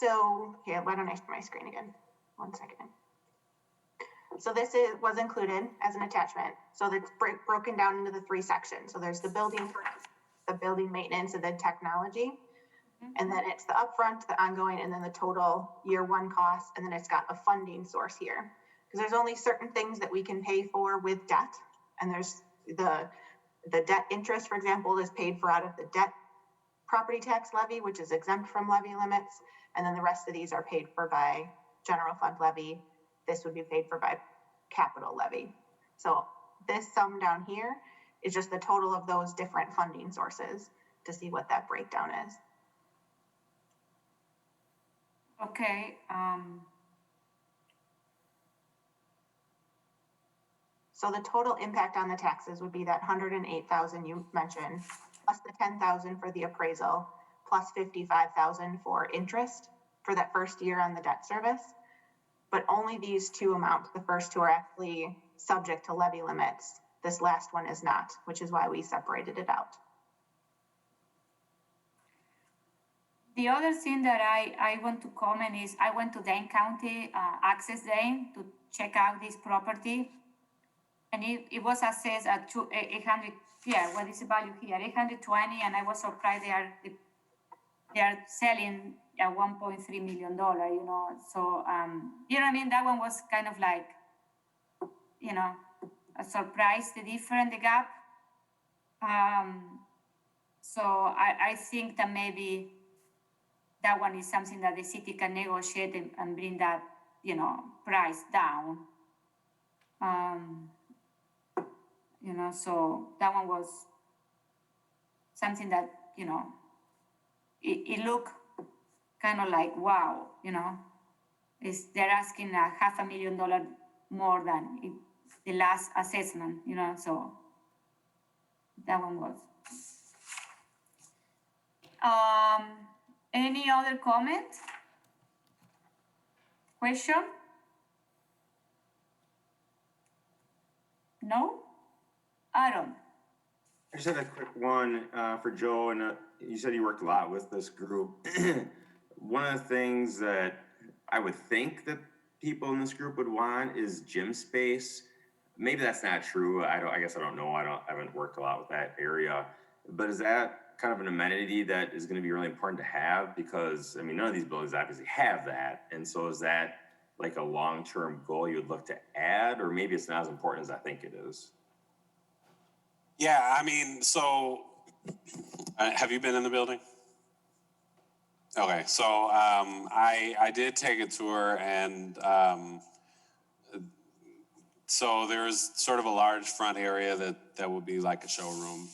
so here, why don't I share my screen again? 1 second. So this was included as an attachment. So it's broken down into the 3 sections. So there's the building maintenance, and the technology. And then it's the upfront, the ongoing, and then the total year 1 cost. And then it's got a funding source here. Because there's only certain things that we can pay for with debt. And there's the debt interest, for example, is paid for out of the debt property tax levy, which is exempt from levy limits. And then the rest of these are paid for by general fund levy. This would be paid for by capital levy. So this sum down here is just the total of those different funding sources to see what that breakdown is. Okay. So the total impact on the taxes would be that 108,000 you mentioned, plus the 10,000 for the appraisal, plus 55,000 for interest for that first year on the debt service. But only these 2 amounts, the first 2 are actually subject to levy limits. This last one is not, which is why we separated it out. The other thing that I want to comment is I went to Dane County Access Dane to check out this property. And it was assessed at 800, what is the value here? 820, and I was surprised they are selling yeah, $1.3 million, you know. So, you know what I mean? That one was kind of like, you know, a surprise, the gap. So I think that maybe that one is something that the city can negotiate and bring that, you know, price down. You know, so that one was something that, you know, it looked kind of like, wow, you know, they're asking $500,000 more than the last assessment, you know, so that one was. Any other comment? Question? No? Aaron? I just had a quick one for Joe, and you said you worked a lot with this group. One of the things that I would think that people in this group would want is gym space. Maybe that's not true. I guess I don't know. I haven't worked a lot with that area. But is that kind of an amenity that is going to be really important to have? Because I mean, none of these buildings obviously have that. And so is that like a long-term goal you would look to add, or maybe it's not as important as I think it is? Yeah, I mean, so have you been in the building? Okay, so I did take a tour, and so there's sort of a large front area that would be like a showroom.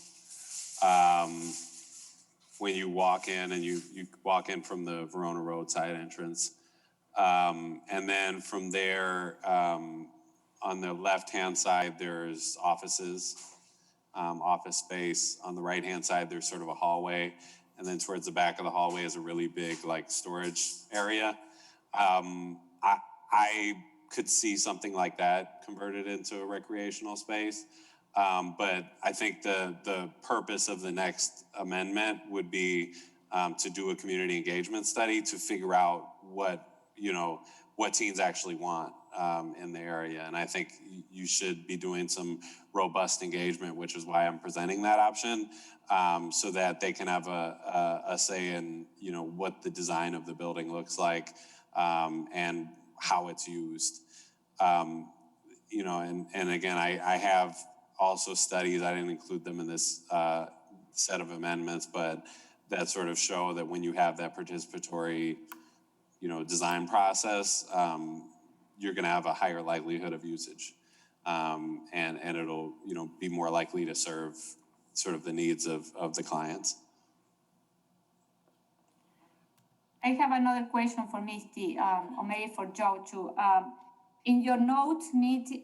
When you walk in, and you walk in from the Verona roadside entrance. And then from there, on the left-hand side, there's offices, office space. On the right-hand side, there's sort of a hallway. And then towards the back of the hallway is a really big, like, storage area. I could see something like that converted into a recreational space. But I think the purpose of the next amendment would be to do a community engagement study to figure out what teens actually want in the area. And I think you should be doing some robust engagement, which is why I'm presenting that option, so that they can have a say in, you know, what the design of the building looks like, and how it's used. You know, and again, I have also studies, I didn't include them in this set of amendments, but that sort of show that when you have that participatory, you know, design process, you're going to have a higher likelihood of usage, and it'll, you know, be more likely to serve sort of the needs of the clients. I have another question for Misty, or maybe for Joe too. In your notes, Misty,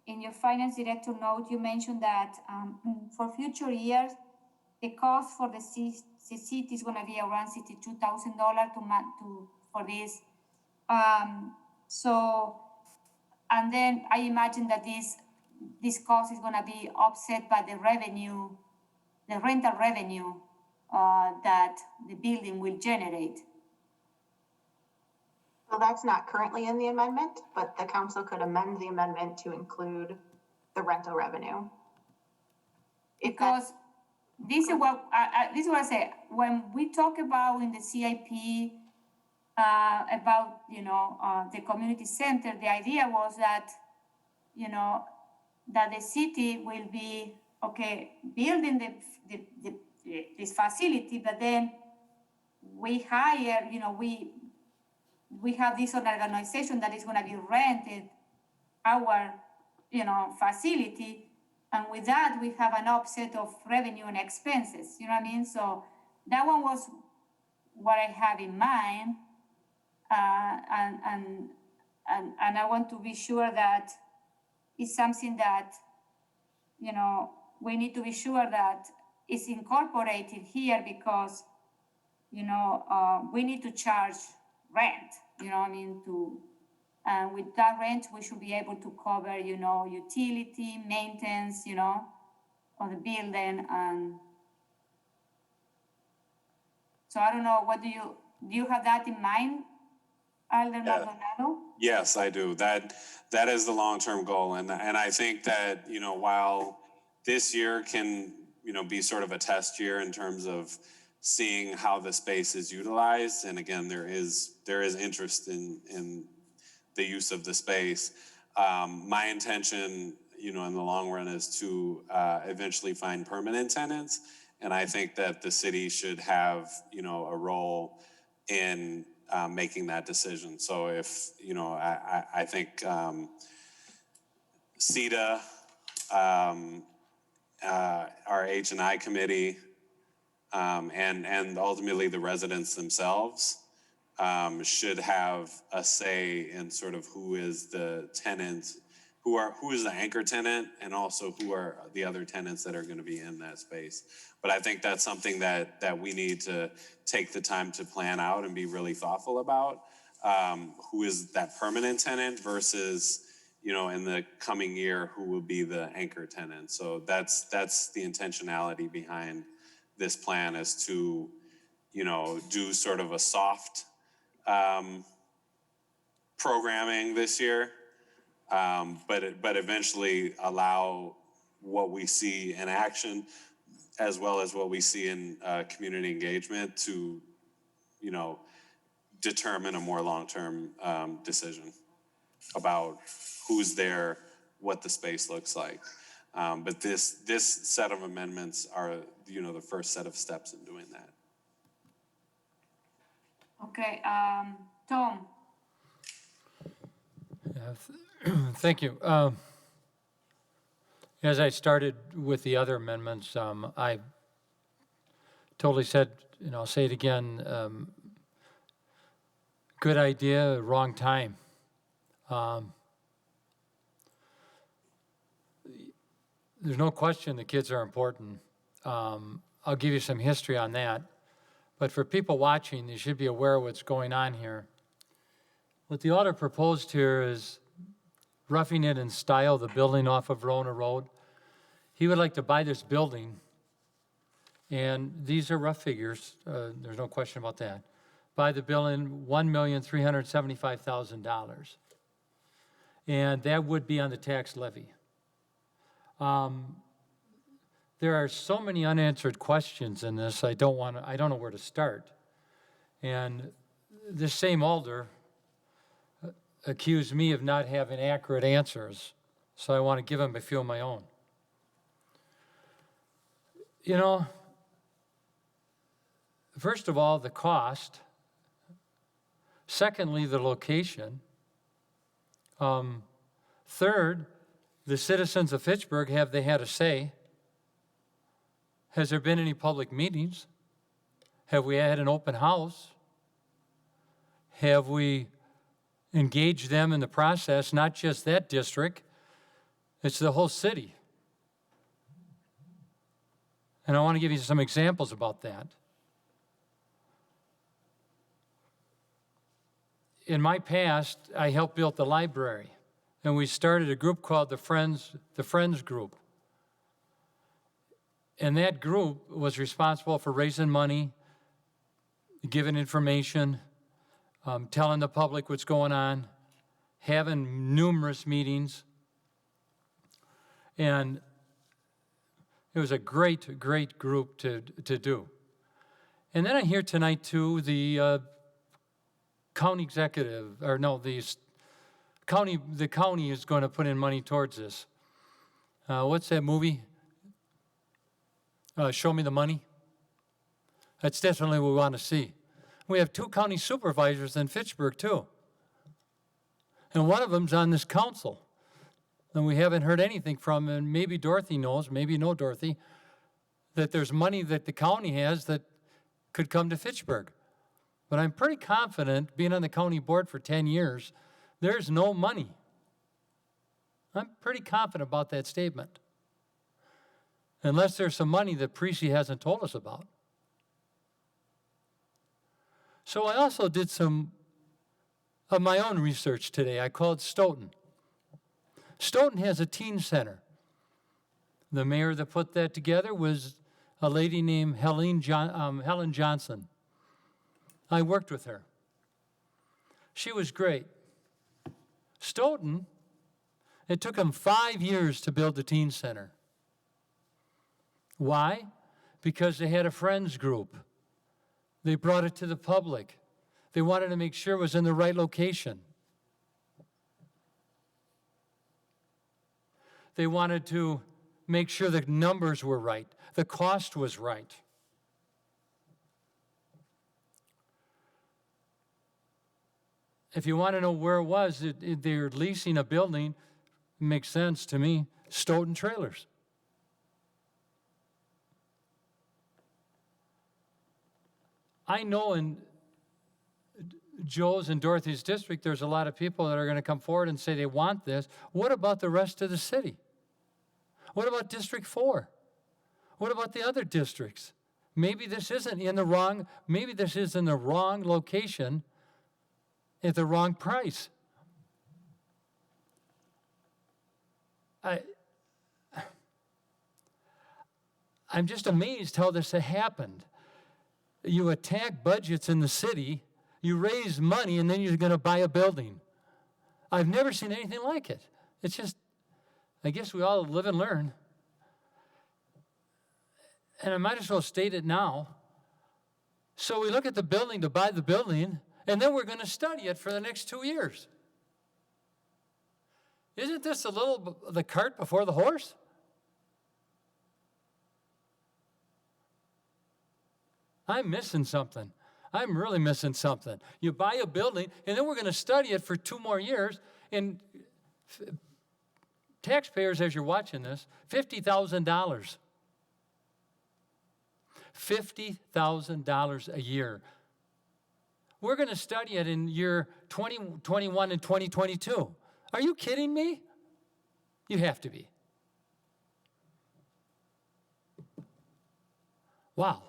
in your finance director note, you mentioned that for future years, the cost for the city is going to be around $62,000 for this. So, and then I imagine that this cost is going to be offset by the revenue, the rental revenue that the building will generate. So that's not currently in the amendment, but the council could amend the amendment to include the rental revenue. Because this is what I say. When we talk about in the CIP about, you know, the community center, the idea was that, you know, that the city will be, okay, building this facility, but then we hire, you know, we have this organization that is going to be rented our, you know, facility, and with that we have an offset of revenue and expenses. You know what I mean? So that one was what I have in mind, and I want to be sure that it's something that, you know, we need to be sure that it's incorporated here, because, you know, we need to charge rent. You know what I mean? And with that rent, we should be able to cover, you know, utility, maintenance, you know, of the building. And so I don't know, what do you have that in mind, Alder Maldonado? Yes, I do. That is the long-term goal. And I think that, you know, while this year can, you know, be sort of a test year in terms of seeing how the space is utilized. And again, there is interest in the use of the space. My intention, in the long run, is to eventually find permanent tenants. And I think that the city should have, a role in making that decision. So if, I think CETA, our H&I committee, and ultimately the residents themselves should have a say in sort of who is the tenant, who is the anchor tenant, and also who are the other tenants that are going to be in that space. But I think that's something that we need to take the time to plan out and be really thoughtful about. Who is that permanent tenant versus, in the coming year, who will be the anchor tenant. So that's the intentionality behind this plan, is to, do sort of a soft programming this year, but eventually allow what we see in action, as well as what we see in community engagement, to, determine a more long-term decision about who's there, what the space looks like. But this set of amendments are, the first set of steps in doing that. Okay, Tom. Thank you. As I started with the other amendments, I totally said, I'll say it again, good idea, wrong time. There's no question the kids are important. I'll give you some history on that. But for people watching, you should be aware of what's going on here. What the author proposed here is roughing it in style, the building off of Rona Road. He would like to buy this building, and these are rough figures, there's no question about that. Buy the building, $1,375,000. And that would be on the tax levy. There are so many unanswered questions in this, I don't know where to start. And this same alder accused me of not having accurate answers, so I want to give him a few of my own. First of all, the cost. Secondly, the location. Third, the citizens of Fitchburg, have they had a say? Has there been any public meetings? Have we had an open house? Have we engaged them in the process? Not just that district, it's the whole city. And I want to give you some examples about that. In my past, I helped build the library, and we started a group called the Friends Group. And that group was responsible for raising money, giving information, telling the public what's going on, having numerous meetings. And it was a great, great group to do. And then I hear tonight, too, the county executive, or no, the county is going to put in money towards this. What's that movie? Show Me the Money. That's definitely what we want to see. We have 2 county supervisors in Fitchburg, too. And one of them's on this council. And we haven't heard anything from, and maybe Dorothy knows, maybe no Dorothy, that there's money that the county has that could come to Fitchburg. But I'm pretty confident, being on the county board for 10 years, there's no money. I'm pretty confident about that statement. Unless there's some money that Precy hasn't told us about. So I also did some of my own research today. I called Stoughton. Stoughton has a teen center. The mayor that put that together was a lady named Helen Johnson. I worked with her. She was great. Stoughton, it took them 5 years to build the teen center. Why? Because they had a friends group. They brought it to the public. They wanted to make sure it was in the right location. They wanted to make sure the numbers were right, the cost was right. If you want to know where it was, they're leasing a building, makes sense to me, Stoughton Trailers. I know in Joe's and Dorothy's district, there's a lot of people that are going to come forward and say they want this. What about the rest of the city? What about District 4? What about the other districts? Maybe this isn't in the wrong, maybe this is in the wrong location at the wrong price. I'm just amazed how this happened. You attack budgets in the city, you raise money, and then you're going to buy a building. I've never seen anything like it. It's just, I guess we all live and learn. And I might as well state it now. So we look at the building to buy the building, and then we're going to study it for the next 2 years. Isn't this a little the cart before the horse? I'm missing something. I'm really missing something. You buy a building, and then we're going to study it for 2 more years. And taxpayers, as you're watching this, $50,000. $50,000 a year. We're going to study it in year 2021 and 2022. Are you kidding me? You have to be. Wow.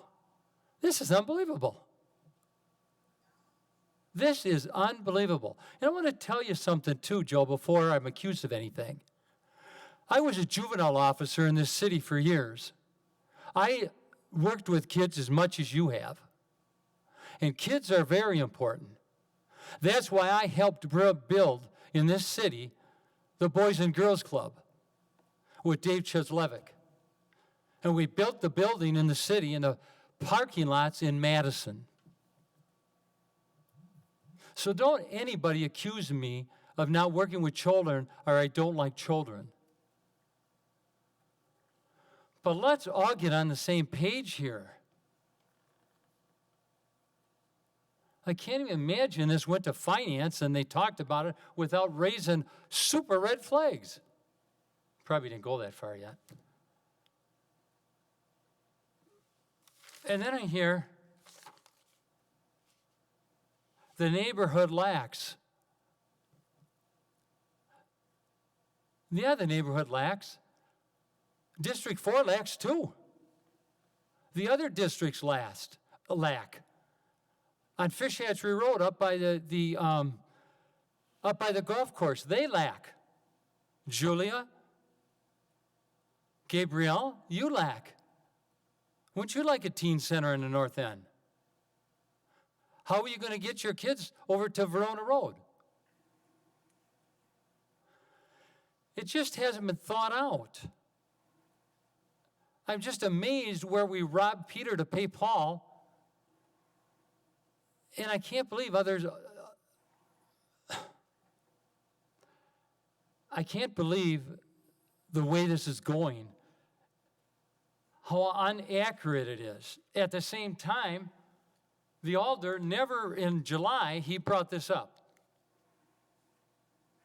This is unbelievable. This is unbelievable. And I want to tell you something too, Joe, before I'm accused of anything. I was a juvenile officer in this city for years. I worked with kids as much as you have. And kids are very important. That's why I helped build in this city the Boys and Girls Club with Dave Cheslevic. And we built the building in the city and the parking lots in Madison. So don't anybody accuse me of not working with children or I don't like children. But let's all get on the same page here. I can't even imagine this went to finance and they talked about it without raising super red flags. Probably didn't go that far yet. And then I hear the neighborhood lacks. Yeah, the neighborhood lacks. District 4 lacks too. The other districts lack. On Fish Hatchery Road, up by the golf course, they lack. Julia, Gabrielle, you lack. Wouldn't you like a teen center in the North End? How are you going to get your kids over to Verona Road? It just hasn't been thought out. I'm just amazed where we robbed Peter to pay Paul. And I can't believe others. I can't believe the way this is going, how inaccurate it is. At the same time, the alder never in July, he brought this up.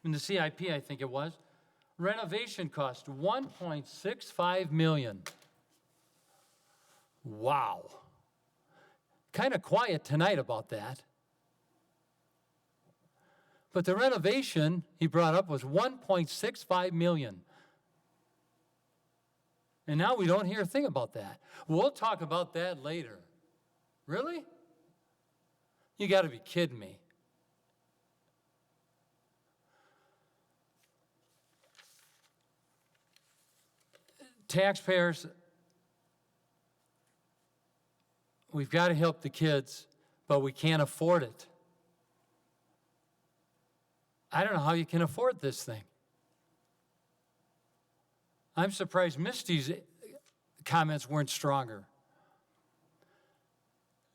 In the CIP, I think it was. Renovation cost $1.65 million. Wow. Kind of quiet tonight about that. But the renovation he brought up was $1.65 million. And now we don't hear a thing about that. We'll talk about that later. Really? You got to be kidding me. Taxpayers, we've got to help the kids, but we can't afford it. I don't know how you can afford this thing. I'm surprised Misty's comments weren't stronger.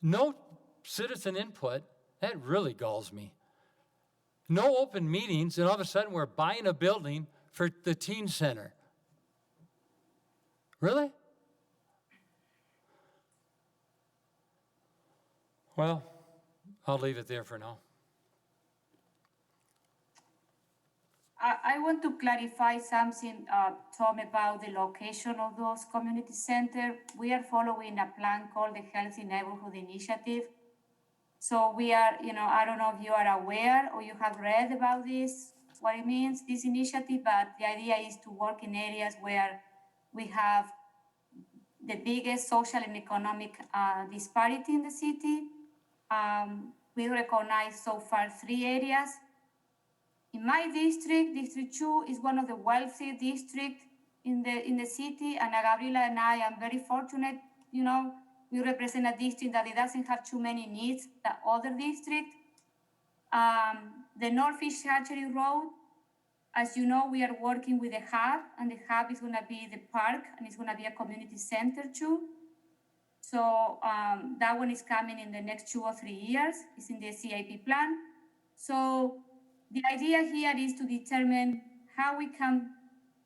No citizen input, that really galls me. No open meetings, and all of a sudden we're buying a building for the teen center. Really? Well, I'll leave it there for now. I want to clarify something, Tom, about the location of those community centers. We are following a plan called the Healthy Neighborhood Initiative. So we are, I don't know if you are aware or you have read about this, what it means, this initiative, but the idea is to work in areas where we have the biggest social and economic disparity in the city. We recognize so far 3 areas. In my district, District 2 is one of the wealthiest districts in the city, and Gabriela and I am very fortunate, we represent a district that it doesn't have too many needs that other districts. The Northeast Hatchery Road, as you know, we are working with the hub, and the hub is gonna be the park, and it's gonna be a community center too. So that one is coming in the next 2 or 3 years. It's in the CIP plan. So the idea here is to determine how we can,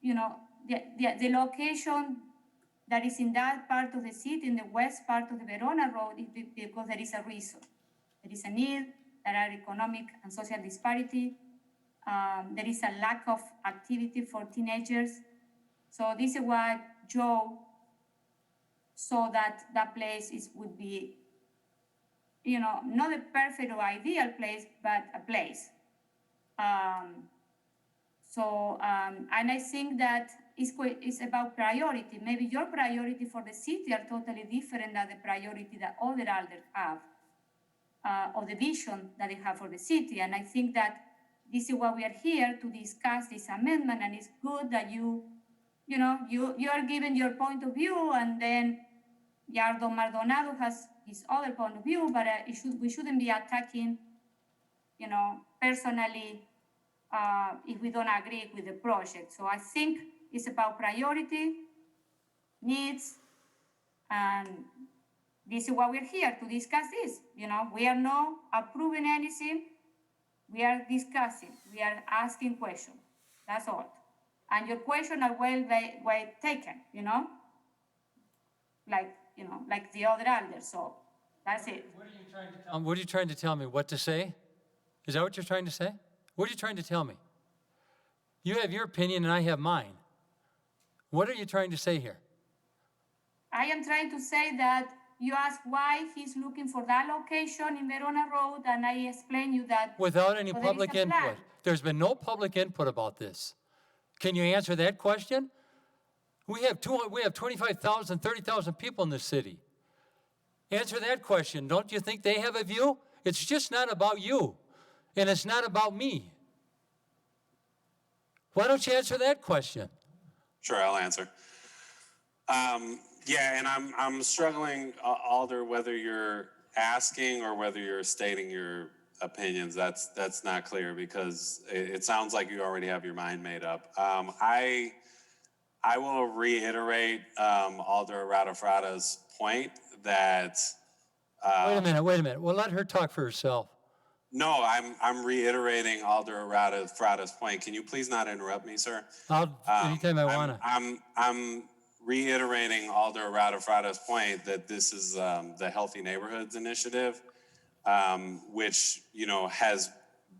the location that is in that part of the city, in the west part of the Verona Road, is because there is a reason. There is a need, there are economic and social disparity, there is a lack of activity for teenagers. So this is why Joe saw that that place would be, not a perfect or ideal place, but a place. And I think that it's about priority. Maybe your priority for the city are totally different than the priority that other elders have, or the vision that they have for the city. And I think that this is why we are here to discuss this amendment, and it's good that you are giving your point of view, and then Yardo Maldonado has his other point of view, but we shouldn't be attacking, personally, if we don't agree with the project. So I think it's about priority, needs, and this is why we're here to discuss this. We are not approving anything. We are discussing. We are asking questions. That's all. And your questions are well taken, like the other elders. So that's it. What are you trying to tell me? What to say? Is that what you're trying to say? What are you trying to tell me? You have your opinion and I have mine. What are you trying to say here? I am trying to say that you asked why he's looking for that location in Verona Road, and I explained you that. Without any public input. There's been no public input about this. Can you answer that question? We have 25,000, 30,000 people in this city. Answer that question. Don't you think they have a view? It's just not about you, and it's not about me. Why don't you answer that question? Sure, I'll answer. Yeah, and I'm struggling, Alder, whether you're asking or whether you're stating your opinions. That's not clear, because it sounds like you already have your mind made up. I will reiterate Alder Radafrada's point that. Wait a minute. Well, let her talk for herself. No, I'm reiterating Alder Radafrada's point. Can you please not interrupt me, sir? Anytime I want to. I'm reiterating Alder Radafrada's point that this is the Healthy Neighborhoods Initiative, which has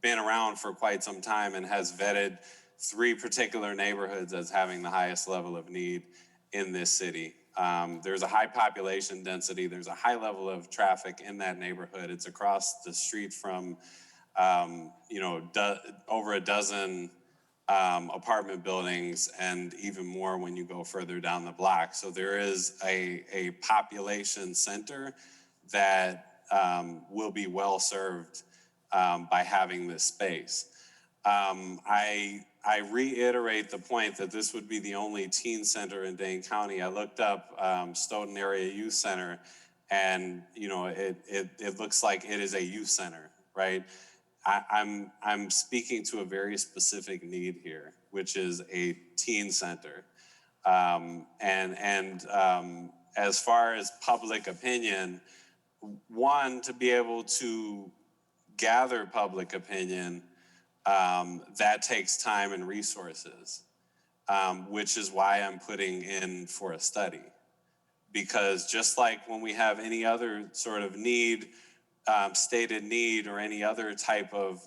been around for quite some time and has vetted 3 particular neighborhoods as having the highest level of need in this city. There's a high population density. There's a high level of traffic in that neighborhood. It's across the street from, over a dozen apartment buildings, and even more when you go further down the block. So there is a population center that will be well served by having this space. I reiterate the point that this would be the only teen center in Dane County. I looked up Stoughton Area Youth Center, and it looks like it is a youth center, right? I'm speaking to a very specific need here, which is a teen center. And as far as public opinion, one, to be able to gather public opinion, that takes time and resources, which is why I'm putting in for a study. Because just like when we have any other sort of need, stated need, or any other type of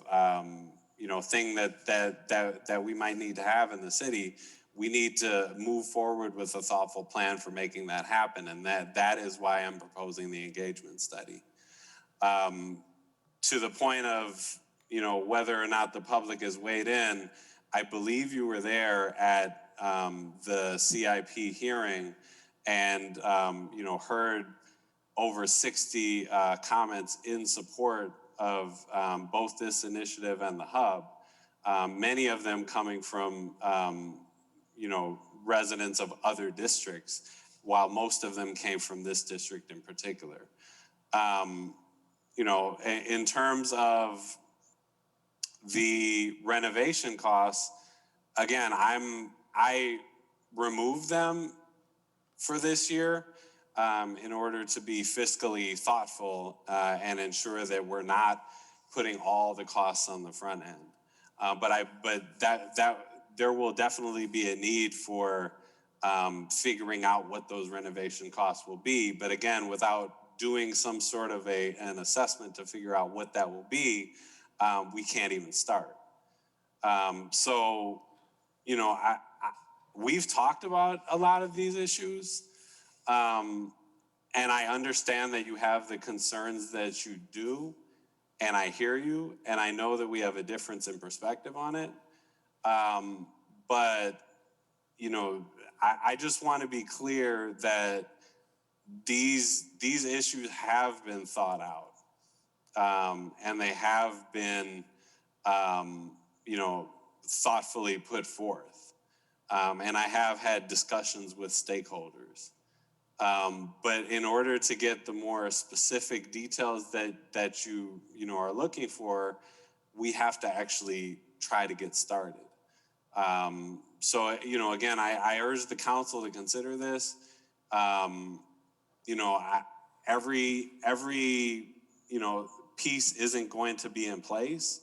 thing that we might need to have in the city, we need to move forward with a thoughtful plan for making that happen, and that is why I'm proposing the engagement study. To the point of whether or not the public is weighed in, I believe you were there at the CIP hearing and heard over 60 comments in support of both this initiative and the hub. Many of them coming from residents of other districts, while most of them came from this district in particular. In terms of the renovation costs, again, I removed them for this year in order to be fiscally thoughtful and ensure that we're not putting all the costs on the front end. But there will definitely be a need for figuring out what those renovation costs will be. But again, without doing some sort of an assessment to figure out what that will be, we can't even start. We've talked about a lot of these issues, and I understand that you have the concerns that you do, and I hear you, and I know that we have a difference in perspective on it. But I just want to be clear that these issues have been thought out, and they have been thoughtfully put forth, and I have had discussions with stakeholders. But in order to get the more specific details that you are looking for, we have to actually try to get started. Again, I urge the council to consider this. Every piece isn't going to be in place.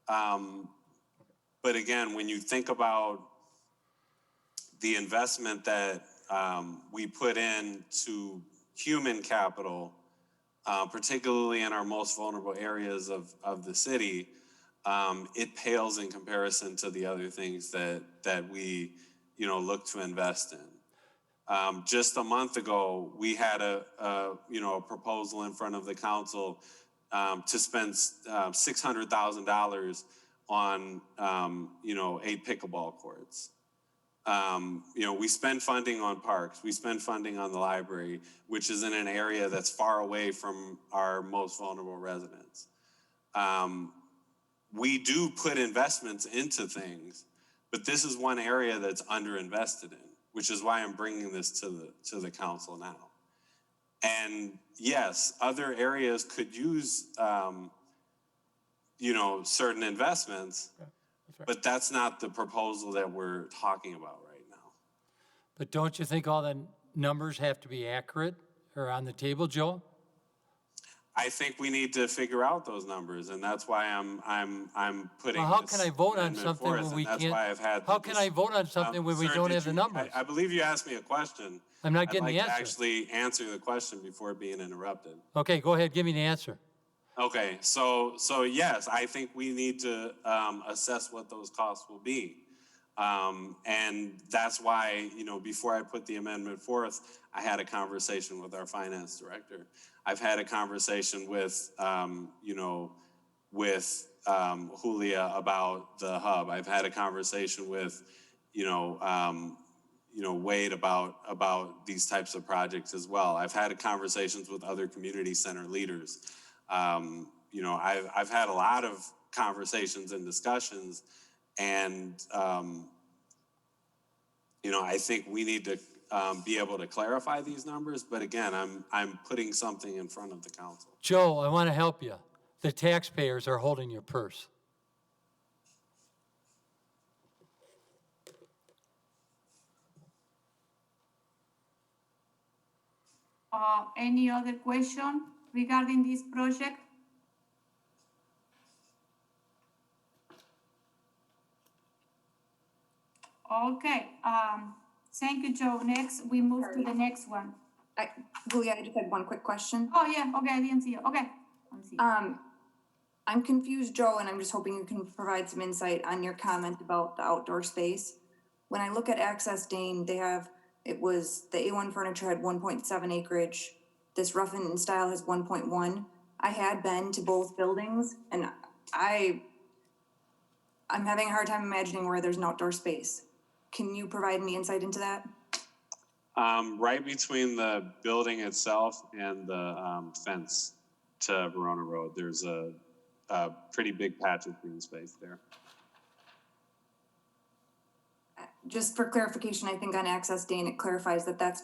But again, when you think about the investment that we put into human capital, particularly in our most vulnerable areas of the city, it pales in comparison to the other things that we look to invest in. Just a month ago, we had a proposal in front of the council to spend $600,000 on 8 pickleball courts. We spend funding on parks, we spend funding on the library, which is in an area that's far away from our most vulnerable residents. We do put investments into things, but this is one area that's underinvested in, which is why I'm bringing this to the council now. And yes, other areas could use certain investments, but that's not the proposal that we're talking about right now. But don't you think all the numbers have to be accurate or on the table, Joe? I think we need to figure out those numbers, and that's why I'm putting. Well, how can I vote on something when we can't? How can I vote on something when we don't have the numbers? I believe you asked me a question. I'm not getting the answer. I'd like to actually answer the question before being interrupted. Okay, go ahead, give me the answer. Okay, so yes, I think we need to assess what those costs will be. And that's why, before I put the amendment forth, I had a conversation with our finance director. I've had a conversation with Julia about the hub. I've had a conversation with, Wade about these types of projects as well. I've had conversations with other community center leaders. I've had a lot of conversations and discussions, and I think we need to be able to clarify these numbers. But again, I'm putting something in front of the council. Joe, I want to help you. The taxpayers are holding your purse. Any other question? regarding this project? Okay, thank you, Joe. Next, we move to the next one. Julia, I just had one quick question. Oh, yeah, okay, I didn't see you. Okay. Let's see. I'm confused, Joe, and I'm just hoping you can provide some insight on your comment about the outdoor space. When I look at Access Dane, it was, the A1 furniture had 1.7 acreage. This Rough and Style has 1.1. I had been to both buildings, and I'm having a hard time imagining where there's an outdoor space. Can you provide any insight into that? Right between the building itself and the fence to Verona Road, there's a pretty big patch of green space there. Just for clarification, I think on Access Dane, it clarifies that that's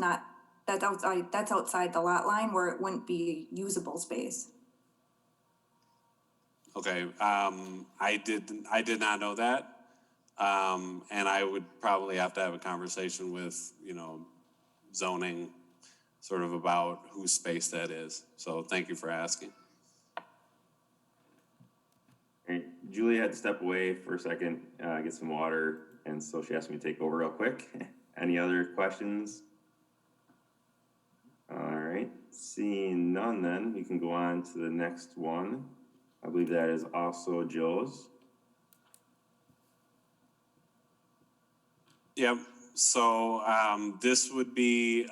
outside the lot line where it wouldn't be usable space. Okay, I did not know that. And I would probably have to have a conversation with, zoning sort of about whose space that is. So thank you for asking. Hey, Julie had to step away for a second, get some water, and so she asked me to take over real quick. Any other questions? All right, seeing none then, we can go on to the next one. I believe that is also Joe's. Yep. So this would be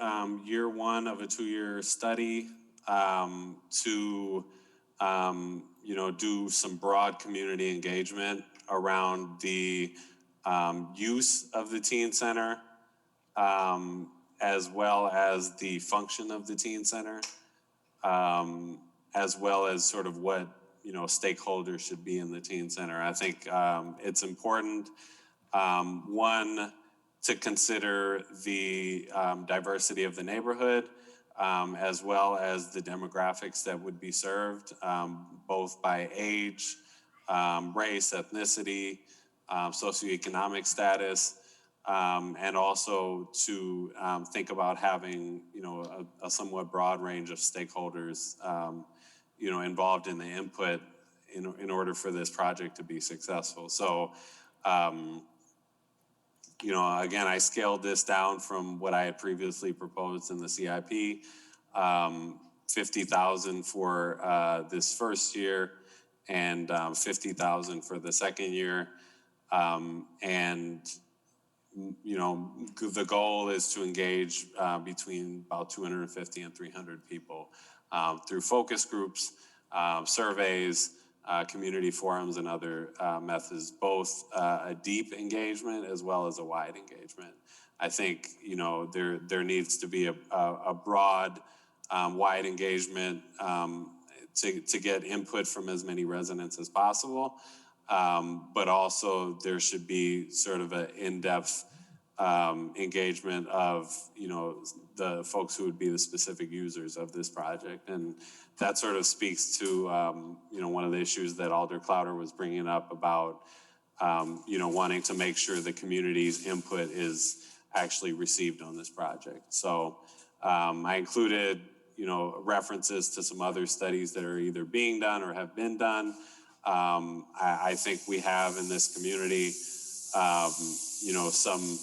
year one of a 2-year study to do some broad community engagement around the use of the teen center, as well as the function of the teen center, as well as sort of what stakeholders should be in the teen center. I think it's important, one, to consider the diversity of the neighborhood, as well as the demographics that would be served, both by age, race, ethnicity, socioeconomic status, and also to think about having a somewhat broad range of stakeholders involved in the input in order for this project to be successful. So again, I scaled this down from what I had previously proposed in the CIP, 50,000 for this first year and 50,000 for the second year. The goal is to engage between about 250 and 300 people through focus groups, surveys, community forums, and other methods, both a deep engagement as well as a wide engagement. I think there needs to be a broad, wide engagement to get input from as many residents as possible, but also there should be sort of an in-depth engagement of the folks who would be the specific users of this project. And that sort of speaks to one of the issues that Alder Clowder was bringing up about wanting to make sure the community's input is actually received on this project. So I included references to some other studies that are either being done or have been done. I think we have in this community some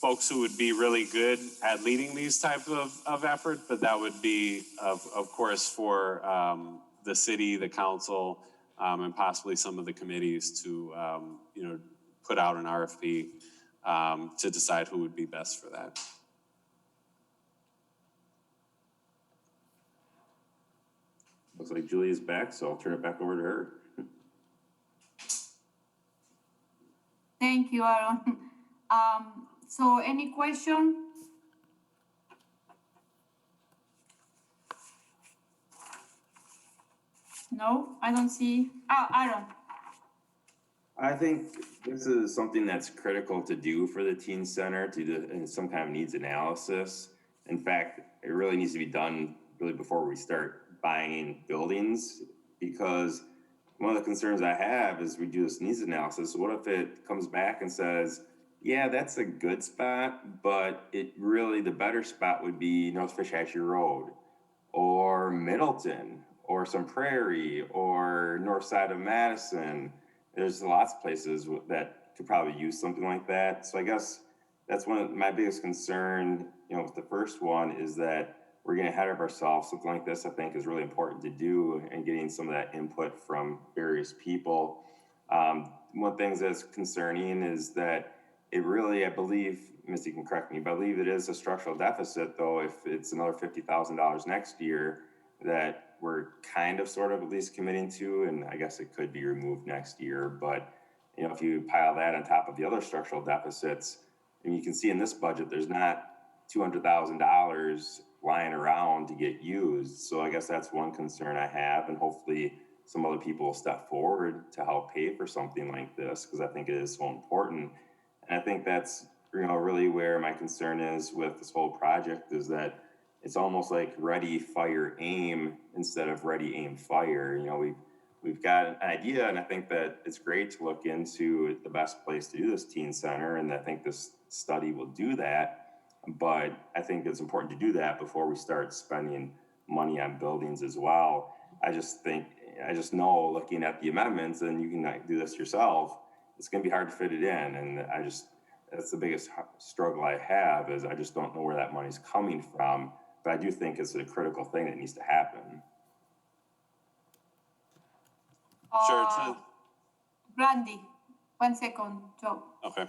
folks who would be really good at leading these type of effort, but that would be, of course, for the city, the council, and possibly some of the committees to, put out an RFP to decide who would be best for that. Looks like Julia's back, so I'll turn it back over to her. Thank you, Aaron. So any question? No, I don't see. Oh, Aaron. I think this is something that's critical to do for the teen center, to do some kind of needs analysis. In fact, it really needs to be done really before we start buying buildings, because one of the concerns I have is we do this needs analysis. What if it comes back and says, yeah, that's a good spot, but it really, the better spot would be North Fishhatchee Road, or Middleton, or some Prairie, or north side of Madison. There's lots of places that could probably use something like that. So I guess that's one of my biggest concern, with the first one is that we're getting ahead of ourselves. Something like this, I think, is really important to do, and getting some of that input from various people. One thing that's concerning is that it really, I believe, Misty can correct me, but I believe it is a structural deficit, though, if it's another $50,000 next year that we're kind of sort of at least committing to, and I guess it could be removed next year. But, if you pile that on top of the other structural deficits, and you can see in this budget, there's not $200,000 lying around to get used. So I guess that's one concern I have, and hopefully some other people will step forward to help pay for something like this, because I think it is so important. And I think that's, really where my concern is with this whole project, is that it's almost like ready, fire, aim instead of ready, aim, fire. We've got an idea, and I think that it's great to look into the best place to do this teen center, and I think this study will do that. But I think it's important to do that before we start spending money on buildings as well. I just know, looking at the amendments, and you can do this yourself, it's going to be hard to fit it in. And that's the biggest struggle I have, is I just don't know where that money's coming from. But I do think it's a critical thing that needs to happen. Sure. So, Randy, 1 second, Joe. okay.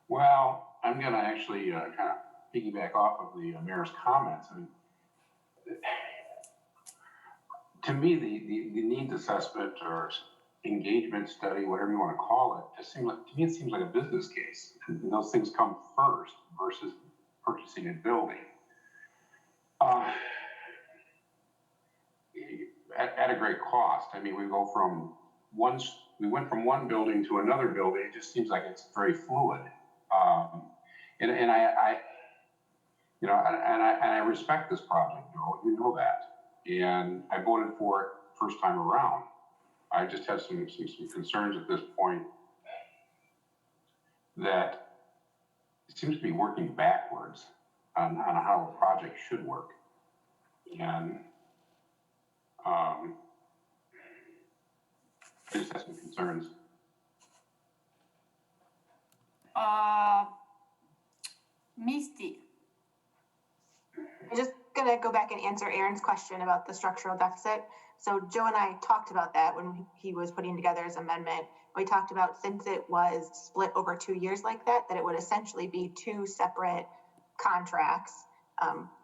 Well, I'm going to actually kind of piggyback off of the mayor's comments. I mean, to me, the needs assessment or engagement study, whatever you want to call it, just seems like, to me, it seems like a business case. And those things come first versus purchasing and building. At a great cost. I mean, we went from one building to another building. It just seems like it's very fluid. And I respect this project, Joe. You know that, and I voted for it first time around. I just have some concerns at this point that it seems to be working backwards on how a project should work, and I just have some concerns. Misty. I'm just going to go back and answer Aaron's question about the structural deficit. So Joe and I talked about that when he was putting together his amendment. We talked about, since it was split over 2 years like that it would essentially be two separate contracts,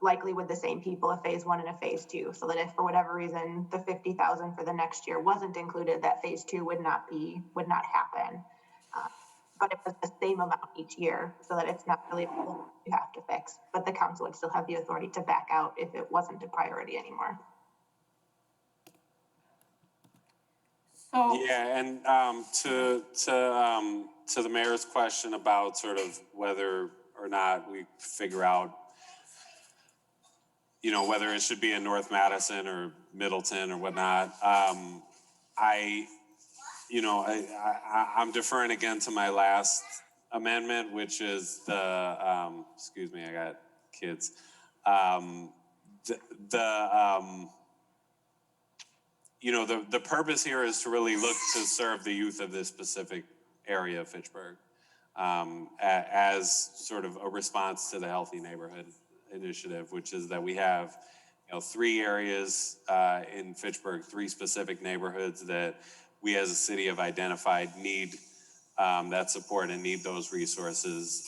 likely with the same people, a phase 1 and a phase 2, so that if for whatever reason the 50,000 for the next year wasn't included, that phase 2 would not happen. But it was the same amount each year, so that it's not really you have to fix, but the council would still have the authority to back out if it wasn't a priority anymore. So Yeah, and to the mayor's question about sort of whether or not we figure out, whether it should be in North Madison or Middleton or whatnot. I'm deferring again to my last amendment, which is the, excuse me, I got kids. The purpose here is to really look to serve the youth of this specific area of Fitchburg, as sort of a response to the Healthy Neighborhood Initiative, which is that we have, 3 areas in Fitchburg, 3 specific neighborhoods that we as a city have identified need that support and need those resources,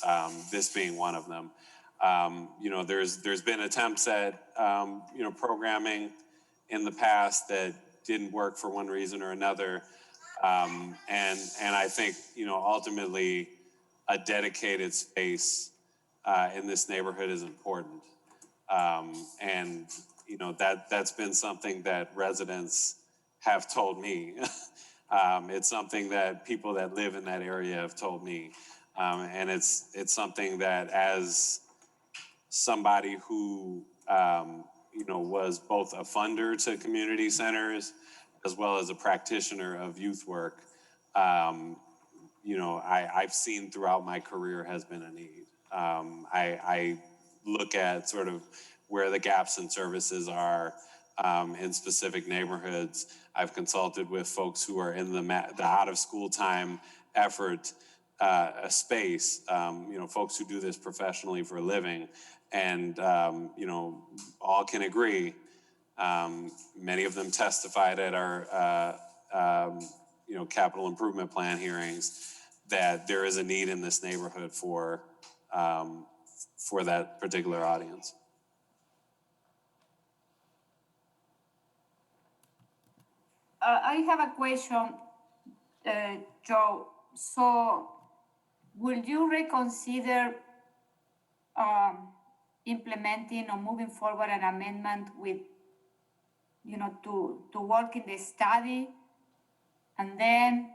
this being one of them. There's been attempts at, programming in the past that didn't work for one reason or another. And I think, ultimately a dedicated space in this neighborhood is important. And, that's been something that residents have told me. It's something that people that live in that area have told me. And it's something that, as somebody who, was both a funder to community centers as well as a practitioner of youth work, I've seen throughout my career has been a need. I look at sort of where the gaps in services are in specific neighborhoods. I've consulted with folks who are in the out of school time effort space, folks who do this professionally for a living, and all can agree. Many of them testified at our capital improvement plan hearings that there is a need in this neighborhood for that particular audience. I have a question, Joe. So, will you reconsider implementing or moving forward an amendment with, to work in the study, and then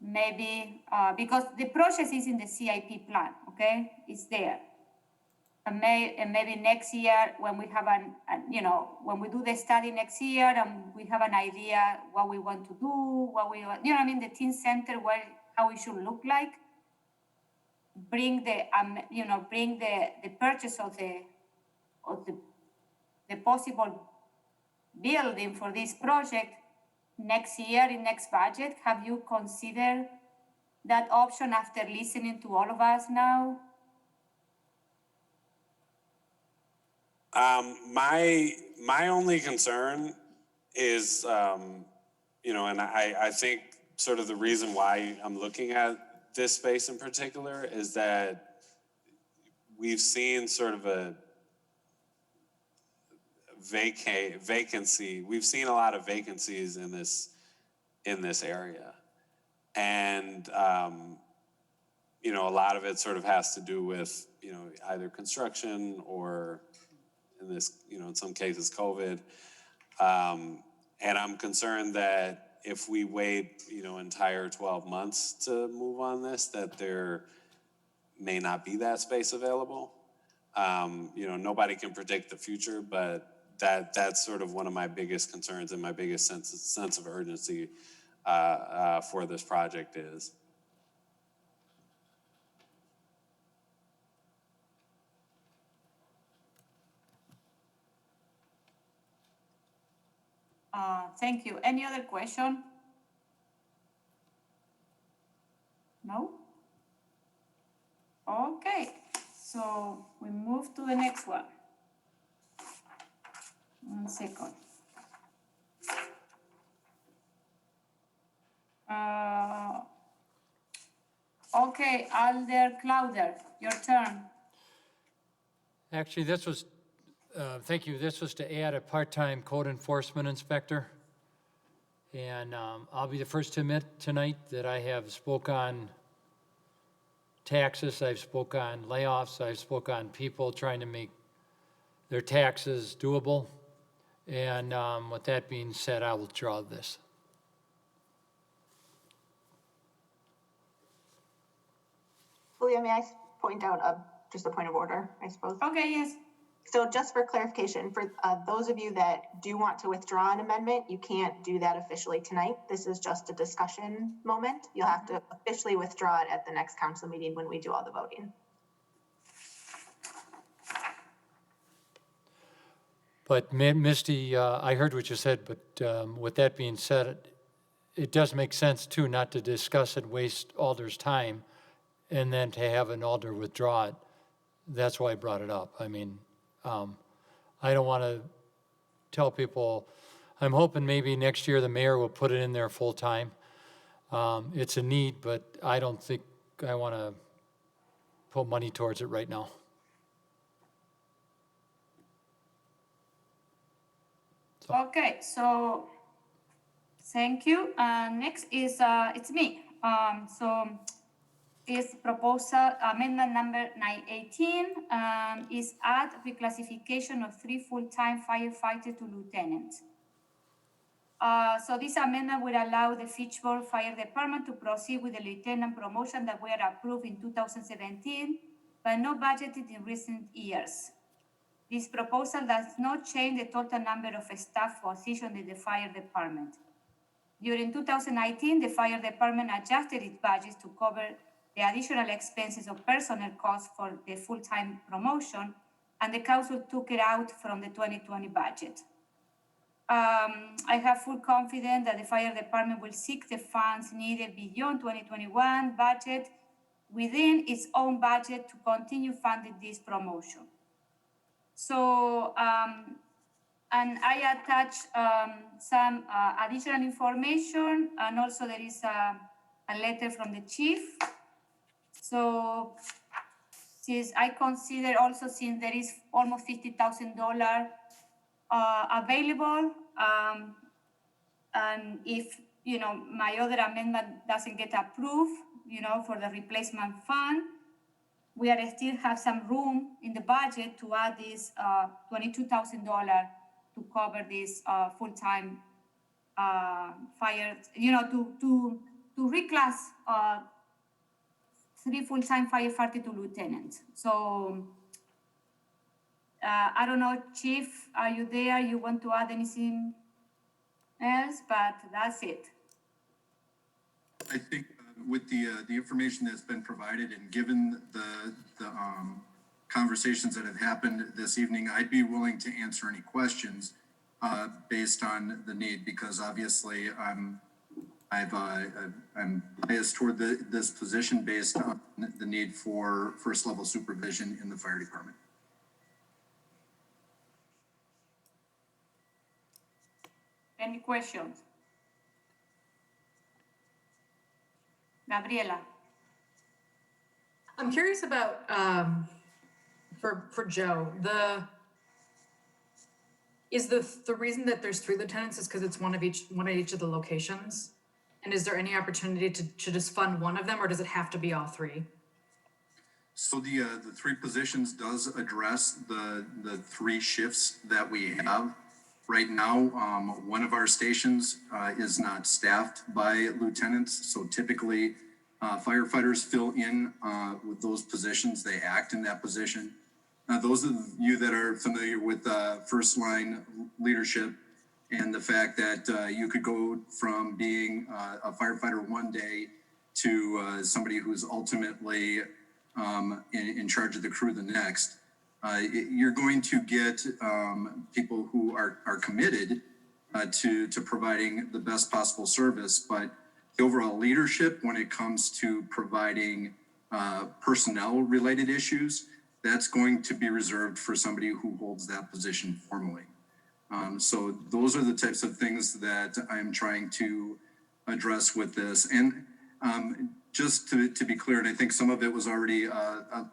maybe because the process is in the CIP plan, okay, it's there. And maybe next year when we have when we do the study next year and we have an idea what we want to do, the teen center, how it should look like, bring the purchase of the possible building for this project next year in next budget. Have you considered that option after listening to all of us now? My only concern is, and I think sort of the reason why I'm looking at this space in particular is that we've seen sort of a vacancy. We've seen a lot of vacancies in this area, and a lot of it sort of has to do with either construction or in some cases COVID, and I'm concerned that if we wait entire 12 months to move on this, that there may not be that space available. Nobody can predict the future, but that's sort of one of my biggest concerns and my biggest sense of urgency for this project is. Thank you. Any other question? No? Okay, so we move to the next one. 1 second. Okay, Alder Clowder, your turn. Actually, this was, thank you, this was to add a part-time code enforcement inspector. And I'll be the first to admit tonight that I have spoke on taxes, I've spoke on layoffs, I've spoke on people trying to make their taxes doable. And with that being said, I will withdraw this. Julia, may I point out just a point of order, I suppose? Okay, yes. So just for clarification, for those of you that do want to withdraw an amendment, you can't do that officially tonight. This is just a discussion moment. You'll have to officially withdraw it at the next council meeting when we do all the voting. But Misty, I heard what you said, but with that being said, it does make sense too not to discuss and waste Alder's time and then to have an Alder withdraw it. That's why I brought it up. I mean, I don't want to tell people, I'm hoping maybe next year the mayor will put it in there full time. It's a need, but I don't think I want to put money towards it right now. Okay, so thank you. Next is it's me. So is proposal amendment number 918 is add reclassification of 3 full-time firefighters to lieutenant. So this amendment would allow the Fitchburg Fire Department to proceed with the lieutenant promotion that were approved in 2017, but not budgeted in recent years. This proposal does not change the total number of staff positions in the fire department. During 2019, the fire department adjusted its budget to cover the additional expenses of personnel costs for the full-time promotion, and the council took it out from the 2020 budget. I have full confidence that the fire department will seek the funds needed beyond 2021 budget within its own budget to continue funding this promotion. So, and I attached some additional information, and also there is a letter from the chief. So, since I consider also, since there is almost $50,000 available, and if my other amendment doesn't get approved, for the replacement fund, we are still have some room in the budget to add this $22,000 to cover this full-time fire, to reclass 3 full-time firefighters to lieutenants. So I don't know, Chief, are you there? You want to add anything else? But that's it. I think with the information that's been provided and given the conversations that have happened this evening, I'd be willing to answer any questions based on the need, because obviously I'm biased toward this position based on the need for first level supervision in the fire department. Any questions? Gabriela. I'm curious about, for Joe, is the reason that there's 3 lieutenants is because it's one at each of the locations? And is there any opportunity to just fund one of them, or does it have to be all 3? So the 3 positions does address the 3 shifts that we have. Right now, one of our stations is not staffed by lieutenants. So typically, firefighters fill in with those positions. They act in that position. Those of you that are familiar with first line leadership and the fact that you could go from being a firefighter one day to somebody who's ultimately in charge of the crew the next, you're going to get people who are committed to providing the best possible service, but the overall leadership when it comes to providing personnel related issues, that's going to be reserved for somebody who holds that position formally. So those are the types of things that I'm trying to address with this. And just to be clear, and I think some of it was already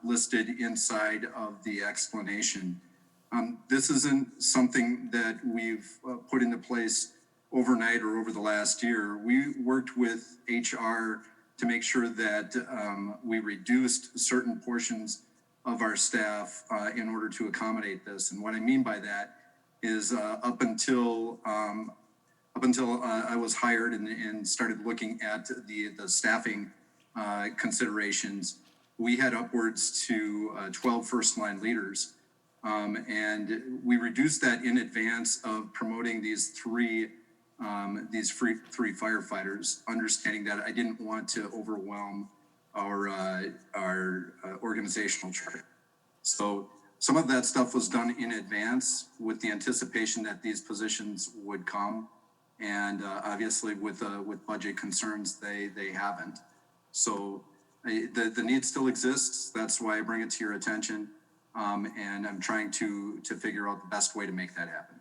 listed inside of the explanation, this isn't something that we've put into place overnight or over the last year. We worked with HR to make sure that we reduced certain portions of our staff in order to accommodate this. And what I mean by that is up until I was hired and started looking at the staffing considerations, we had upwards to 12 first line leaders. And we reduced that in advance of promoting these three firefighters, understanding that I didn't want to overwhelm our organizational chart. So some of that stuff was done in advance with the anticipation that these positions would come. And obviously with budget concerns, they haven't. So the need still exists. That's why I bring it to your attention. And I'm trying to figure out the best way to make that happen.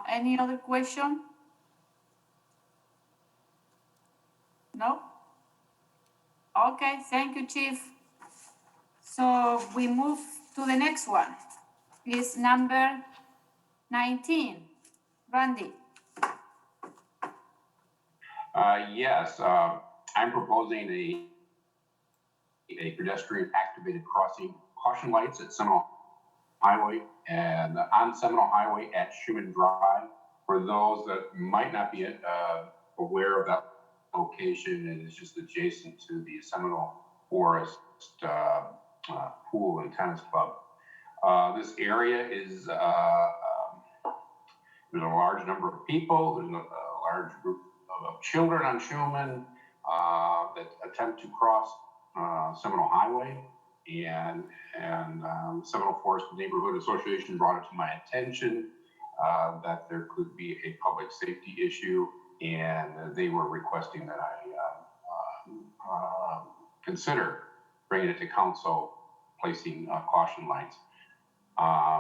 Any other question? No? Okay, thank you, Chief. So we move to the next one. It's number 19. Randy. Yes, I'm proposing a pedestrian activated crossing caution lights at Seminole Highway and on Seminole Highway at Schuman Drive. For those that might not be aware of that location, it is just adjacent to the Seminole Forest pool and tennis club. This area is there's a large number of people. There's a large group of children on Schuman. that attempt to cross Seminole Highway, and Seminole Forest Neighborhood Association brought it to my attention that there could be a public safety issue, and they were requesting that I consider bringing it to council, placing caution lights.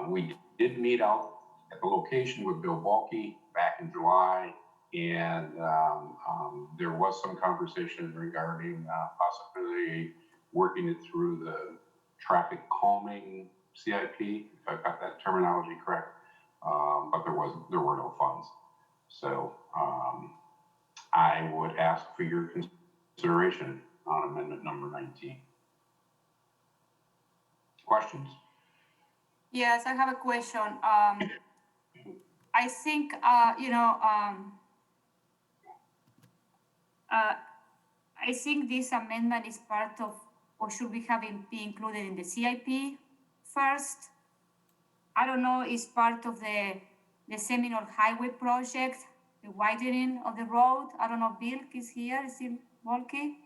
We did meet out at the location with Bill Balke back in July, and there was some conversation regarding possibility working it through the traffic calming CIP, if I've got that terminology correct, but there were no funds. So I would ask for your consideration on amendment number 19. Questions? Yes, I have a question. I think, I think this amendment is part of, or should we have it be included in the CIP first? I don't know, it's part of the Seminole Highway project, the widening of the road. I don't know, Bill is here, is he Volke?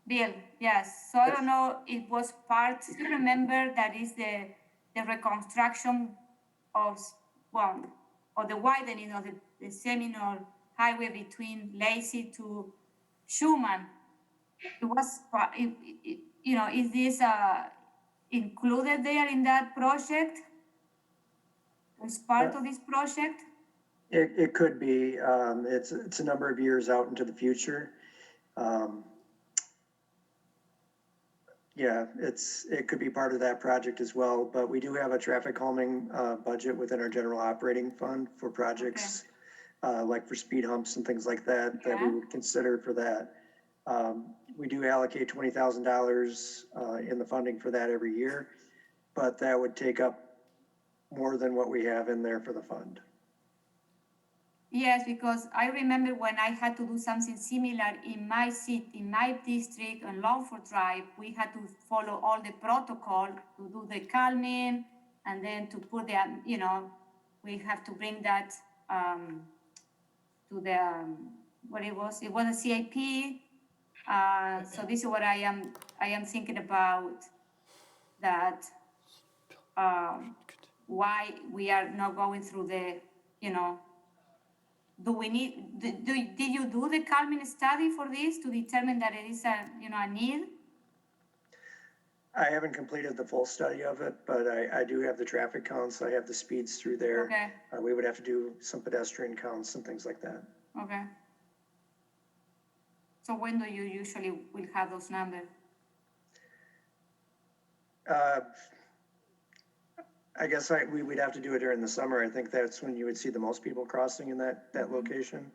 Bill, yes. So I don't know, it was part, you remember that is the reconstruction of, well, or the widening of the Seminole Highway between Lacey to Schumann. It was, is this included there in that project? As part of this project? It could be. It's a number of years out into the future. Yeah, it could be part of that project as well, but we do have a traffic calming budget within our general operating fund for projects like for speed humps and things like that we would consider for that. We do allocate $20,000 in the funding for that every year, but that would take up more than what we have in there for the fund. Yes, because I remember when I had to do something similar in my city, in my district on Longford Drive, we had to follow all the protocol to do the calming and then to put the, we have to bring that to the, what it was a CIP. So this is what I am thinking about, that why we are not going through the, do we need, did you do the calming study for this to determine that it is a need? I haven't completed the full study of it, but I do have the traffic counts. I have the speeds through there. Okay. We would have to do some pedestrian counts and things like that. Okay. So when do you usually will have those numbers? I guess we would have to do it during the summer. I think that's when you would see the most people crossing in that location,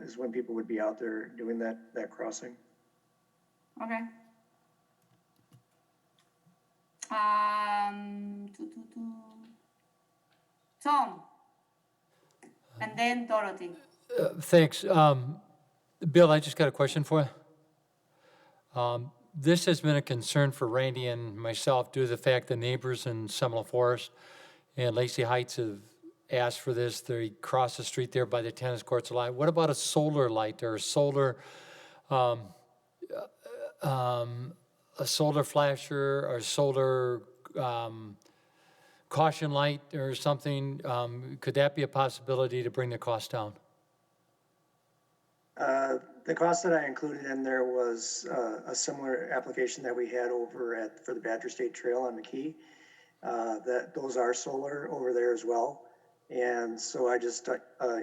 is when people would be out there doing that crossing. Okay. Tom, and then Dorothy. Thanks. Bill, I just got a question for you. This has been a concern for Randy and myself due to the fact that neighbors in Seminole Forest and Lacey Heights have asked for this. They cross the street there by the tennis courts a lot. What about a solar light or a solar flasher or solar caution light or something? Could that be a possibility to bring the cost down? The cost that I included in there was a similar application that we had over for the Badger State Trail on McKee. Those are solar over there as well. And so I just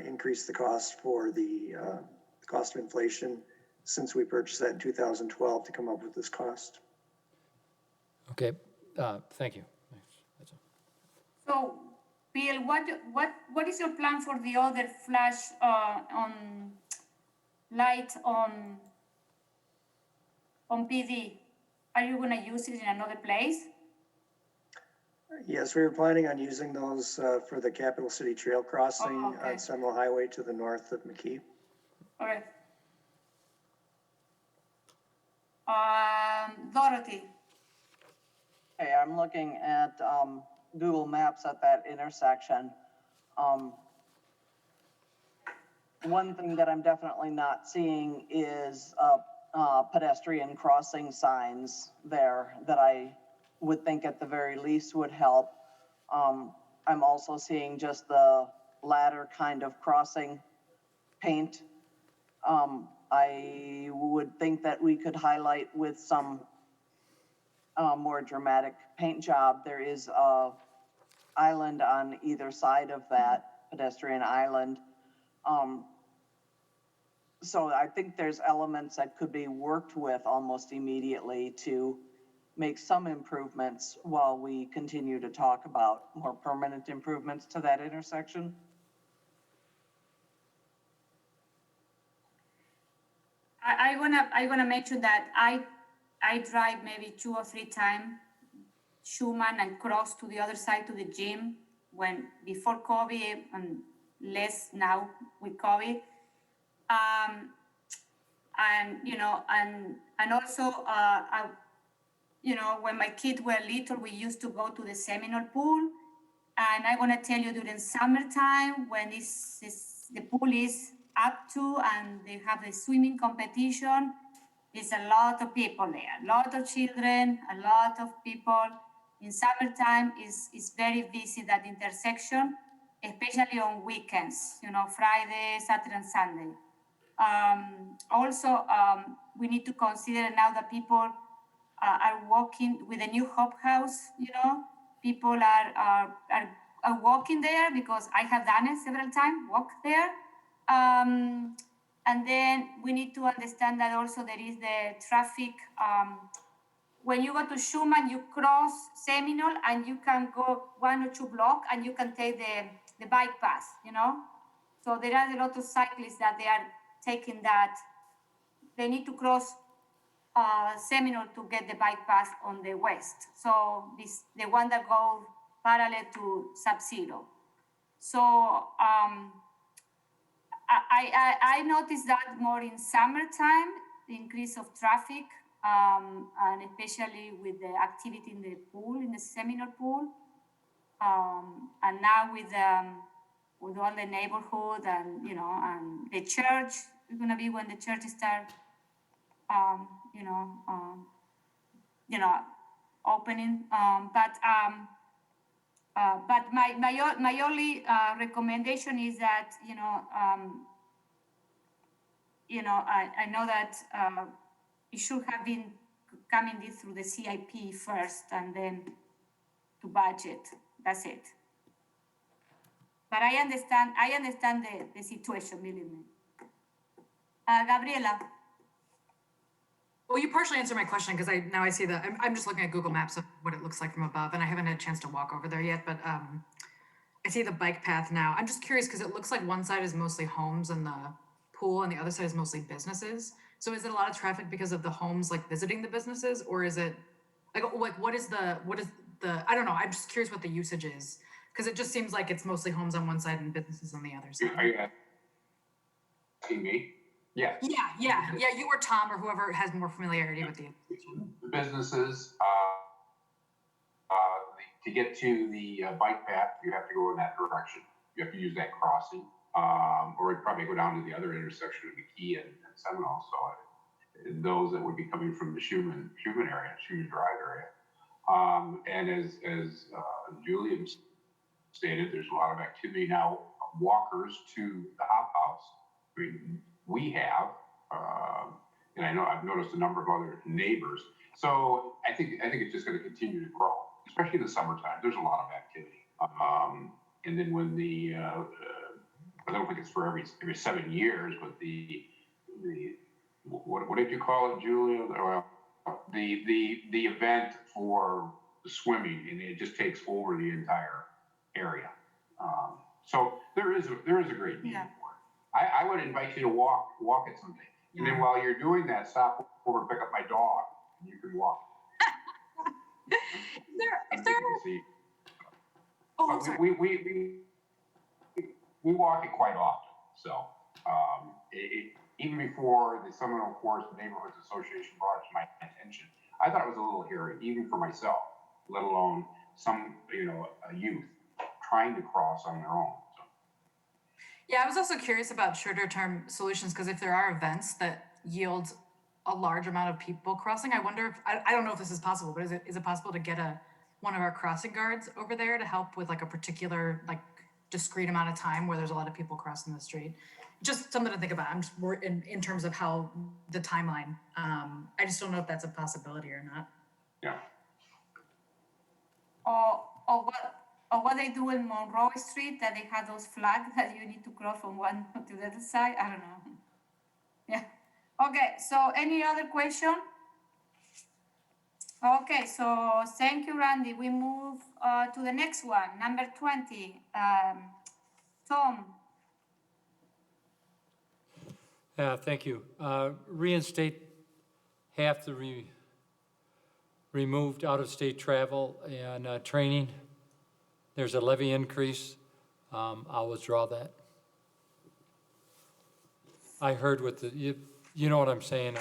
increased the cost for the cost of inflation since we purchased that in 2012 to come up with this cost. Okay, thank you. That's all. So, Bill, what is your plan for the other flash on light on PD? Are you going to use it in another place? Yes, we were planning on using those for the Capital City Trail crossing okay. on Seminole Highway to the north of McKee. All right. Dorothy. Okay, I'm looking at Google Maps at that intersection. one thing that I'm definitely not seeing is, pedestrian crossing signs there that I would think at the very least would help. I'm also seeing just the ladder kind of crossing paint. I would think that we could highlight with some more dramatic paint job. There is a island on either side of that pedestrian island. So I think there's elements that could be worked with almost immediately to make some improvements while we continue to talk about more permanent improvements to that intersection. I wanna mention that I drive maybe 2 or 3 times Schumann and cross to the other side to the gym when before COVID and less now with COVID. And you know, and also you know, when my kids were little, we used to go to the Seminole pool. And I want to tell you, during summertime, when the pool is up to and they have the swimming competition, there's a lot of people there, a lot of children, a lot of people. In summertime, is very busy, that intersection, especially on weekends, you know, Friday, Saturday, and Sunday. Also, we need to consider now that people are walking with the new Hop House, you know, people are walking there because I have done it several times, walk there. And then we need to understand that also there is the traffic. When you go to Schumann, you cross Seminole and you can go 1 or 2 blocks and you can take the bike path, you know? So there are a lot of cyclists that they are taking that. They need to cross Seminole to get the bike path on the west. So the one that goes parallel to Sub-Zero. So I noticed that more in summertime, the increase of traffic, and especially with the activity in the pool, in the Seminole pool. And now with all the neighborhood and, you know, and the church, it's gonna be when the church start, opening. But my only recommendation is that, I know that it should have been coming this through the CIP first and then to budget. That's it. But I understand the situation, believe me. Gabriela. Well, you partially answered my question because I see I'm just looking at Google Maps of what it looks like from above, and I haven't had a chance to walk over there yet, but I see the bike path now. I'm just curious because it looks like one side is mostly homes and the pool and the other side is mostly businesses. So is it a lot of traffic because of the homes like visiting the businesses, or is it like what is the I don't know. I'm just curious what the usage is because it just seems like it's mostly homes on one side and businesses on the other side. Are you asking me? Yeah. Yeah. You or Tom or whoever has more familiarity with the businesses. To get to the bike path, you have to go in that direction. You have to use that crossing, or you'd probably go down to the other intersection of McKee and Seminole. So those that would be coming from the Schumann area, Schumann Drive area. And as Julian stated, there's a lot of activity now. Walkers to the Hop House. I mean, we have, and I know I've noticed a number of other neighbors. So I think it's just going to continue to grow, especially in the summertime. There's a lot of activity. And then when I don't think it's for every 7 years, but what did you call it, Julia? The event for the swimming, and it just takes over the entire area. So there is a great need for it. I would invite you to walk it someday. And then while you're doing that, stop over and pick up my dog. And you can walk. We walk it quite often. So even before the Seminole Forest Neighborhoods Association brought it to my attention, I thought it was a little hairy, even for myself, let alone some, a youth trying to cross on their own. So. Yeah, I was also curious about shorter term solutions because if there are events that yield a large amount of people crossing, I wonder if I don't know if this is possible, but is it possible to get one of our crossing guards over there to help with like a particular like discrete amount of time where there's a lot of people crossing the street? Just something to think about. I'm just more in terms of how the timeline. I just don't know if that's a possibility or not. Yeah. Or what they do in Monroe Street, that they have those flags that you need to cross from one to the other side. I don't know. Yeah. Okay, so any other question? Okay, so thank you, Randy. We move to the next one, number 20. Tom. Thank you. Reinstate half the removed out-of-state travel and training. There's a levy increase. I'll withdraw that. I heard what you know what I'm saying.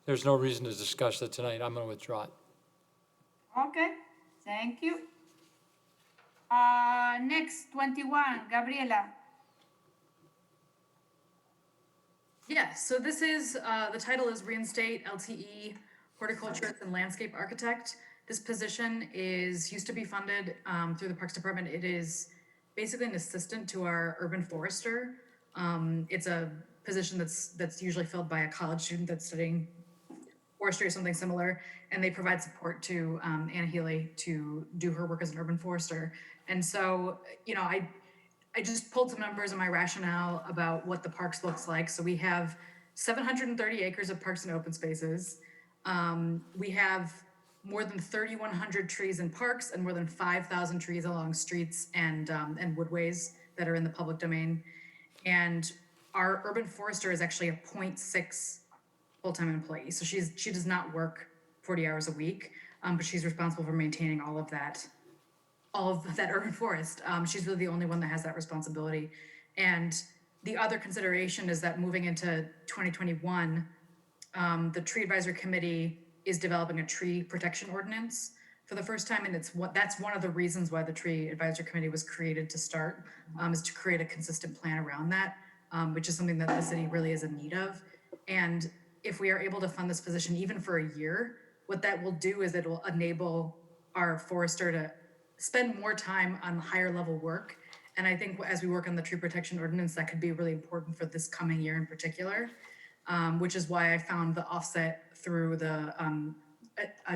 There's no reason to discuss it tonight. I'm going to withdraw it. Okay, thank you. Next, 21, Gabriela. Yeah, so this is, the title is Reinstate LTE Horticulturist and Landscape Architect. This position used to be funded through the Parks Department. It is basically an assistant to our urban forester. It's a position that's usually filled by a college student that's studying forestry or something similar, and they provide support to Anna Healy to do her work as an urban forester. And so, you know, I just pulled some numbers in my rationale about what the parks looks like. So we have 730 acres of parks and open spaces. We have more than 3,100 trees in parks and more than 5,000 trees along streets and woodways that are in the public domain. And our urban forester is actually a 0.6 full-time employee. So she does not work 40 hours a week, but she's responsible for maintaining all of that urban forest. She's really the only one that has that responsibility. And the other consideration is that moving into 2021, the Tree Advisory Committee is developing a tree protection ordinance for the first time, and that's one of the reasons why the Tree Advisory Committee was created to start, is to create a consistent plan around that, which is something that the city really is in need of. And if we are able to fund this position even for a year, what that will do is it will enable our forester to spend more time on higher level work. And I think as we work on the tree protection ordinance, that could be really important for this coming year in particular, which is why I found the offset through the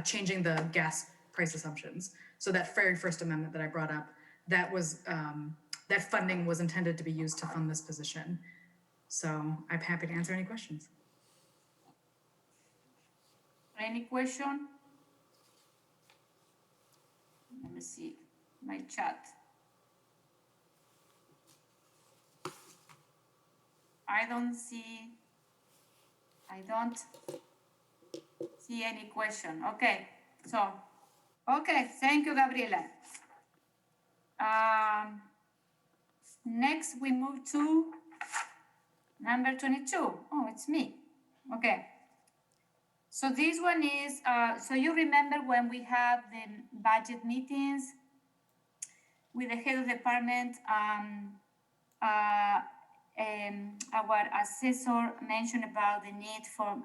changing the gas price assumptions. So that very first amendment that I brought up, that was that funding was intended to be used to fund this position. So I'm happy to answer any questions. Any question? Let me see my chat. I don't see any question. Okay, so, okay, thank you, Gabriela. Next, we move to number 22. Oh, it's me. Okay. So this one is, so you remember when we have the budget meetings with the head of department, our assessor mentioned about the need for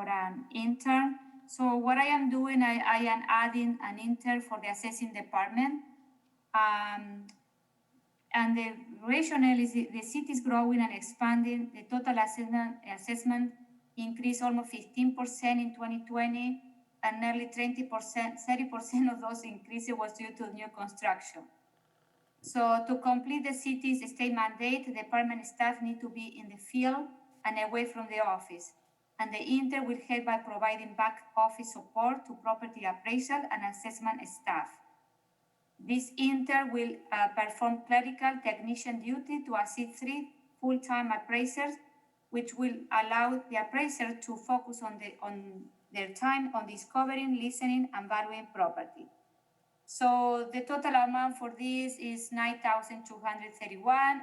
an intern. So what I am doing, I am adding an intern for the assessing department. And the rationale is the city is growing and expanding. The total assessment increased almost 15% in 2020, and nearly 30% of those increases was due to new construction. So to complete the city's state mandate, the department staff need to be in the field and away from the office. And the intern will help by providing back office support to property appraisal and assessment staff. This intern will perform clerical technician duty to assist 3 full-time appraisers, which will allow the appraiser to focus on their time on discovering, listening, and valuing property. So the total amount for this is $9,231.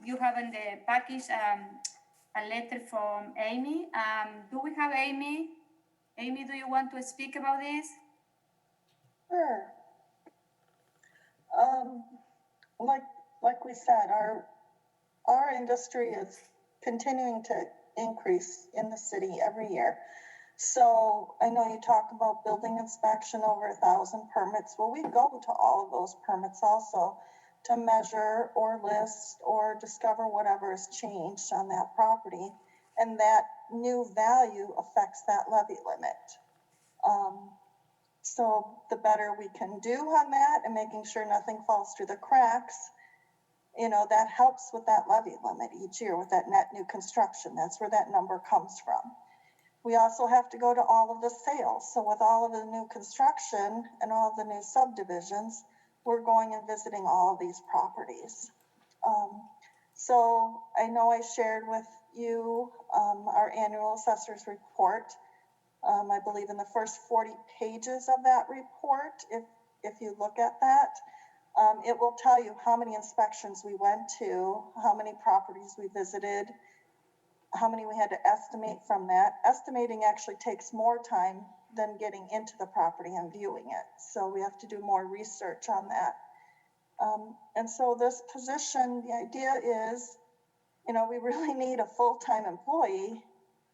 You have in the package a letter from Amy. Do we have Amy? Amy, do you want to speak about this? Sure. Um, like, like we said, our industry is continuing to increase in the city every year. So I know you talk about building inspection over 1,000 permits. Well, we go to all of those permits also to measure or list or discover whatever has changed on that property. And that new value affects that levy limit. So the better we can do on that and making sure nothing falls through the cracks, that helps with that levy limit each year with that net new construction. That's where that number comes from. We also have to go to all of the sales. So with all of the new construction and all of the new subdivisions, we're going and visiting all of these properties. So I know I shared with you our annual assessor's report. I believe in the first 40 pages of that report, if you look at that, it will tell you how many inspections we went to, how many properties we visited, how many we had to estimate from that. Estimating actually takes more time than getting into the property and viewing it. So we have to do more research on that. And so this position, the idea is, we really need a full-time employee,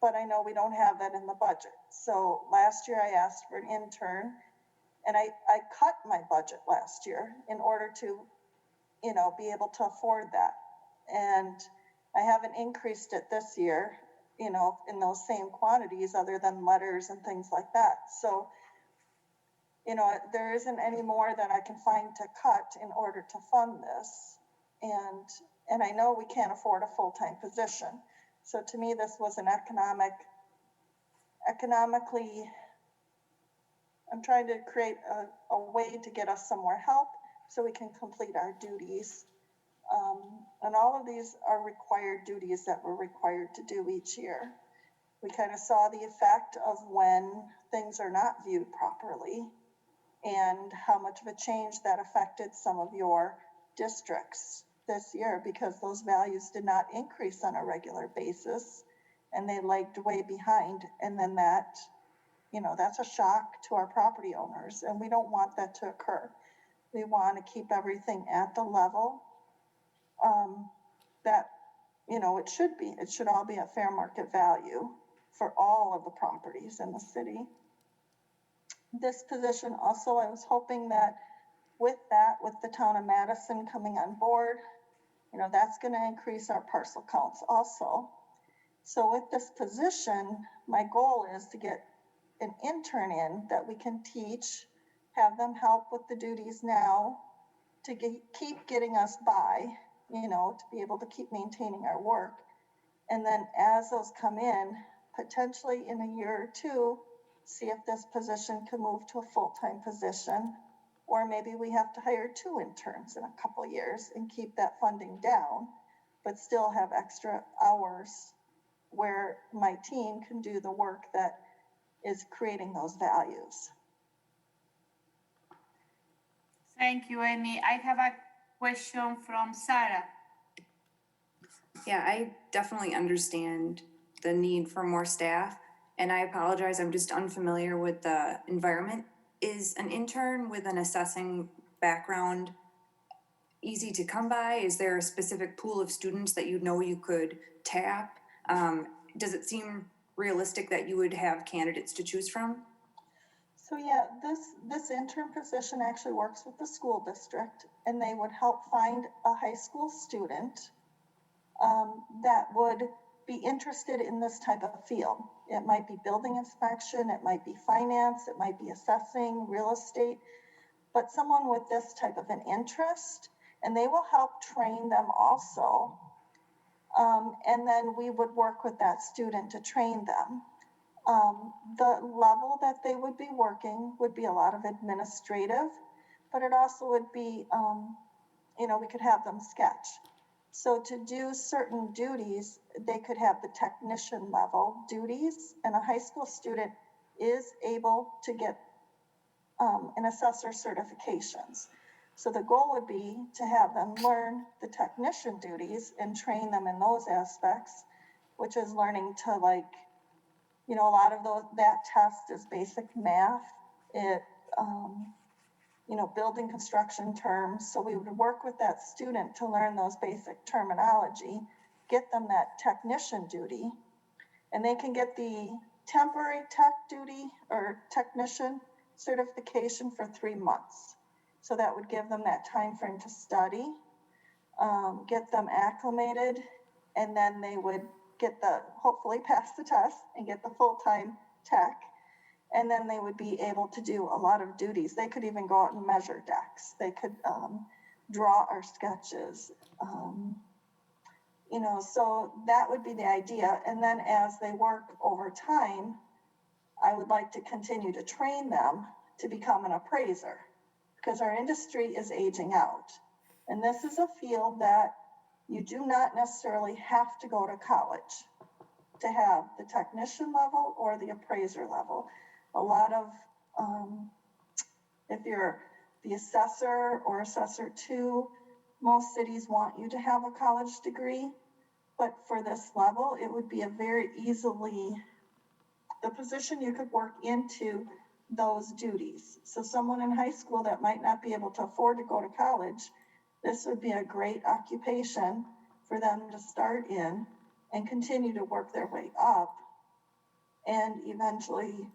but I know we don't have that in the budget. So last year I asked for an intern, and I cut my budget last year in order to, be able to afford that. And I haven't increased it this year, in those same quantities other than letters and things like that. So, there isn't any more that I can find to cut in order to fund this. And I know we can't afford a full-time position. So to me, this was an economically, I'm trying to create a way to get us some more help so we can complete our duties. And all of these are required duties that we're required to do each year. We kind of saw the effect of when things are not viewed properly and how much of a change that affected some of your districts this year, because those values did not increase on a regular basis and they lagged way behind. And then that, that's a shock to our property owners, and we don't want that to occur. We want to keep everything at the level that, it should be. It should all be at fair market value for all of the properties in the city. This position also, I was hoping that with the town of Madison coming on board, that's going to increase our parcel counts also. So with this position, my goal is to get an intern in that we can teach, have them help with the duties now to keep getting us by, to be able to keep maintaining our work. And then as those come in, potentially in a year or two, see if this position can move to a full-time position, or maybe we have to hire 2 interns in a couple of years and keep that funding down, but still have extra hours where my team can do the work that is creating those values. Thank you, Amy. I have a question from Sarah. Yeah, I definitely understand the need for more staff, and I apologize, I'm just unfamiliar with the environment. Is an intern with an assessing background easy to come by? Is there a specific pool of students that you could tap? Does it seem realistic that you would have candidates to choose from? So yeah, this intern position actually works with the school district, and they would help find a high school student that would be interested in this type of field. It might be building inspection, it might be finance, it might be assessing, real estate, but someone with this type of an interest, and they will help train them also. And then we would work with that student to train them. The level that they would be working would be a lot of administrative, but it also would be, we could have them sketch. So to do certain duties, they could have the technician level duties, and a high school student is able to get an assessor certifications. So the goal would be to have them learn the technician duties and train them in those aspects, which is learning to a lot of that test is basic math. building construction terms. So we would work with that student to learn those basic terminology, get them that technician duty, and they can get the temporary tech duty or technician certification for 3 months. So that would give them that time frame to study, get them acclimated, and then they would hopefully pass the test and get the full-time tech. And then they would be able to do a lot of duties. They could even go out and measure decks. They could draw our sketches. So that would be the idea. And then as they work over time, I would like to continue to train them to become an appraiser, because our industry is aging out. And this is a field that you do not necessarily have to go to college to have the technician level or the appraiser level. A lot of, if you're the assessor or assessor 2, most cities want you to have a college degree, but for this level, it would be a very easily, the position you could work into those duties. So someone in high school that might not be able to afford to go to college, this would be a great occupation for them to start in and continue to work their way up. And eventually,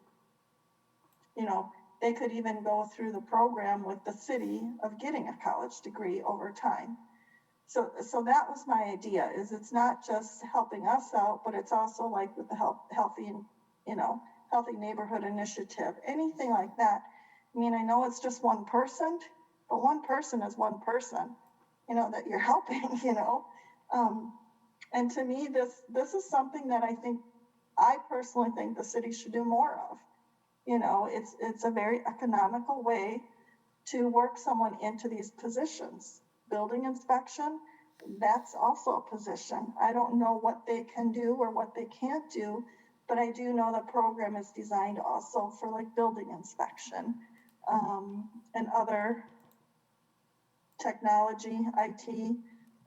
they could even go through the program with the city of getting a college degree over time. So that was my idea, is it's not just helping us out, but it's also like with the healthy neighborhood initiative, anything like that. I mean, I know it's just one person, but one person is one person, that you're helping, and to me, this is something that I personally think the city should do more of. It's a very economical way to work someone into these positions. Building inspection, that's also a position. I don't know what they can do or what they can't do, but I do know the program is designed also for like building inspection, and other technology, IT.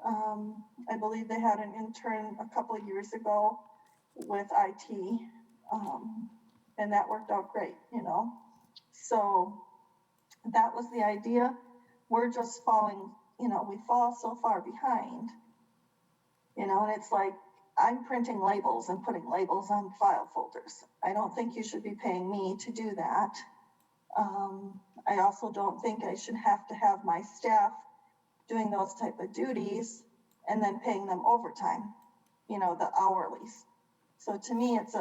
I believe they had an intern a couple of years ago with IT, and that worked out great, So that was the idea. We're just falling, we fall so far behind, and it's like, I'm printing labels and putting labels on file folders. I don't think you should be paying me to do that. I also don't think I should have to have my staff doing those type of duties and then paying them overtime, the hourlies. So to me, it's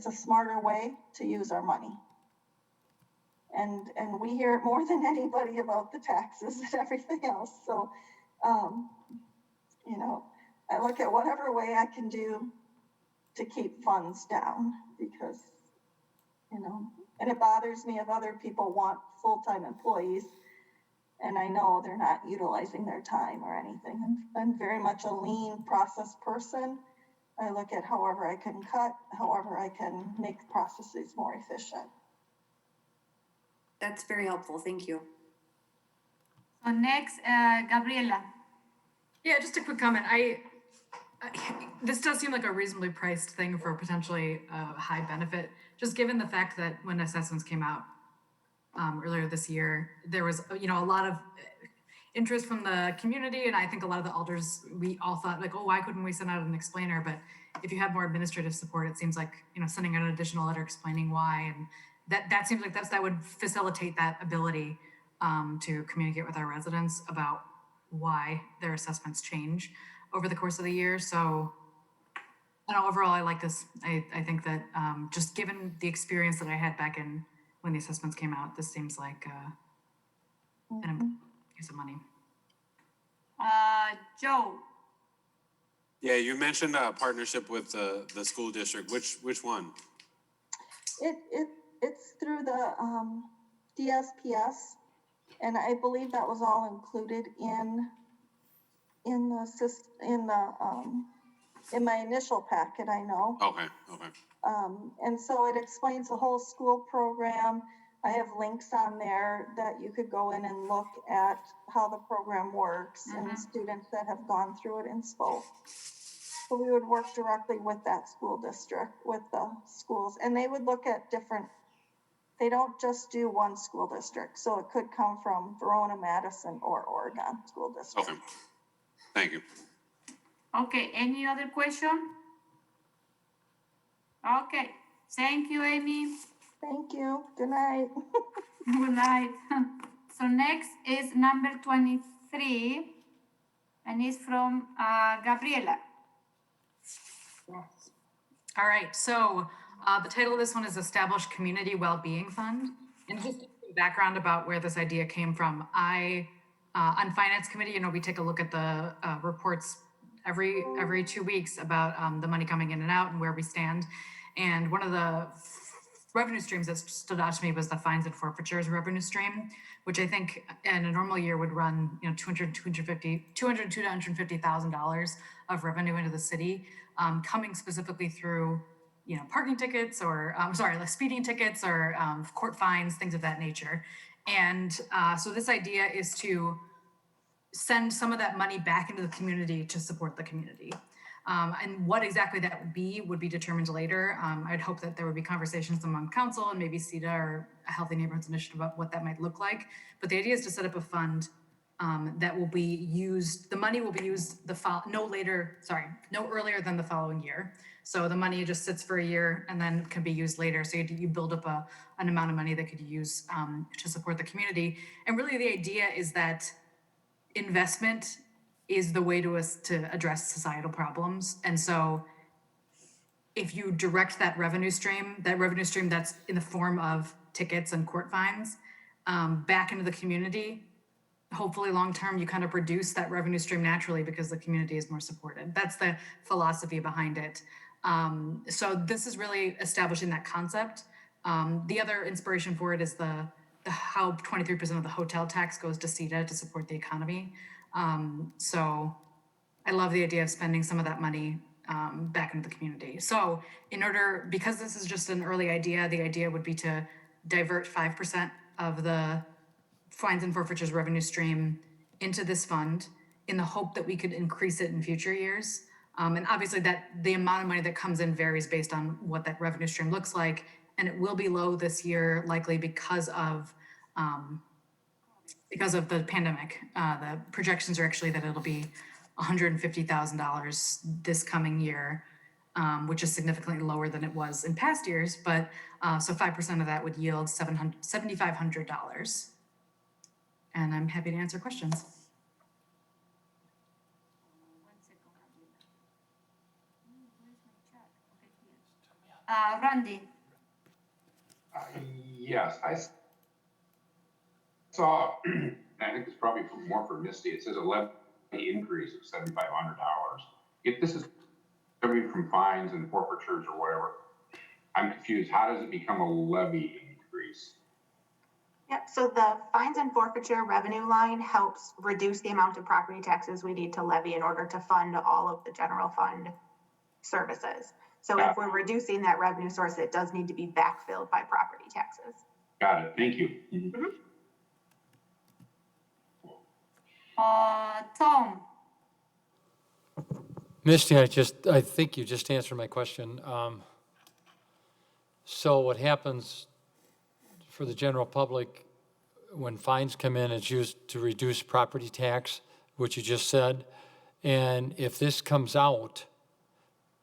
a smarter way to use our money. And we hear it more than anybody about the taxes and everything else. So, I look at whatever way I can do to keep funds down, because, and it bothers me if other people want full-time employees and I know they're not utilizing their time or anything. I'm very much a lean process person. I look at however I can cut, however I can make processes more efficient. That's very helpful. Thank you. So next, Gabriela. Yeah, just a quick comment. This does seem like a reasonably priced thing for potentially a high benefit, just given the fact that when assessments came out earlier this year, there was, a lot of interest from the community. And I think a lot of the alders, we all thought like, oh, why couldn't we send out an explainer? But if you have more administrative support, it seems like, sending out an additional letter explaining why. And that seems like that would facilitate that ability to communicate with our residents about why their assessments change over the course of the year. So overall, I like this. I think that just given the experience that I had back in when the assessments came out, this seems like an use of money. Joe. Yeah, you mentioned a partnership with the school district. Which one? It's through the DSPS, and I believe that was all included in my initial packet, I know. Okay. And so it explains the whole school program. I have links on there that you could go in and look at how the program works and students that have gone through it and spoke. So we would work directly with that school district, with the schools, and they would look at different They don't just do one school district, so it could come from Verona, Madison, or Oregon School District. Okay, thank you. Okay, any other question? Okay, thank you, Amy. Thank you. Good night. Good night. So next is number 23, and it's from Gabriela. All right, so the title of this one is Establish Community Wellbeing Fund. And just a background about where this idea came from. On Finance Committee, you know, we take a look at the reports every 2 weeks about the money coming in and out and where we stand. And one of the revenue streams that stood out to me was the fines and forfeitures revenue stream, which I think in a normal year would run, you know, $250,000 of revenue into the city, coming specifically through, you know, parking tickets or, like speeding tickets or court fines, things of that nature. And so this idea is to send some of that money back into the community to support the community. And what exactly that would be determined later. I'd hope that there would be conversations among council and maybe CETA or a Healthy Neighborhoods Initiative about what that might look like. But the idea is to set up a fund that will be used, the money will be used no earlier than the following year. So the money just sits for a year and then can be used later. So you build up an amount of money that could use to support the community. And really the idea is that investment is the way to address societal problems. And so if you direct that revenue stream that's in the form of tickets and court fines back into the community, hopefully long-term you kind of reduce that revenue stream naturally because the community is more supported. That's the philosophy behind it. So this is really establishing that concept. The other inspiration for it is how 23% of the hotel tax goes to CETA to support the economy. So I love the idea of spending some of that money back into the community. So because this is just an early idea, the idea would be to divert 5% of the fines and forfeitures revenue stream into this fund in the hope that we could increase it in future years. And obviously the amount of money that comes in varies based on what that revenue stream looks like. And it will be low this year, likely because of the pandemic. The projections are actually that it'll be $150,000 this coming year, which is significantly lower than it was in past years. But so 5% of that would yield $7,500. And I'm happy to answer questions. Randy. Yes, I saw, I think it's probably more for Misty, it says a levy increase of $7,500. If this is coming from fines and forfeitures or whatever, I'm confused. How does it become a levy increase? Yep, so the fines and forfeiture revenue line helps reduce the amount of property taxes we need to levy in order to fund all of the general fund services. So if we're reducing that revenue source, it does need to be backfilled by property taxes. Got it, thank you. Mm-hmm. Tom. Misty, I think you just answered my question. So what happens for the general public when fines come in, it's used to reduce property tax, which you just said. And if this comes out,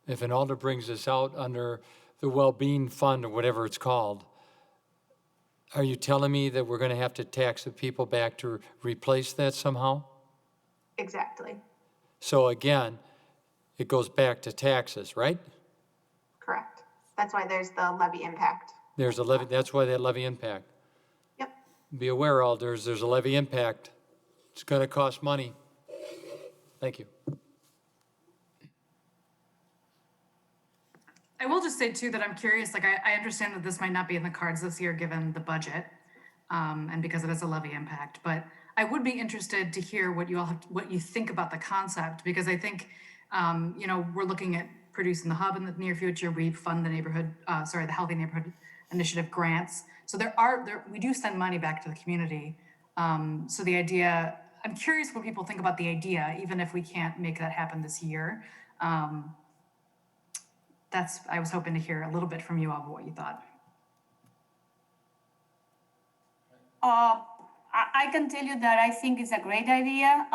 if an alder brings this out under the well-being fund or whatever it's called, are you telling me that we're going to have to tax the people back to replace that somehow? Exactly. So again, it goes back to taxes, right? Correct. That's why there's the levy impact. There's a levy, that's why that levy impact. Yep. Be aware, alders, there's a levy impact. It's going to cost money. Thank you. I will just say too that I'm curious, like I understand that this might not be in the cards this year given the budget and because it is a levy impact, but I would be interested to hear what you think about the concept, because I think, you know, we're looking at producing the hub in the near future. We fund the the Healthy Neighborhood Initiative grants. So we do send money back to the community. So the idea, I'm curious what people think about the idea, even if we can't make that happen this year. I was hoping to hear a little bit from you all about what you thought. I can tell you that I think it's a great idea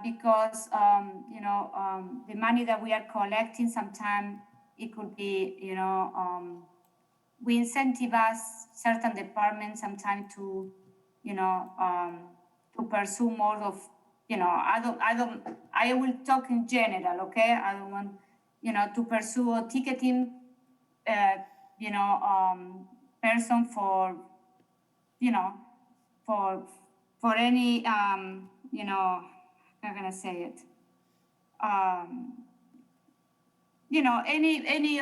because the money that we are collecting, sometimes it could be, we incentivize certain departments sometimes to, to pursue more of, I will talk in general, okay? I don't want, to pursue a ticketing, person for, for any, how can I say it? Any,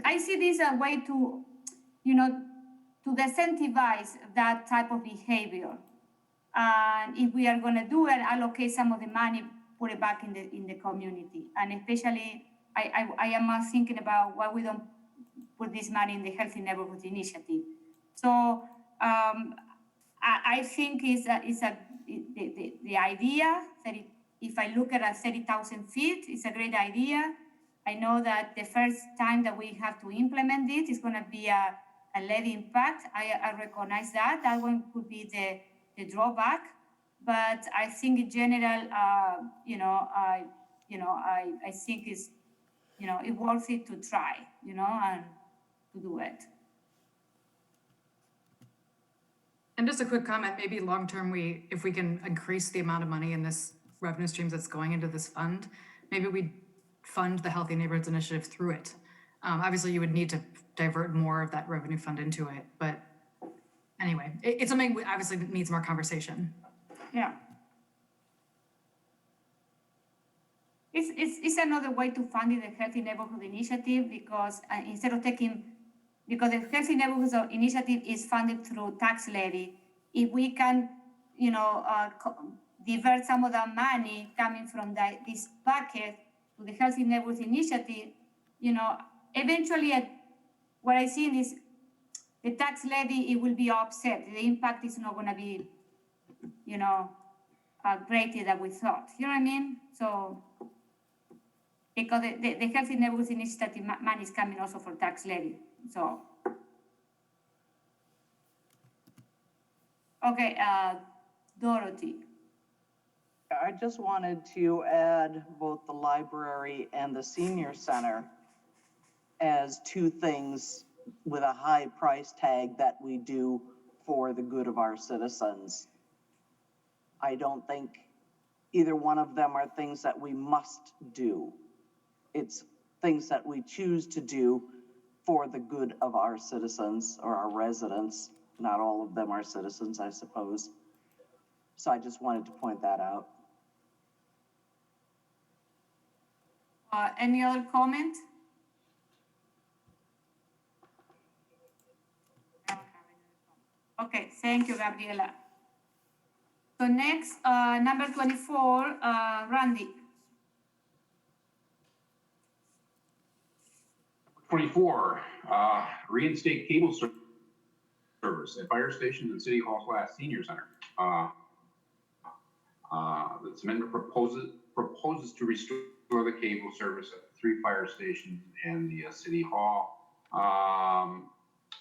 I see this a way to, to incentivize that type of behavior. And if we are going to do it, allocate some of the money, put it back in the community. And especially, I am thinking about why we don't put this money in the Healthy Neighborhood Initiative. So I think the idea that if I look at 30,000 feet, it's a great idea. I know that the first time that we have to implement it is going to be a lead impact. I recognize that. That one could be the drawback. But I think in general, I think it's, it's worth it to try, and to do it. And just a quick comment, maybe long-term, if we can increase the amount of money in this revenue streams that's going into this fund, maybe we fund the Healthy Neighborhoods Initiative through it. Obviously, you would need to divert more of that revenue fund into it, but anyway, it's something we obviously needs more conversation. Yeah. It's another way to fund the Healthy Neighborhood Initiative because instead of because the Healthy Neighborhoods Initiative is funded through tax levy, if we can, divert some of that money coming from this bucket to the Healthy Neighborhoods Initiative, eventually what I see is the tax levy, it will be offset. The impact is not going to be, greater than we thought. You know what I mean? So, because the Healthy Neighborhoods Initiative money is coming also for tax levy. So, okay, Dorothy. I just wanted to add both the library and the senior center as two things with a high price tag that we do for the good of our citizens. I don't think either one of them are things that we must do. It's things that we choose to do for the good of our citizens or our residents. Not all of them are citizens, I suppose. So I just wanted to point that out. Any other comment? Okay, thank you, Gabriela. So next, number 24, Randy. 24, reinstate cable service at fire stations and City Hall/Senior Center. This amendment proposes to restore the cable service at the 3 fire stations and the City Hall.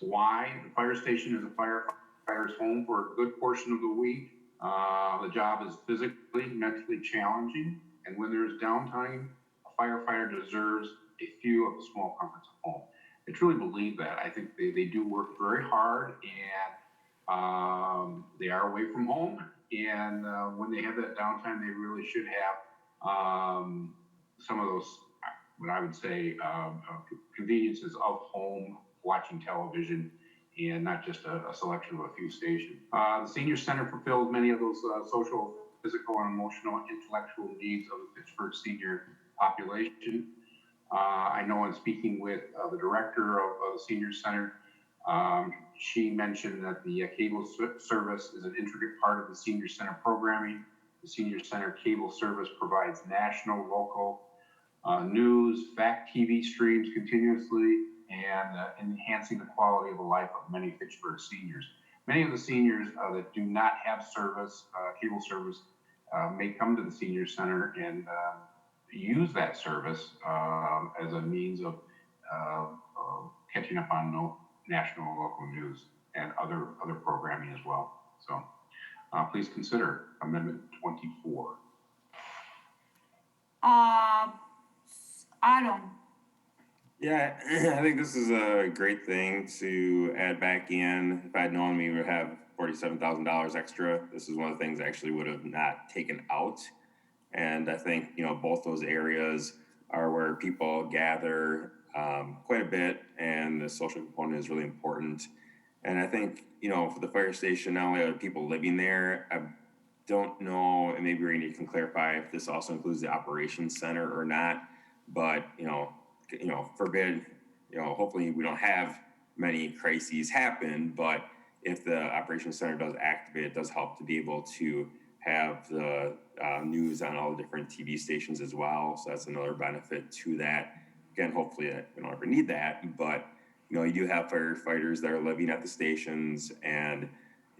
Why? The fire station is a firefighter's home for a good portion of the week. The job is physically, mentally challenging, and when there's downtime, a firefighter deserves a few of the small comforts of home. I truly believe that. I think they do work very hard, and they are away from home. And when they have that downtime, they really should have some of those, what I would say, conveniences of home, watching television, and not just a selection of a few stations. The senior center fulfills many of those social, physical, and emotional and intellectual needs of the Fitchburg senior population. I know in speaking with the director of the senior center, she mentioned that the cable service is an intricate part of the senior center programming. The senior center cable service provides national, local news, fact TV streams continuously, and enhancing the quality of the life of many Fitchburg seniors. Many of the seniors that do not have service, cable service, may come to the senior center and use that service as a means of catching up on national and local news and other programming as well. So please consider Amendment 24. Aaron. Yeah, I think this is a great thing to add back in. If I'd known we would have $47,000 extra, this is one of the things I actually would have not taken out. And I think, you know, both those areas are where people gather quite a bit, and the social component is really important. And I think, you know, for the fire station, not only are people living there, I don't know, and maybe Randy can clarify if this also includes the operations center or not, but, you know, forbid, you know, hopefully we don't have many crises happen, but if the operations center does activate, it does help to be able to have the news on all the different TV stations as well. So that's another benefit to that. Again, hopefully we don't ever need that, but, you know, you do have firefighters that are living at the stations, and,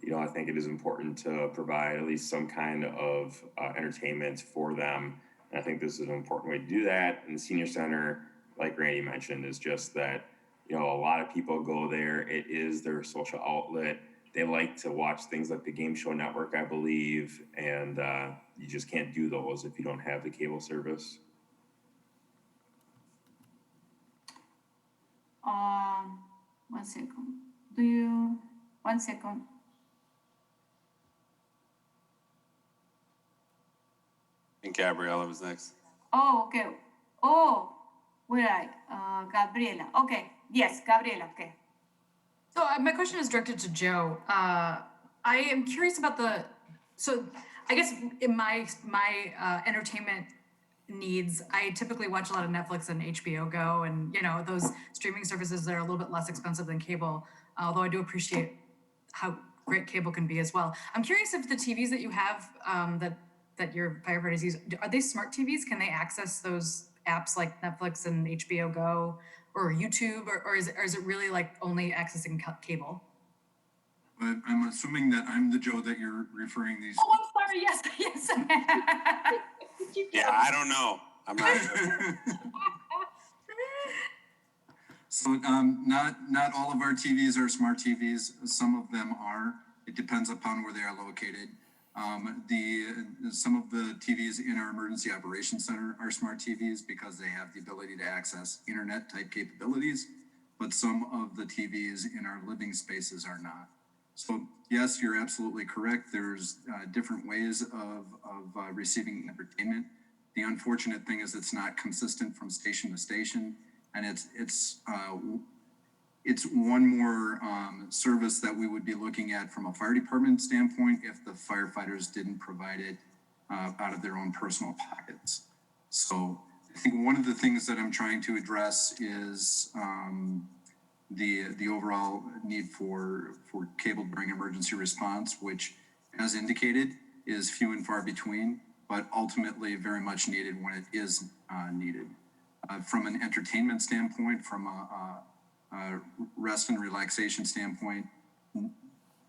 you know, I think it is important to provide at least some kind of entertainment for them. And I think this is an important way to do that. And the senior center, like Randy mentioned, is just that, you know, a lot of people go there. It is their social outlet. They like to watch things like the Game Show Network, I believe, and you just can't do those if you don't have the cable service. One second. One second. And Gabriella was next. Oh, okay. Oh, where Gabriela. Okay. Yes, Gabriela. Okay. So my question is directed to Joe. I am curious about so I guess in my entertainment needs, I typically watch a lot of Netflix and HBO Go, and, you know, those streaming services that are a little bit less expensive than cable, although I do appreciate how great cable can be as well. I'm curious if the TVs that you have that your firefighters use, are they smart TVs? Can they access those apps like Netflix and HBO Go or YouTube, or is it really like only accessing cable? But I'm assuming that I'm the Joe that you're referring these. Oh, I'm sorry. Yes, yes. Yeah, I don't know. I'm not sure. So not all of our TVs are smart TVs. Some of them are. It depends upon where they are located. Some of the TVs in our emergency operations center are smart TVs because they have the ability to access internet type capabilities, but some of the TVs in our living spaces are not. So yes, you're absolutely correct. There's different ways of receiving entertainment. The unfortunate thing is it's not consistent from station to station, and it's one more service that we would be looking at from a fire department standpoint if the firefighters didn't provide it out of their own personal pockets. So I think one of the things that I'm trying to address is the overall need for cable during emergency response, which, as indicated, is few and far between, but ultimately very much needed when it is needed. From an entertainment standpoint, from a rest and relaxation standpoint,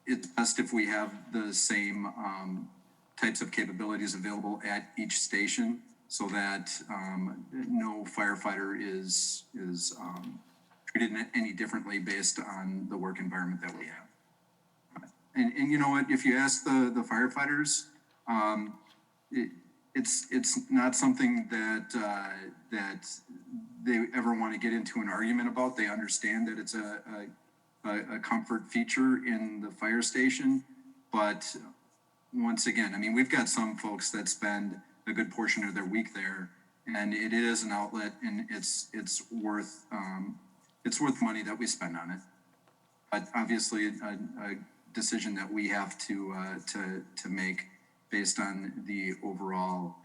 it's best if we have the same types of capabilities available at each station, so that no firefighter is treated any differently based on the work environment that we have. And you know what, if you ask the firefighters, it's not something that they ever want to get into an argument about. They understand that it's a comfort feature in the fire station, but once again, I mean, we've got some folks that spend a good portion of their week there, and it is an outlet, and it's worth money that we spend on it. But obviously, a decision that we have to make based on the overall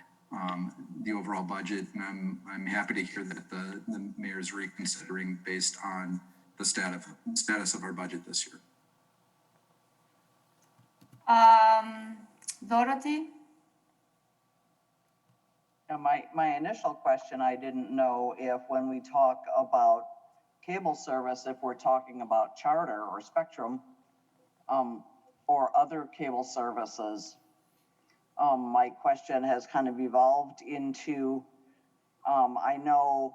budget, and I'm happy to hear that the mayor's reconsidering based on the status of our budget this year. Dorothy? Yeah, my initial question, I didn't know if when we talk about cable service, if we're talking about Charter or Spectrum, or other cable services. My question has kind of evolved into, I know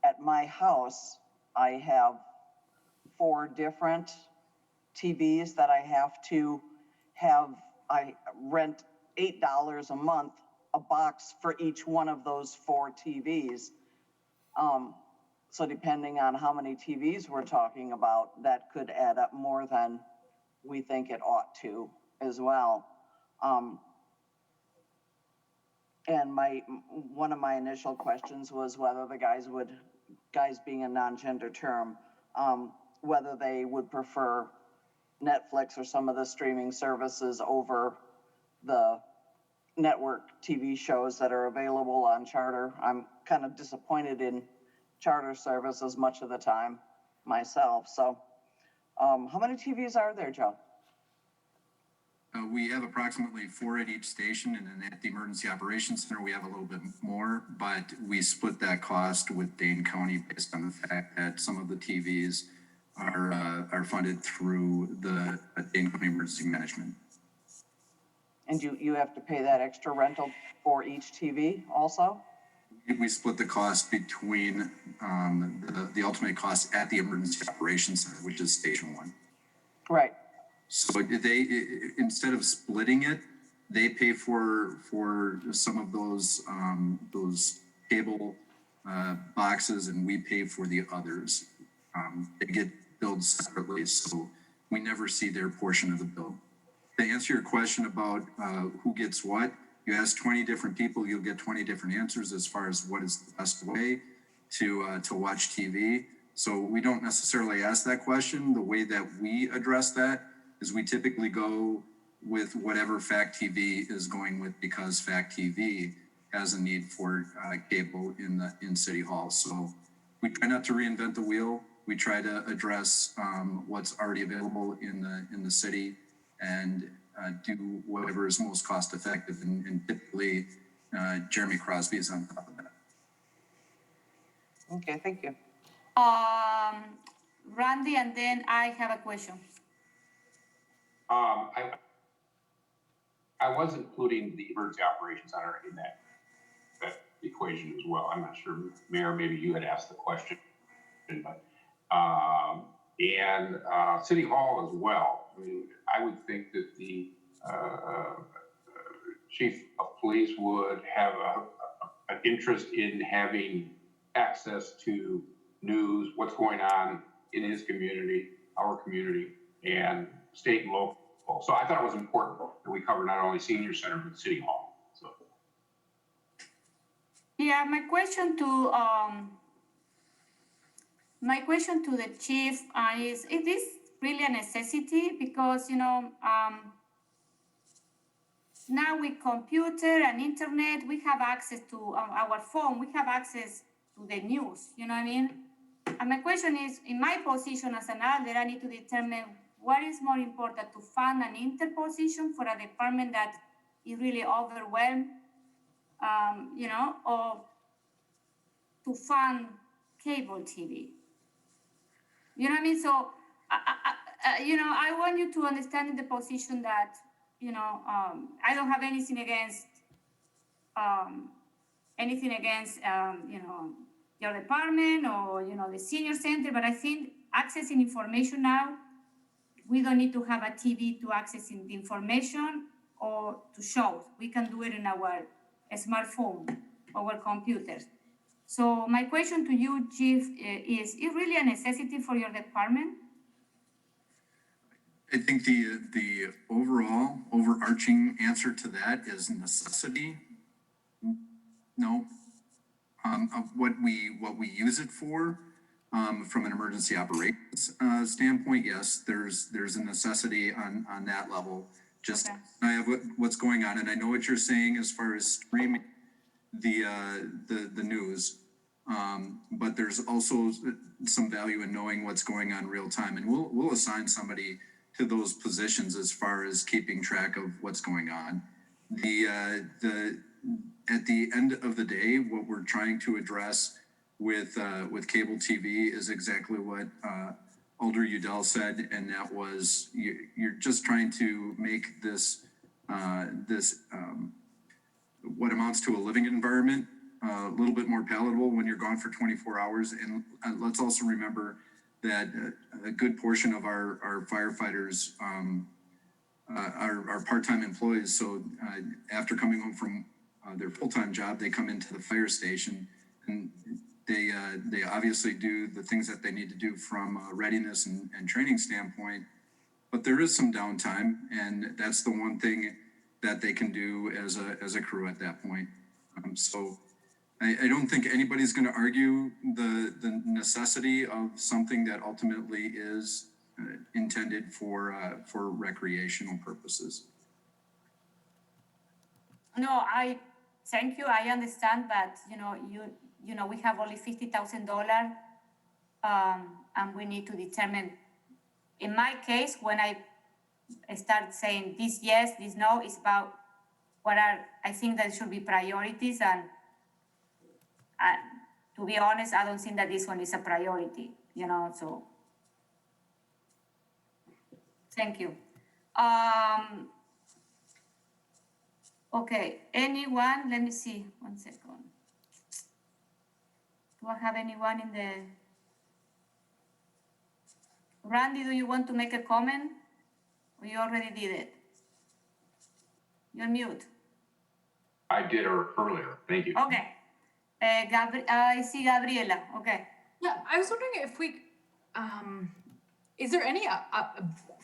at my house, I have 4 different TVs that I have to have. I rent $8 a month, a box for each one of those 4 TVs. So depending on how many TVs we're talking about, that could add up more than we think it ought to as well. And one of my initial questions was whether the guys being a non-gender term, whether they would prefer Netflix or some of the streaming services over the network TV shows that are available on Charter. I'm kind of disappointed in Charter services much of the time myself. So how many TVs are there, Joe? We have approximately 4 at each station, and then at the Emergency Operations Center, we have a little bit more, but we split that cost with Dane County based on the fact that some of the TVs are funded through the Dane County Emergency Management. And you have to pay that extra rental for each TV also? We split the cost between the ultimate cost at the Emergency Operations Center, which is Station 1. Right. So they, instead of splitting it, they pay for some of those cable boxes, and we pay for the others. They get billed separately, so we never see their portion of the bill. To answer your question about who gets what, you ask 20 different people, you'll get 20 different answers as far as what is the best way to watch TV. So we don't necessarily ask that question. The way that we address that is we typically go with whatever Fact TV is going with, because Fact TV has a need for cable in City Hall. So we try not to reinvent the wheel. We try to address what's already available in the city and do whatever is most cost effective. And typically, Jeremy Crosby is on top of that. Okay, thank you. Randy, and then I have a question. I was including the Emergency Operations Center in that equation as well. I'm not sure, Mayor, maybe you had asked the question, but City Hall as well. I mean, I would think that the Chief of Police would have an interest in having access to news, what's going on in his community, our community, and state and local. So I thought it was important that we cover not only Senior Center, but City Hall. So. Yeah, my question to the chief is this really a necessity? Because, now with computer and internet, we have access to our phone, we have access to the news, you know what I mean? And my question is, in my position as an elder, I need to determine what is more important, to fund an interposition for a department that is really overwhelmed, or to fund cable TV. You know what I mean? So, I want you to understand the position that, I don't have anything against, your department or, the senior center, but I think accessing information now, we don't need to have a TV to accessing the information or to shows. We can do it in our smartphone, our computers. So my question to you, Chief, is it really a necessity for your department? I think the overarching answer to that is necessity. No. What we use it for, from an emergency operations standpoint, yes, there's a necessity on that level. Just okay. I have what's going on, and I know what you're saying as far as streaming the news, but there's also some value in knowing what's going on real time, and we'll assign somebody to those positions as far as keeping track of what's going on. At the end of the day, what we're trying to address with cable TV is exactly what Alder Udell said, and that was you're just trying to make this what amounts to a living environment a little bit more palatable when you're gone for 24 hours. And let's also remember that a good portion of our firefighters are part-time employees. So after coming home from their full-time job, they come into the fire station, and they obviously do the things that they need to do from a readiness and training standpoint. But there is some downtime, and that's the one thing that they can do as a crew at that point. So I don't think anybody's going to argue the necessity of something that ultimately is intended for recreational purposes. No, thank you. I understand that, we have only $50,000, and we need to determine. In my case, when I start saying this yes, this no, it's about I think that should be priorities, and to be honest, I don't think that this one is a priority, so. Thank you. Okay, anyone, let me see, 1 second. Do I have anyone in the? Randy, do you want to make a comment? Or you already did it? You're mute. I did earlier. Thank you. Okay. I see Gabriela. Okay. Yeah, I was wondering if we, is there any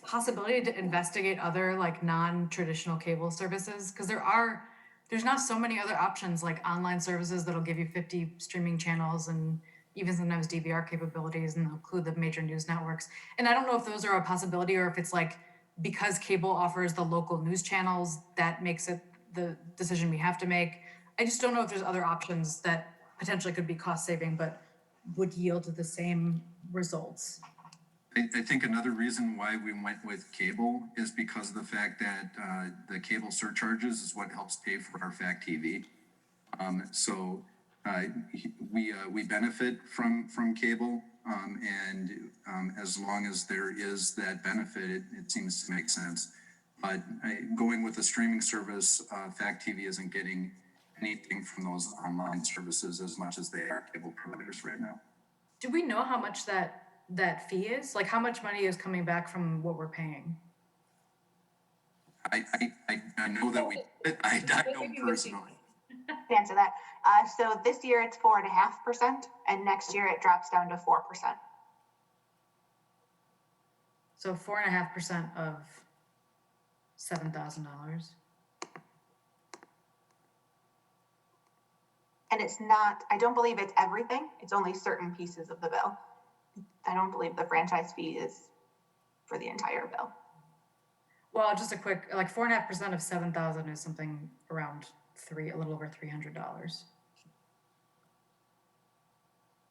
possibility to investigate other like non-traditional cable services? Because there's not so many other options like online services that'll give you 50 streaming channels and even sometimes DVR capabilities, and they'll include the major news networks. And I don't know if those are a possibility, or if it's like because cable offers the local news channels, that makes it the decision we have to make. I just don't know if there's other options that potentially could be cost saving, but would yield the same results. I think another reason why we went with cable is because of the fact that the cable surcharges is what helps pay for our FACT TV. So we benefit from cable, and as long as there is that benefit, it seems to make sense. But going with a streaming service, FACT TV isn't getting anything from those online services as much as they are cable providers right now. Do we know how much that fee is? Like how much money is coming back from what we're paying? I know that I don't personally. To answer that, so this year it's 4.5%, and next year it drops down to 4%. So 4.5% of $7,000. And it's not, I don't believe it's everything. It's only certain pieces of the bill. I don't believe the franchise fee is for the entire bill. Well, just a quick, like 4.5% of 7,000 is something around a little over $300.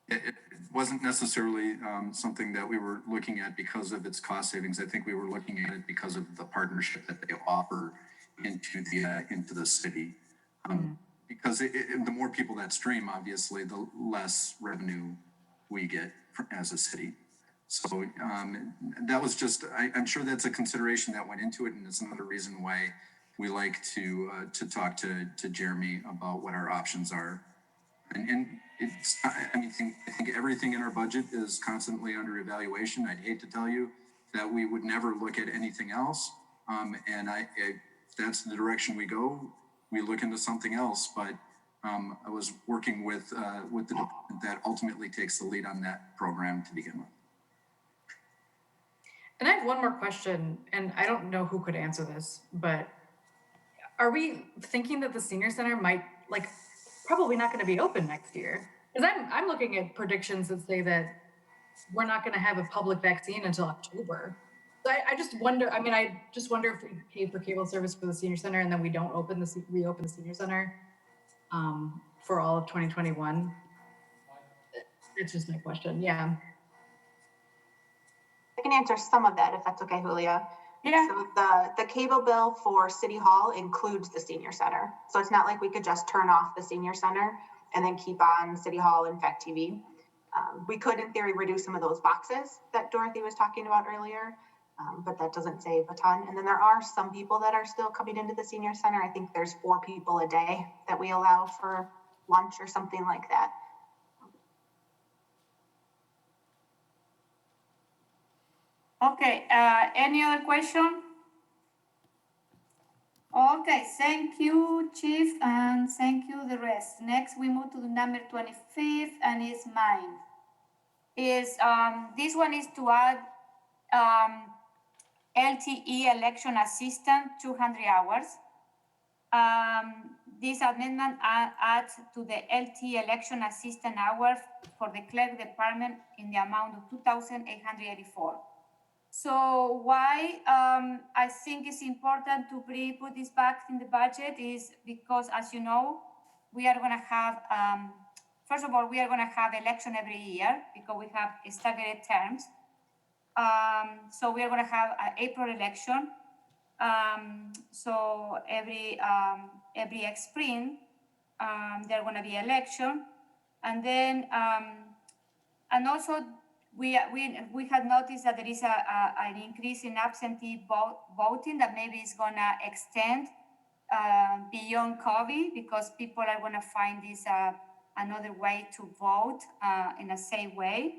It wasn't necessarily something that we were looking at because of its cost savings. I think we were looking at it because of the partnership that they offer into the city. Because the more people that stream, obviously, the less revenue we get as a city. So that was just, I'm sure that's a consideration that went into it, and it's another reason why we like to talk to Jeremy about what our options are. And it's, I think everything in our budget is constantly under evaluation. I'd hate to tell you that we would never look at anything else. And if that's the direction we go, we look into something else. But I was working with the department that ultimately takes the lead on that program to begin with. And I have one more question, and I don't know who could answer this, but are we thinking that the senior center might, like, probably not going to be open next year? Because I'm looking at predictions that say that we're not going to have a public vaccine until October. So I just wonder, I just wonder if we pay for cable service for the senior center and then we don't reopen the senior center for all of 2021. It's just my question, yeah. I can answer some of that if that's okay, Julia. Yeah. So the cable bill for City Hall includes the senior center. So it's not like we could just turn off the senior center and then keep on City Hall and FACT TV. We could, in theory, reduce some of those boxes that Dorothy was talking about earlier, but that doesn't save a ton. And then there are some people that are still coming into the senior center. I think there's 4 people a day that we allow for lunch or something like that. Okay, any other question? Okay, thank you, Chief, and thank you the rest. Next, we move to the number 25th, and it's mine. This one is to add LTE election assistant 200 hours. This amendment adds to the LTE election assistant hours for the clerk department in the amount of 2,884. So why I think it's important to put this back in the budget is because, as you know, we are going to have, first of all, we are going to have election every year because we have staggered terms. So we are going to have an April election. So every spring, there are going to be election, and then and also we have noticed that there is an increase in absentee voting that maybe is going to extend beyond COVID because people are going to find this another way to vote in a safe way,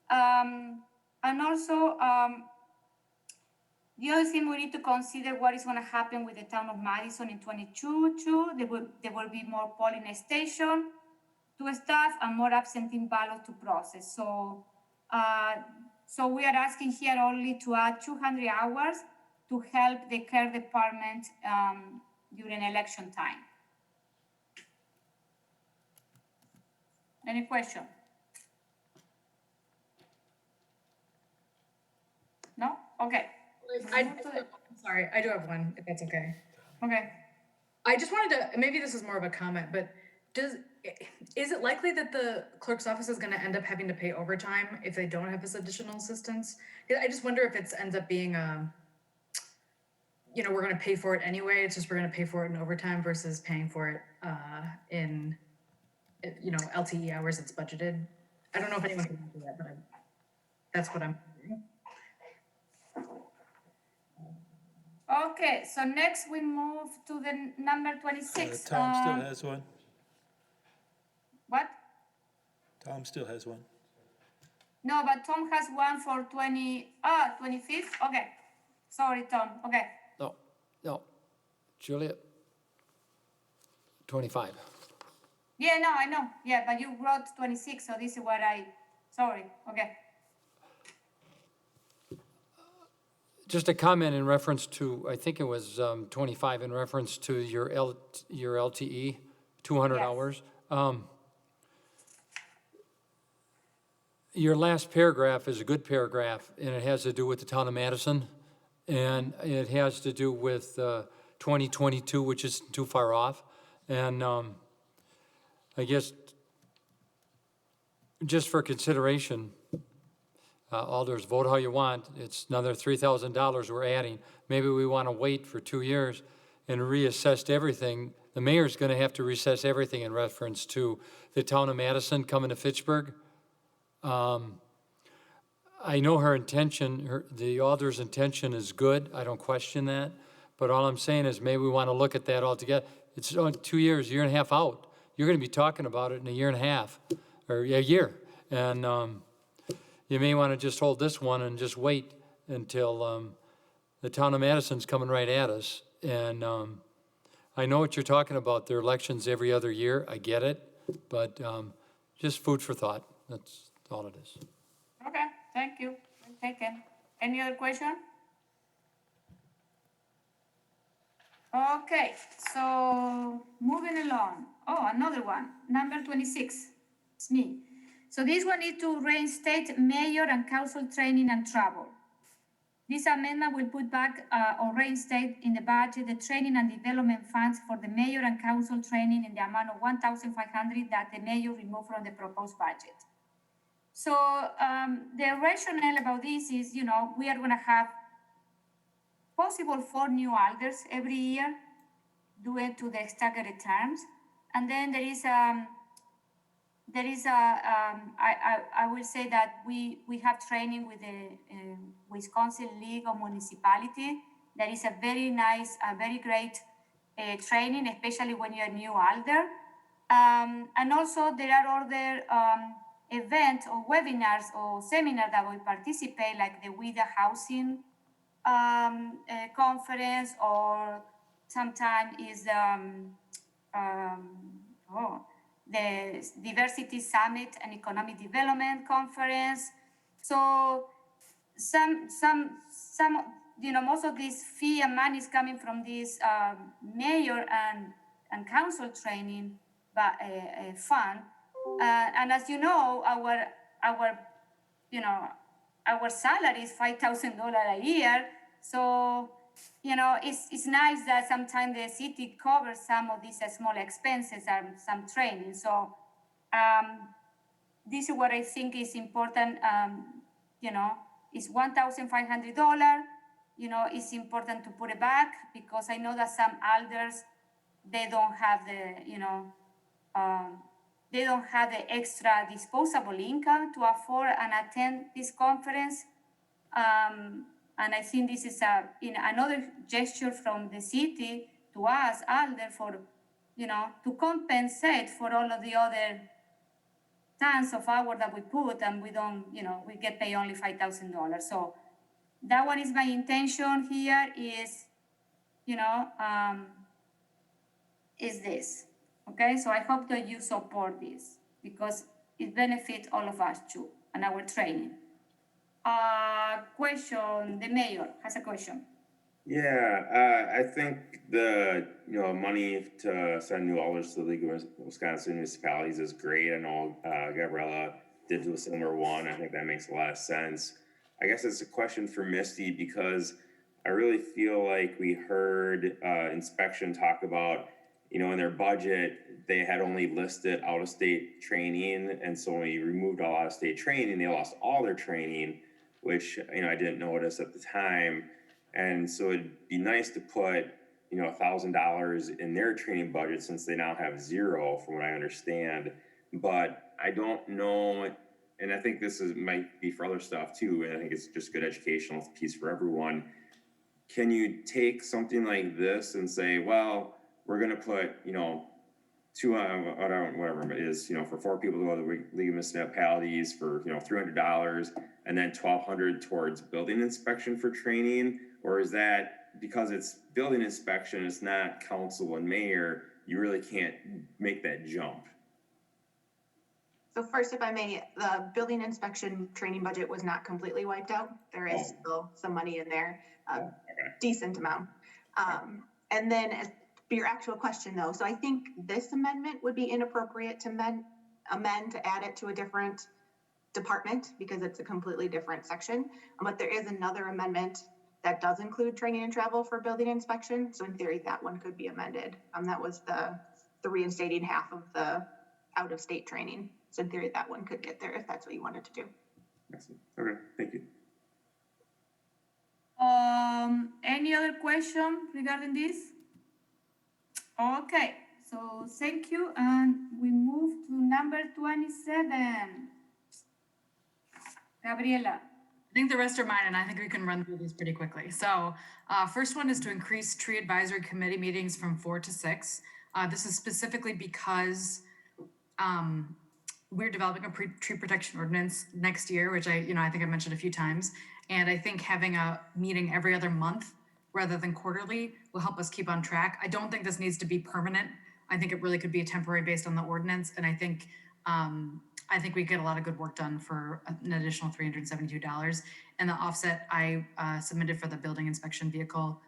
and also. The other thing we need to consider what is going to happen with the town of Madison in 22 too. There will be more polling station to staff and more absentee ballot to process. So, so we are asking here only to add 200 hours to help the care department during election time. Any question? No? Okay. Sorry, I do have one, if that's okay. Okay. I just wanted to, maybe this is more of a comment, but is it likely that the clerk's office is going to end up having to pay overtime if they don't have this additional assistance? I just wonder if it ends up being, we're going to pay for it anyway. It's just we're going to pay for it in overtime versus paying for it in, LTE hours it's budgeted. I don't know if anyone can answer that, but that's what I'm wondering. Okay, so next we move to the number 26. Tom still has one. What? Tom still has one. No, but Tom has one for 25th? Okay. Sorry, Tom. Okay. No. Juliet? 25. Yeah, no, I know. Yeah, but you wrote 26, so this is what sorry. Okay. Just a comment in reference to, I think it was 25, in reference to your LTE, 200 Yes. hours. Your last paragraph is a good paragraph, and it has to do with the town of Madison, and it has to do with 2022, which is too far off. And I guess just for consideration, alders, vote how you want. It's another $3,000 we're adding. Maybe we want to wait for 2 years and reassess everything. The mayor's going to have to reassess everything in reference to the town of Madison coming to Fitchburg. I know her intention, the alder's intention is good. I don't question that. But all I'm saying is maybe we want to look at that altogether. It's only 2 years, year and a half out. You're going to be talking about it in a year and a half, or a year. And you may want to just hold this one and just wait until the town of Madison's coming right at us. And I know what you're talking about. There are elections every other year. I get it. But just food for thought. That's all it is. Okay, thank you. Taken. Any other question? Okay, so moving along. Oh, another one. Number 26. It's me. So this one is to reinstate mayor and council training and travel. This amendment will put back or reinstate in the budget the training and development funds for the mayor and council training in the amount of $1,500 that the mayor removed from the proposed budget. So the rationale about this is, we are going to have possible 4 new alders every year due to the staggered terms. And then there is I will say that we have training with the Wisconsin League of Municipality. That is a very nice, very great training, especially when you're a new alder. And also there are other event or webinars or seminar that we participate, like the We the Housing conference, or sometimes is the Diversity Summit and Economic Development Conference. So some most of this fee and money is coming from this mayor and council training fund. And as you know, our salary is $5,000 a year. So, it's nice that sometimes the city covers some of these small expenses and some training. So, this is what I think is important. It's $1,500. It's important to put it back, because I know that some elders, they don't have the extra disposable income to afford and attend this conference. And I think this is another gesture from the city to us, elder, for, to compensate for all of the other tons of hours that we put, and we don't, we get paid only $5,000. So that one is my intention here is, is this. Okay, so I hope that you support this, because it benefits all of us too, and our training. Question, the mayor has a question. Yeah, I think the money to send new alders to the League of Wisconsin Municipalities is great. I know Gabriella did do a similar one. I think that makes a lot of sense. I guess it's a question for Misty, because I really feel like we heard inspection talk about, in their budget, they had only listed out-of-state training. And so when we removed all out-of-state training, they lost all their training, which, I didn't notice at the time. And so it'd be nice to put, $1,000 in their training budget, since they now have zero, from what I understand. But I don't know, and I think this might be for other stuff too, and I think it's just good educational piece for everyone. Can you take something like this and say, well, we're going to put, whatever it is, for 4 people to go to the League of Municipalities for, $300, and then $1,200 towards building inspection for training? Or is that, because it's building inspection, it's not council and mayor, you really can't make that jump? So first, if I may, the building inspection training budget was not completely wiped out. There is still some money in there, a decent amount. And then as for your actual question though, so I think this amendment would be inappropriate to amend to add it to a different department, because it's a completely different section. But there is another amendment that does include training and travel for building inspection. So in theory, that one could be amended. That was the reinstating half of the out-of-state training. So in theory, that one could get there if that's what you wanted to do. Excellent. Okay, thank you. Any other question regarding this? Okay, so thank you. And we move to number 27. Gabriela. I think the rest are mine, and I think we can run through these pretty quickly. So first one is to increase tree advisory committee meetings from 4 to 6. This is specifically because we're developing a tree protection ordinance next year, which I think I mentioned a few times. And I think having a meeting every other month rather than quarterly will help us keep on track. I don't think this needs to be permanent. I think it really could be a temporary based on the ordinance. And I think we get a lot of good work done for an additional $372. And the offset I submitted for the building inspection vehicle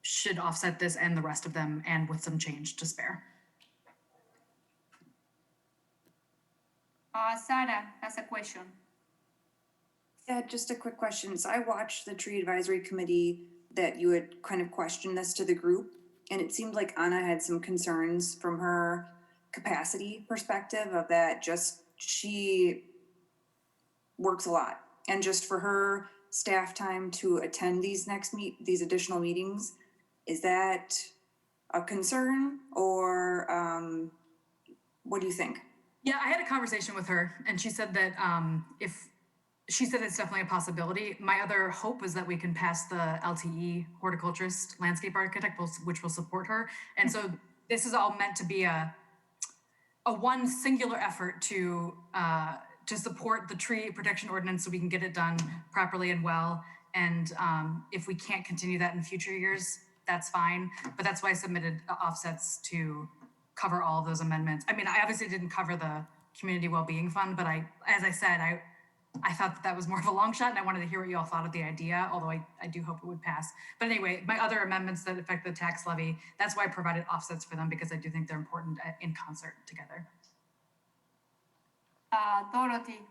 should offset this and the rest of them, and with some change to spare. Sarah has a question. Yeah, just a quick question. So I watched the tree advisory committee that you had kind of questioned this to the group, and it seemed like Anna had some concerns from her capacity perspective of that. Just she works a lot, and just for her staff time to attend these these additional meetings, is that a concern, or what do you think? Yeah, I had a conversation with her, and she said that she said it's definitely a possibility. My other hope is that we can pass the LTE horticulturist landscape architect, which will support her. And so this is all meant to be one singular effort to support the tree protection ordinance so we can get it done properly and well. And if we can't continue that in future years, that's fine. But that's why I submitted offsets to cover all of those amendments. I mean, I obviously didn't cover the community well-being fund, but as I said, I thought that was more of a long shot, and I wanted to hear what you all thought of the idea, although I do hope it would pass. But anyway, my other amendments that affect the tax levy, that's why I provided offsets for them, because I do think they're important in concert together. Dorothy.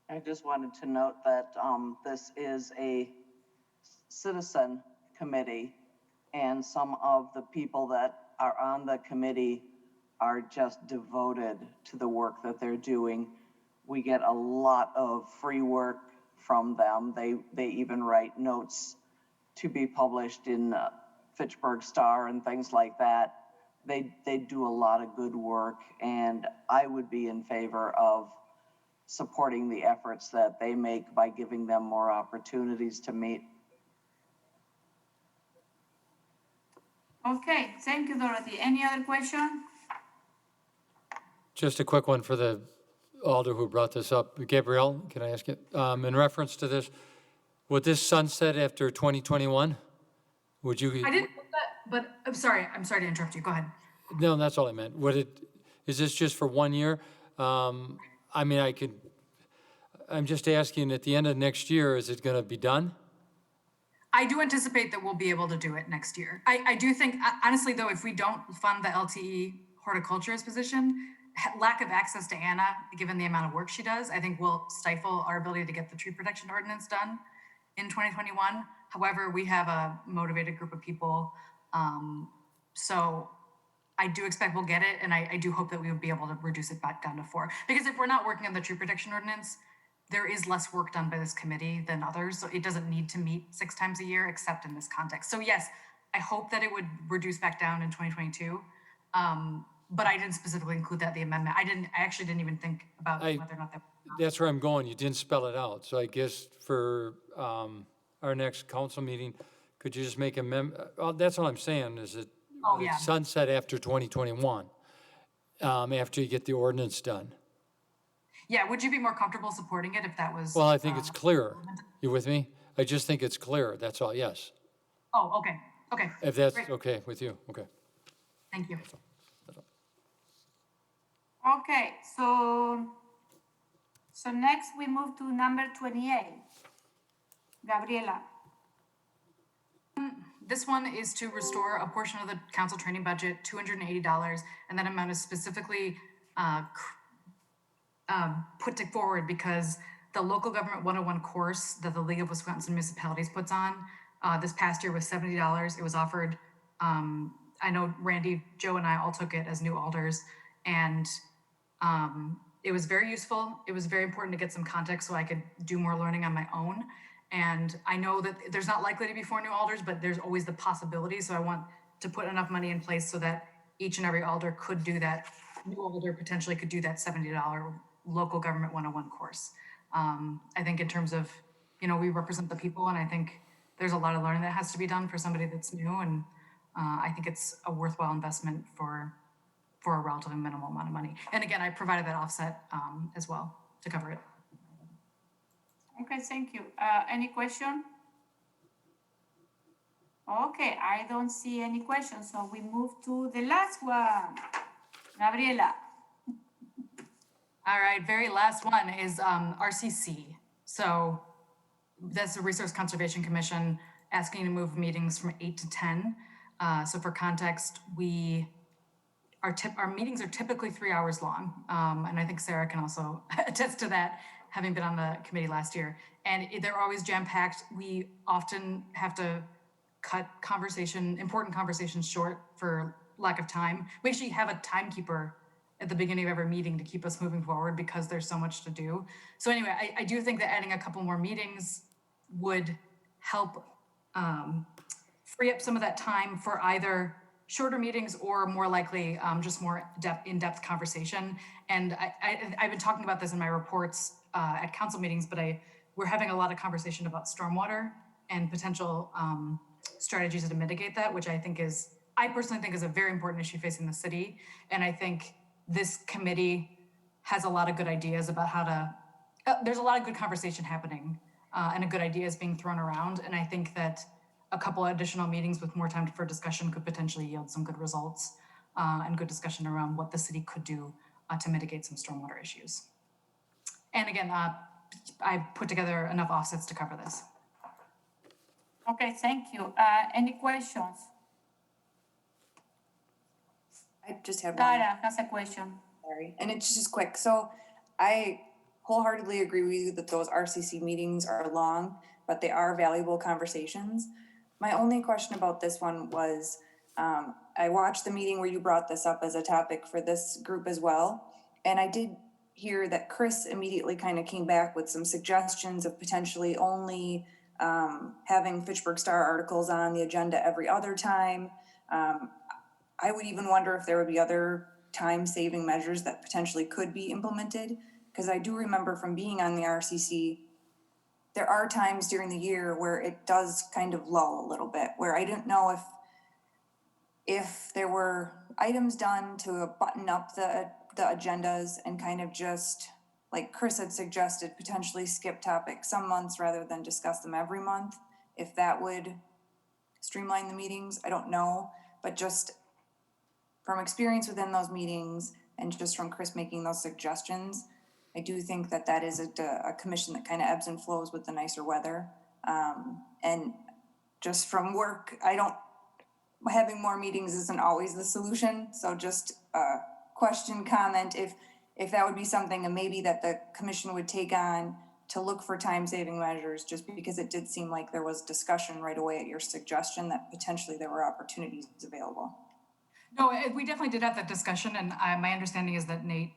I just wanted to note that this is a citizen committee, and some of the people that are on the committee are just devoted to the work that they're doing. We get a lot of free work from them. They even write notes to be published in Fitchburg Star and things like that. They do a lot of good work, and I would be in favor of supporting the efforts that they make by giving them more opportunities to meet. Okay, thank you, Dorothy. Any other question? Just a quick one for the alder who brought this up. Gabrielle, can I ask you? In reference to this, would this sunset after 2021? Would you? I didn't put that, but I'm sorry to interrupt you. Go ahead. No, that's all I meant. Is this just for 1 year? I mean, I'm just asking, at the end of next year, is it going to be done? I do anticipate that we'll be able to do it next year. I do think, honestly, though, if we don't fund the LTE horticulturist position, lack of access to Anna, given the amount of work she does, I think will stifle our ability to get the tree protection ordinance done in 2021. However, we have a motivated group of people. So I do expect we'll get it, and I do hope that we will be able to reduce it back down to 4. Because if we're not working on the tree protection ordinance, there is less work done by this committee than others, so it doesn't need to meet 6 times a year, except in this context. So yes, I hope that it would reduce back down in 2022, but I didn't specifically include that in the amendment. I actually didn't even think about whether or not that. That's where I'm going. You didn't spell it out. So I guess for our next council meeting, could you just make a that's all I'm saying, is it sunset after 2021, after you get the ordinance done. Yeah, would you be more comfortable supporting it if that was? Well, I think it's clear. You with me? I just think it's clear. That's all. Yes. Oh, okay. Okay. If that's Great. okay with you. Okay. Thank you. Okay, so next we move to number 28. Gabriela. This one is to restore a portion of the council training budget, $280, and that amount is specifically put forward because the local government 101 course that the League of Wisconsin Municipalities puts on this past year was $70. It was offered, I know Randy, Joe, and I all took it as new alders, and it was very useful. It was very important to get some context so I could do more learning on my own. And I know that there's not likely to be 4 new alders, but there's always the possibility. So I want to put enough money in place so that each and every alder could do that. New alder potentially could do that $70 local government 101 course. I think in terms of, we represent the people, and I think there's a lot of learning that has to be done for somebody that's new. And I think it's a worthwhile investment for a relatively minimal amount of money. And again, I provided that offset as well to cover it. Okay, thank you. Any question? Okay, I don't see any questions, so we move to the last one. Gabriela. All right, very last one is RCC. So that's the Resource Conservation Commission asking to move meetings from 8 to 10. So for context, our meetings are typically 3 hours long. And I think Sarah can also attest to that, having been on the committee last year. And they're always jam-packed. We often have to cut important conversations short for lack of time. We actually have a timekeeper at the beginning of every meeting to keep us moving forward because there's so much to do. So anyway, I do think that adding a couple more meetings would help free up some of that time for either shorter meetings or more likely just more in-depth conversation. And I've been talking about this in my reports at council meetings, but we're having a lot of conversation about stormwater and potential strategies to mitigate that, which I think is I personally think is a very important issue facing the city. And I think this committee has a lot of good ideas about how to, there's a lot of good conversation happening and a good ideas being thrown around. And I think that a couple of additional meetings with more time for discussion could potentially yield some good results and good discussion around what the city could do to mitigate some stormwater issues. And again, I put together enough offsets to cover this. Okay, thank you. Any questions? I just had one. Tara has a question. Sorry, and it's just quick. So I wholeheartedly agree with you that those RCC meetings are long, but they are valuable conversations. My only question about this one was, I watched the meeting where you brought this up as a topic for this group as well. And I did hear that Chris immediately kind of came back with some suggestions of potentially only having Fitchburg Star articles on the agenda every other time. I would even wonder if there would be other time-saving measures that potentially could be implemented. Because I do remember from being on the RCC, there are times during the year where it does kind of lull a little bit, where I didn't know if there were items done to button up the agendas and kind of just, like Chris had suggested, potentially skip topics some months rather than discuss them every month. If that would streamline the meetings, I don't know, but just from experience within those meetings and just from Chris making those suggestions, I do think that that is a commission that kind of ebbs and flows with the nicer weather. And just from work, having more meetings isn't always the solution. So just a question, comment, if that would be something and maybe that the commission would take on to look for time-saving measures, just because it did seem like there was discussion right away at your suggestion that potentially there were opportunities available. No, we definitely did have that discussion, and my understanding is that Nate,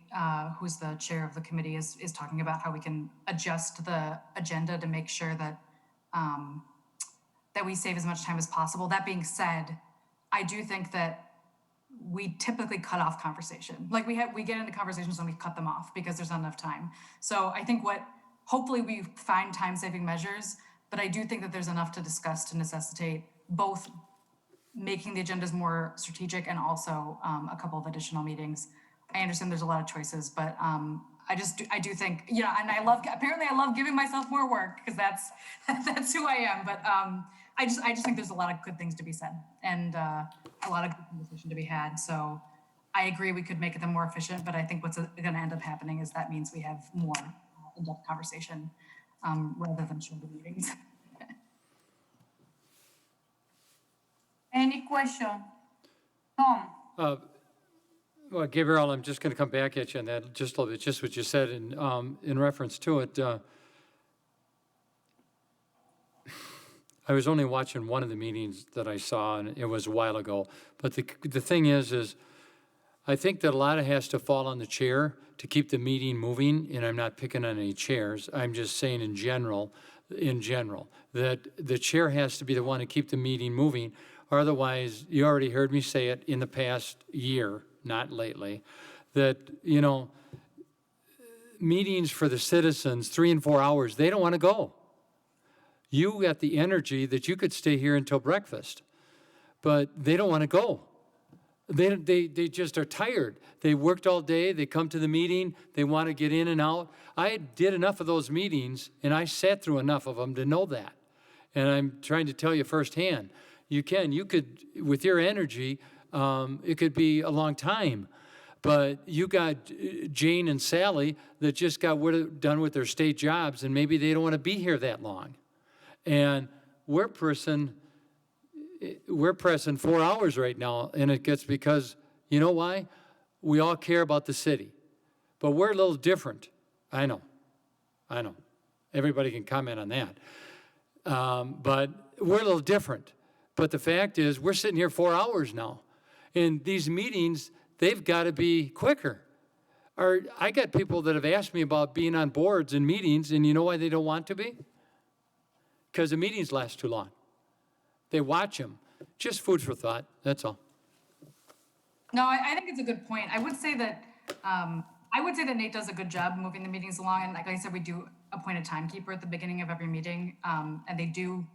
who's the chair of the committee, is talking about how we can adjust the agenda to make sure that that we save as much time as possible. That being said, I do think that we typically cut off conversation. Like we get into conversations and we cut them off because there's not enough time. So I think hopefully we find time-saving measures, but I do think that there's enough to discuss to necessitate both making the agendas more strategic and also a couple of additional meetings. I understand there's a lot of choices, but I do think, and I love giving myself more work because that's who I am. But I just think there's a lot of good things to be said and a lot of good conversation to be had. So I agree we could make them more efficient, but I think what's going to end up happening is that means we have more in-depth conversation rather than shorter meetings. Any question? Tom? Well, Gabriel, I'm just going to come back at you on that just a little bit, just what you said in reference to it. I was only watching one of the meetings that I saw, and it was a while ago. But the thing is I think that a lot of it has to fall on the chair to keep the meeting moving, and I'm not picking on any chairs. I'm just saying in general, that the chair has to be the one to keep the meeting moving. Otherwise, you already heard me say it in the past year, not lately, that, meetings for the citizens, 3 and 4 hours, they don't want to go. You got the energy that you could stay here until breakfast, but they don't want to go. They just are tired. They worked all day. They come to the meeting. They want to get in and out. I did enough of those meetings, and I sat through enough of them to know that. And I'm trying to tell you firsthand, you could, with your energy, it could be a long time. But you got Jane and Sally that just got done with their state jobs, and maybe they don't want to be here that long. And we're pressing 4 hours right now, and it gets because, you know why? We all care about the city. But we're a little different. I know. Everybody can comment on that. But we're a little different. But the fact is, we're sitting here 4 hours now. And these meetings, they've got to be quicker. I got people that have asked me about being on boards and meetings, and you know why they don't want to be? Because the meetings last too long. They watch them. Just food for thought, that's all. No, I think it's a good point. I would say that Nate does a good job moving the meetings along. And like I said, we do appoint a timekeeper at the beginning of every meeting. And they do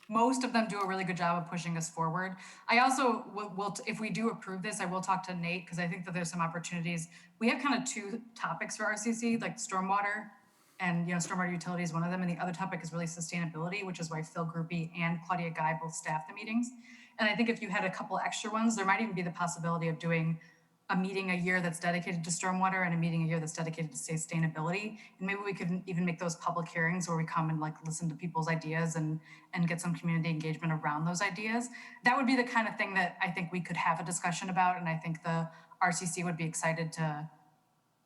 most of them do a really good job of pushing us forward. I also will if we do approve this, I will talk to Nate because I think that there's some opportunities. We have kind of two topics for RCC, like stormwater and, stormwater utility is one of them. And the other topic is really sustainability, which is why Phil Groupie and Claudia Guy both staff the meetings. And I think if you had a couple extra ones, there might even be the possibility of doing a meeting a year that's dedicated to stormwater and a meeting a year that's dedicated to sustainability. And maybe we could even make those public hearings where we come and listen to people's ideas and get some community engagement around those ideas. That would be the kind of thing that I think we could have a discussion about. And I think the RCC would be excited to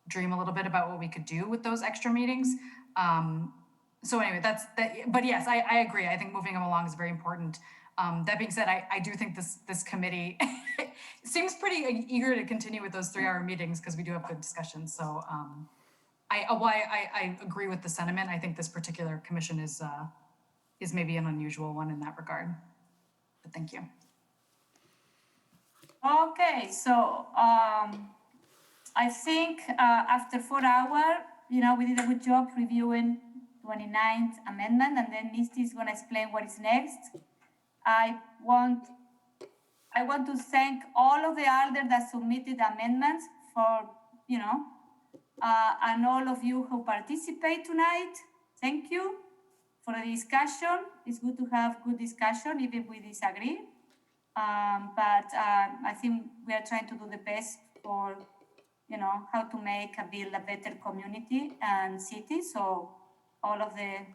dream a little bit about what we could do with those extra meetings. So anyway, that's that. But yes, I agree. I think moving them along is very important. That being said, I do think this committee seems pretty eager to continue with those 3-hour meetings because we do have good discussions. So I agree with the sentiment. I think this particular commission is maybe an unusual one in that regard. But thank you. Okay, so I think after 4 hours, we did a good job reviewing 29th amendment, and then Misty is going to explain what is next. I want to thank all of the others that submitted amendments for, and all of you who participate tonight. Thank you for the discussion. It's good to have good discussion, even if we disagree. But I think we are trying to do the best for, how to make build a better community and city. So all of the,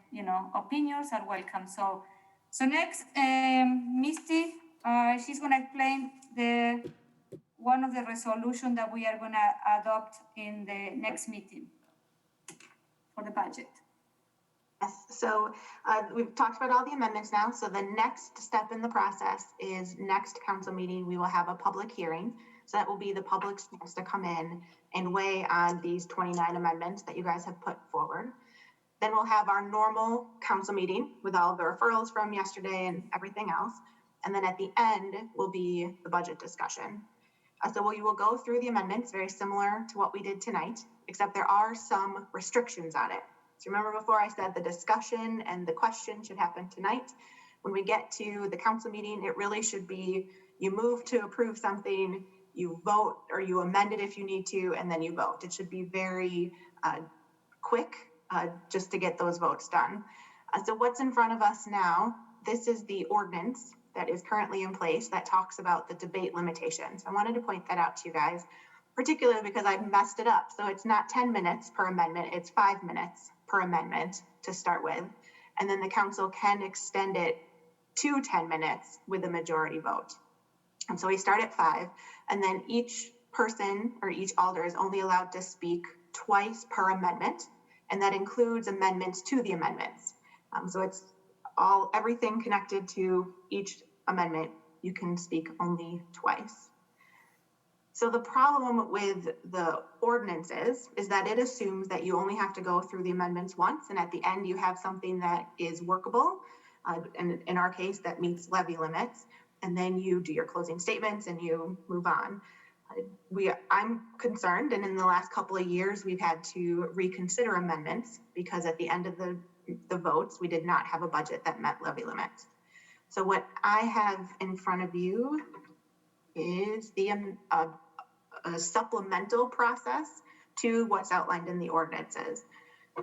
opinions are welcome. So next, Misty, she's going to explain one of the resolution that we are going to adopt in the next meeting for the budget. Yes, so we've talked about all the amendments now. So the next step in the process is next council meeting, we will have a public hearing. So that will be the public's chance to come in and weigh on these 29 amendments that you guys have put forward. Then we'll have our normal council meeting with all the referrals from yesterday and everything else. And then at the end will be the budget discussion. So we will go through the amendments very similar to what we did tonight, except there are some restrictions on it. So remember before I said the discussion and the question should happen tonight. When we get to the council meeting, it really should be you move to approve something, you vote, or you amend it if you need to, and then you vote. It should be very quick. Just to get those votes done. So what's in front of us now, this is the ordinance that is currently in place that talks about the debate limitations. I wanted to point that out to you guys, particularly because I messed it up. So it's not 10 minutes per amendment, it's 5 minutes per amendment to start with. And then the council can extend it to 10 minutes with a majority vote. And so we start at 5, and then each person or each alder is only allowed to speak twice per amendment. And that includes amendments to the amendments. So it's everything connected to each amendment. You can speak only twice. So the problem with the ordinances is that it assumes that you only have to go through the amendments once, and at the end you have something that is workable, and in our case that meets levy limits, and then you do your closing statements and you move on. I'm concerned, and in the last couple of years, we've had to reconsider amendments because at the end of the votes, we did not have a budget that met levy limits. So what I have in front of you is a supplemental process to what's outlined in the ordinances.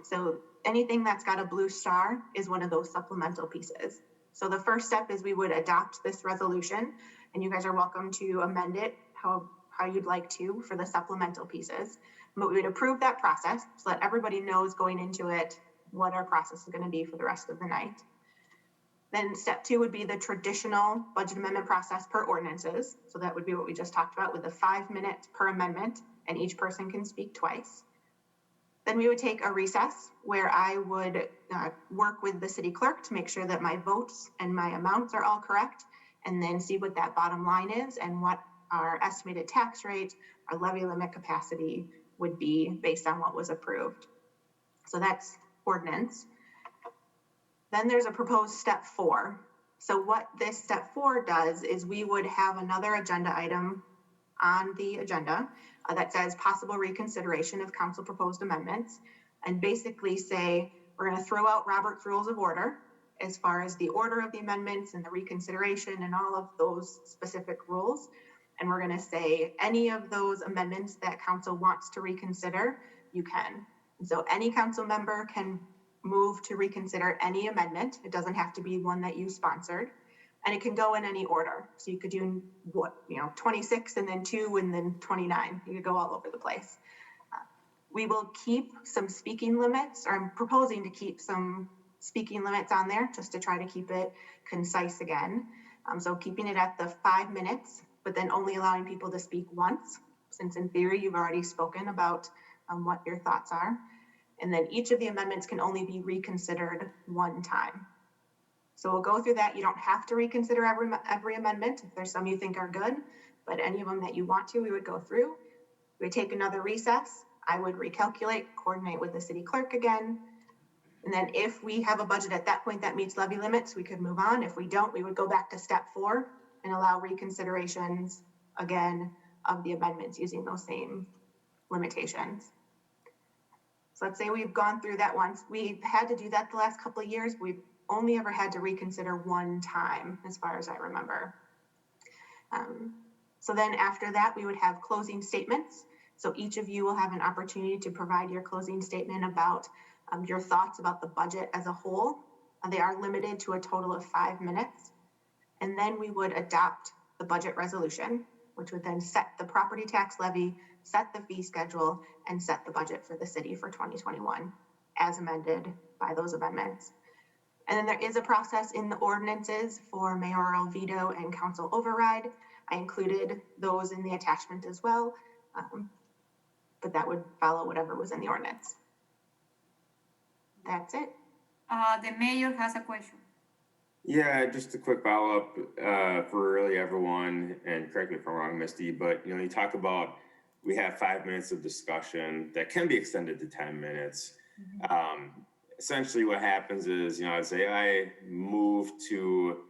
So anything that's got a blue star is one of those supplemental pieces. So the first step is we would adopt this resolution, and you guys are welcome to amend it how you'd like to for the supplemental pieces. But we would approve that process so that everybody knows going into it what our process is going to be for the rest of the night. Then step 2 would be the traditional budget amendment process per ordinances. So that would be what we just talked about with the 5 minutes per amendment, and each person can speak twice. Then we would take a recess where I would work with the city clerk to make sure that my votes and my amounts are all correct, and then see what that bottom line is and what our estimated tax rate, our levy limit capacity would be based on what was approved. So that's ordinance. Then there's a proposed step 4. So what this step 4 does is we would have another agenda item on the agenda that says possible reconsideration of council proposed amendments, and basically say we're going to throw out Robert's Rules of Order as far as the order of the amendments and the reconsideration and all of those specific rules. And we're going to say any of those amendments that council wants to reconsider, you can. And so any council member can move to reconsider any amendment. It doesn't have to be one that you sponsored. And it can go in any order. So you could do 26 and then 2 and then 29. You could go all over the place. We will keep some speaking limits, or I'm proposing to keep some speaking limits on there just to try to keep it concise again. So keeping it at the 5 minutes, but then only allowing people to speak once, since in theory you've already spoken about what your thoughts are. And then each of the amendments can only be reconsidered one time. So we'll go through that. You don't have to reconsider every amendment. If there's some you think are good, but any of them that you want to, we would go through. We would take another recess. I would recalculate, coordinate with the city clerk again. And then if we have a budget at that point that meets levy limits, we could move on. If we don't, we would go back to step 4 and allow reconsiderations again of the amendments using those same limitations. So let's say we've gone through that once. We've had to do that the last couple of years. We've only ever had to reconsider one time, as far as I remember. So then after that, we would have closing statements. So each of you will have an opportunity to provide your closing statement about your thoughts about the budget as a whole. They are limited to a total of 5 minutes. And then we would adopt the budget resolution, which would then set the property tax levy, set the fee schedule, and set the budget for the city for 2021 as amended by those amendments. And then there is a process in the ordinances for mayoral veto and council override. I included those in the attachment as well, but that would follow whatever was in the ordinance. That's it. The mayor has a question. Yeah, just a quick follow-up for really everyone, and correct me if I'm wrong, Misty, but you talk about we have 5 minutes of discussion that can be extended to 10 minutes. Essentially what happens is, I'd say I move to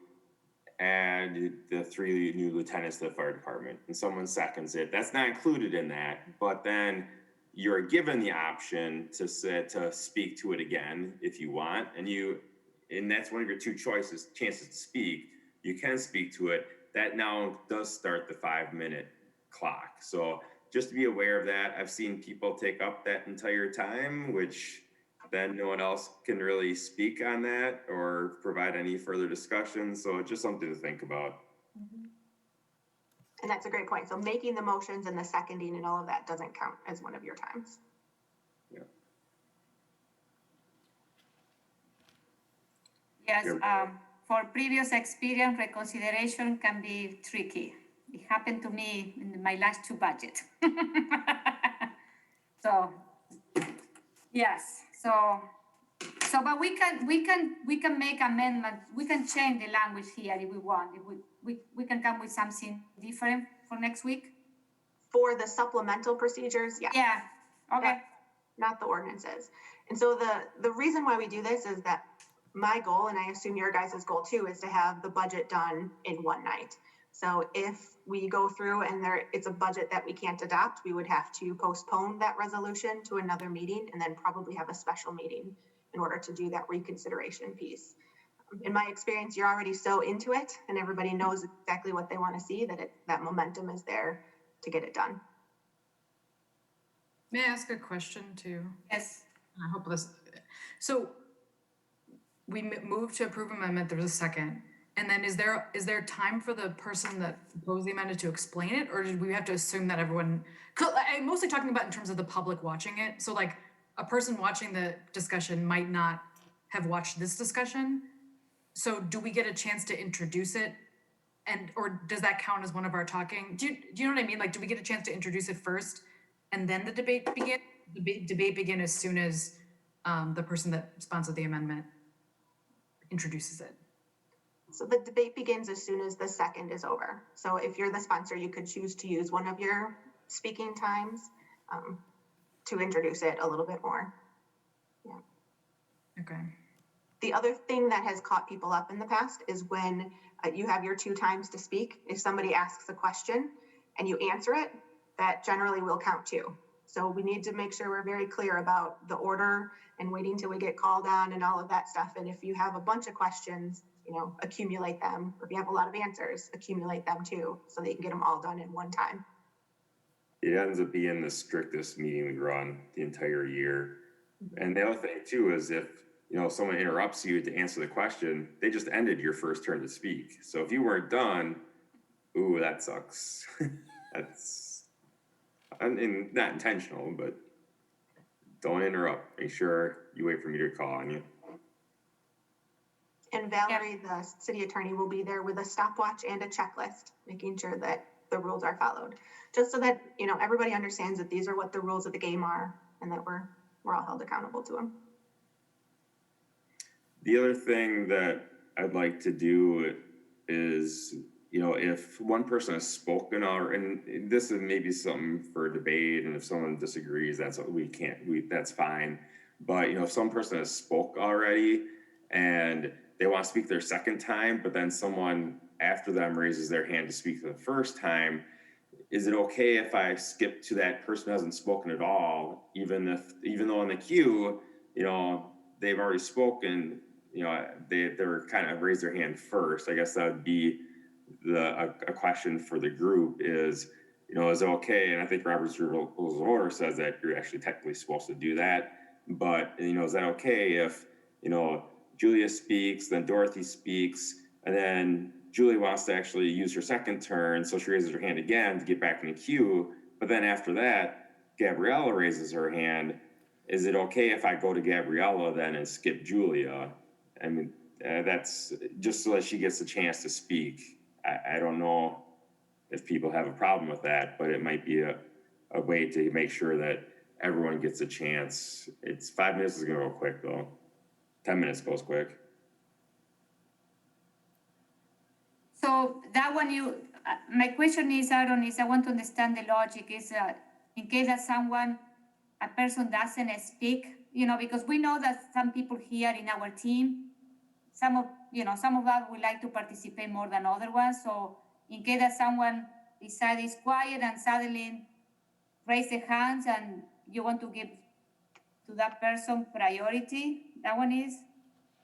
add the 3 new lieutenants to the fire department, and someone seconds it. That's not included in that, but then you're given the option to speak to it again if you want, and that's one of your 2 chances to speak. You can speak to it. That now does start the 5-minute clock. So just to be aware of that. I've seen people take up that entire time, which then no one else can really speak on that or provide any further discussion. So it's just something to think about. And that's a great point. So making the motions and the seconding and all of that doesn't count as one of your times. Yeah. Yes, for previous experience, reconsideration can be tricky. It happened to me in my last 2 budgets. So, yes, but we can make amendment. We can change the language here if we want. If we can come with something different for next week. For the supplemental procedures, yeah. Yeah. Okay. Not the ordinances. And so the reason why we do this is that my goal, and I assume your guys' goal too, is to have the budget done in one night. So if we go through and it's a budget that we can't adopt, we would have to postpone that resolution to another meeting and then probably have a special meeting in order to do that reconsideration piece. In my experience, you're already so into it and everybody knows exactly what they want to see, that momentum is there to get it done. May I ask a question too? Yes. I hope this, so we moved to approve amendment, there was a second. And then is there time for the person that proposed the amendment to explain it? Or did we have to assume that everyone, I'm mostly talking about in terms of the public watching it. So like a person watching the discussion might not have watched this discussion. So do we get a chance to introduce it? Or does that count as one of our talking? Do you know what I mean? Like, do we get a chance to introduce it first and then the debate begin? The debate begin as soon as the person that sponsored the amendment introduces it. So the debate begins as soon as the second is over. So if you're the sponsor, you could choose to use one of your speaking times to introduce it a little bit more. Yeah. Okay. The other thing that has caught people up in the past is when you have your 2 times to speak. If somebody asks a question and you answer it, that generally will count too. So we need to make sure we're very clear about the order and waiting till we get called on and all of that stuff. And if you have a bunch of questions, accumulate them. Or if you have a lot of answers, accumulate them too, so that you can get them all done in one time. It ends up being the strictest meeting we run the entire year. And the other thing too is if, someone interrupts you to answer the question, they just ended your first turn to speak. So if you weren't done, ooh, that sucks. That's and not intentional, but don't interrupt. Make sure you wait for me to call on you. And Valerie, the city attorney, will be there with a stopwatch and a checklist, making sure that the rules are followed. Just so that, everybody understands that these are what the rules of the game are and that we're all held accountable to them. The other thing that I'd like to do is, if one person has spoken and this is maybe something for debate, and if someone disagrees, that's fine. But, if some person has spoke already and they want to speak their second time, but then someone after them raises their hand to speak for the first time, is it okay if I skip to that person who hasn't spoken at all, even though in the queue, they've already spoken, they're kind of raised their hand first? I guess that would be a question for the group is it okay? And I think Robert's Rules of Order says that you're actually technically supposed to do that. But, is that okay if, Julia speaks, then Dorothy speaks, and then Julie wants to actually use her second turn, so she raises her hand again to get back in the queue. But then after that, Gabriella raises her hand. Is it okay if I go to Gabriella then and skip Julia? I mean, that's just so that she gets a chance to speak. I don't know if people have a problem with that, but it might be a way to make sure that everyone gets a chance. 5 minutes is gonna go quick though. 10 minutes goes quick. So that one my question is, Aaron, I want to understand the logic is in case that a person doesn't speak, because we know that some people here in our team, some of us would like to participate more than other ones. So in case that someone decides quiet and suddenly raise their hands and you want to give to that person priority, that one is?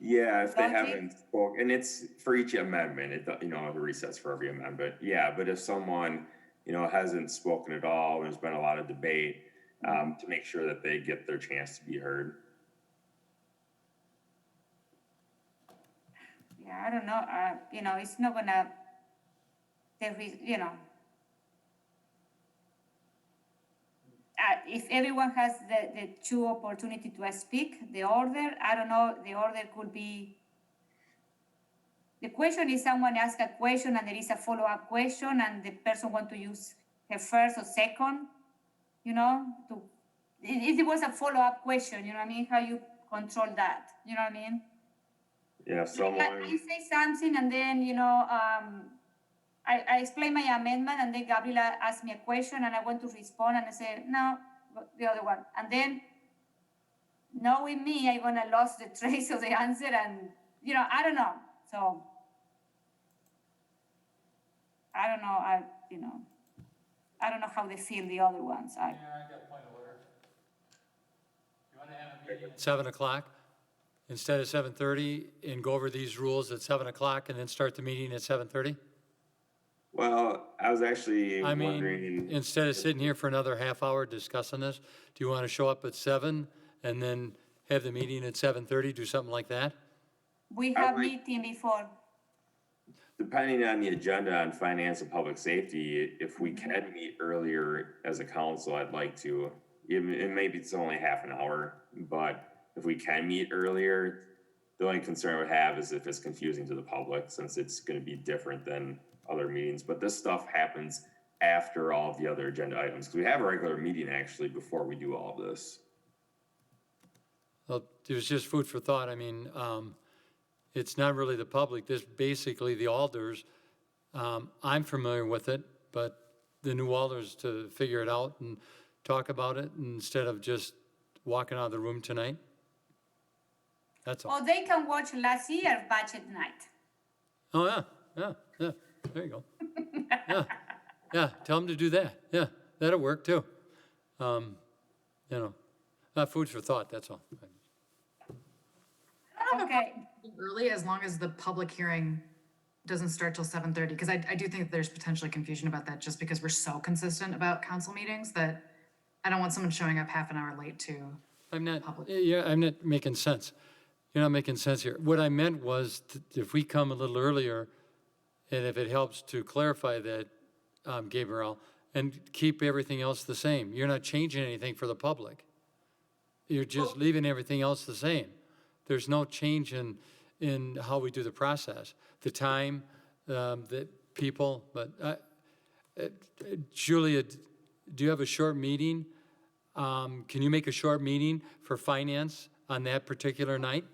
Yeah, if they logic? haven't spoken, and it's for each amendment, it resets for every amendment. Yeah, but if someone, hasn't spoken at all, there's been a lot of debate, to make sure that they get their chance to be heard. Yeah, I don't know. It's not gonna, if everyone has the two opportunity to speak, the order, I don't know, the order could be. The question is someone asks a question and there is a follow-up question and the person want to use her first or second, if it was a follow-up question, you know what I mean? How you control that, you know what I mean? Yeah, someone. I say something and then, I explain my amendment and then Gabriela asks me a question and I want to respond and I say, no, the other one. And then knowing me, I'm gonna lose the trace of the answer and, I don't know. So, I don't know, I don't know how they feel the other ones. I got a point of order. You want to have a meeting at 7 o'clock instead of 7:30 and go over these rules at 7 o'clock and then start the meeting at 7:30? Well, I was actually wondering. Instead of sitting here for another half hour discussing this, do you want to show up at 7 and then have the meeting at 7:30, do something like that? We have meeting before. Depending on the agenda on finance and public safety, if we can meet earlier as a council, I'd like to. And maybe it's only half an hour, but if we can meet earlier, the only concern I would have is if it's confusing to the public, since it's going to be different than other meetings. But this stuff happens after all of the other agenda items, because we have a regular meeting actually before we do all of this. Well, there's just food for thought. I mean, it's not really the public. This basically the alders. I'm familiar with it, but the new alders to figure it out and talk about it instead of just walking out of the room tonight. That's all. Or they can watch last year's budget night. Oh, yeah. There you go. Yeah. Tell them to do that. Yeah, that'll work too. food for thought, that's all. Okay, Early, as long as the public hearing doesn't start till 7:30, because I do think that there's potentially confusion about that, just because we're so consistent about council meetings that I don't want someone showing up half an hour late to. I'm not, Public. yeah, I'm not making sense. You're not making sense here. What I meant was if we come a little earlier, and if it helps to clarify that, Gabriel, and keep everything else the same. You're not changing anything for the public. You're just leaving everything else the same. There's no change in how we do the process, the time, the people, but Julia, do you have a short meeting? Can you make a short meeting for finance on that particular night?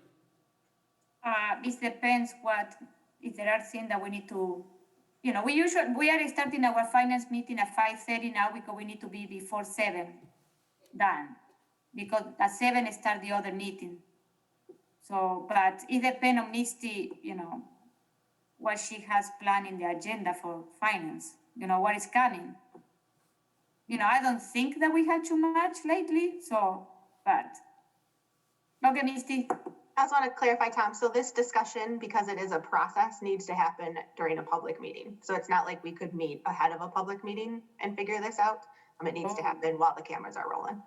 it depends if there are things that we need to, we are starting our finance meeting at 5:30 now because we need to be before 7 done. Because at 7 start the other meeting. So, but it depends on Misty, what she has planned in the agenda for finance, what is coming. I don't think that we had too much lately, so, but, okay, Misty. I just want to clarify, Tom, so this discussion, because it is a process, needs to happen during a public meeting. So it's not like we could meet ahead of a public meeting and figure this out. It needs to happen while the cameras are rolling.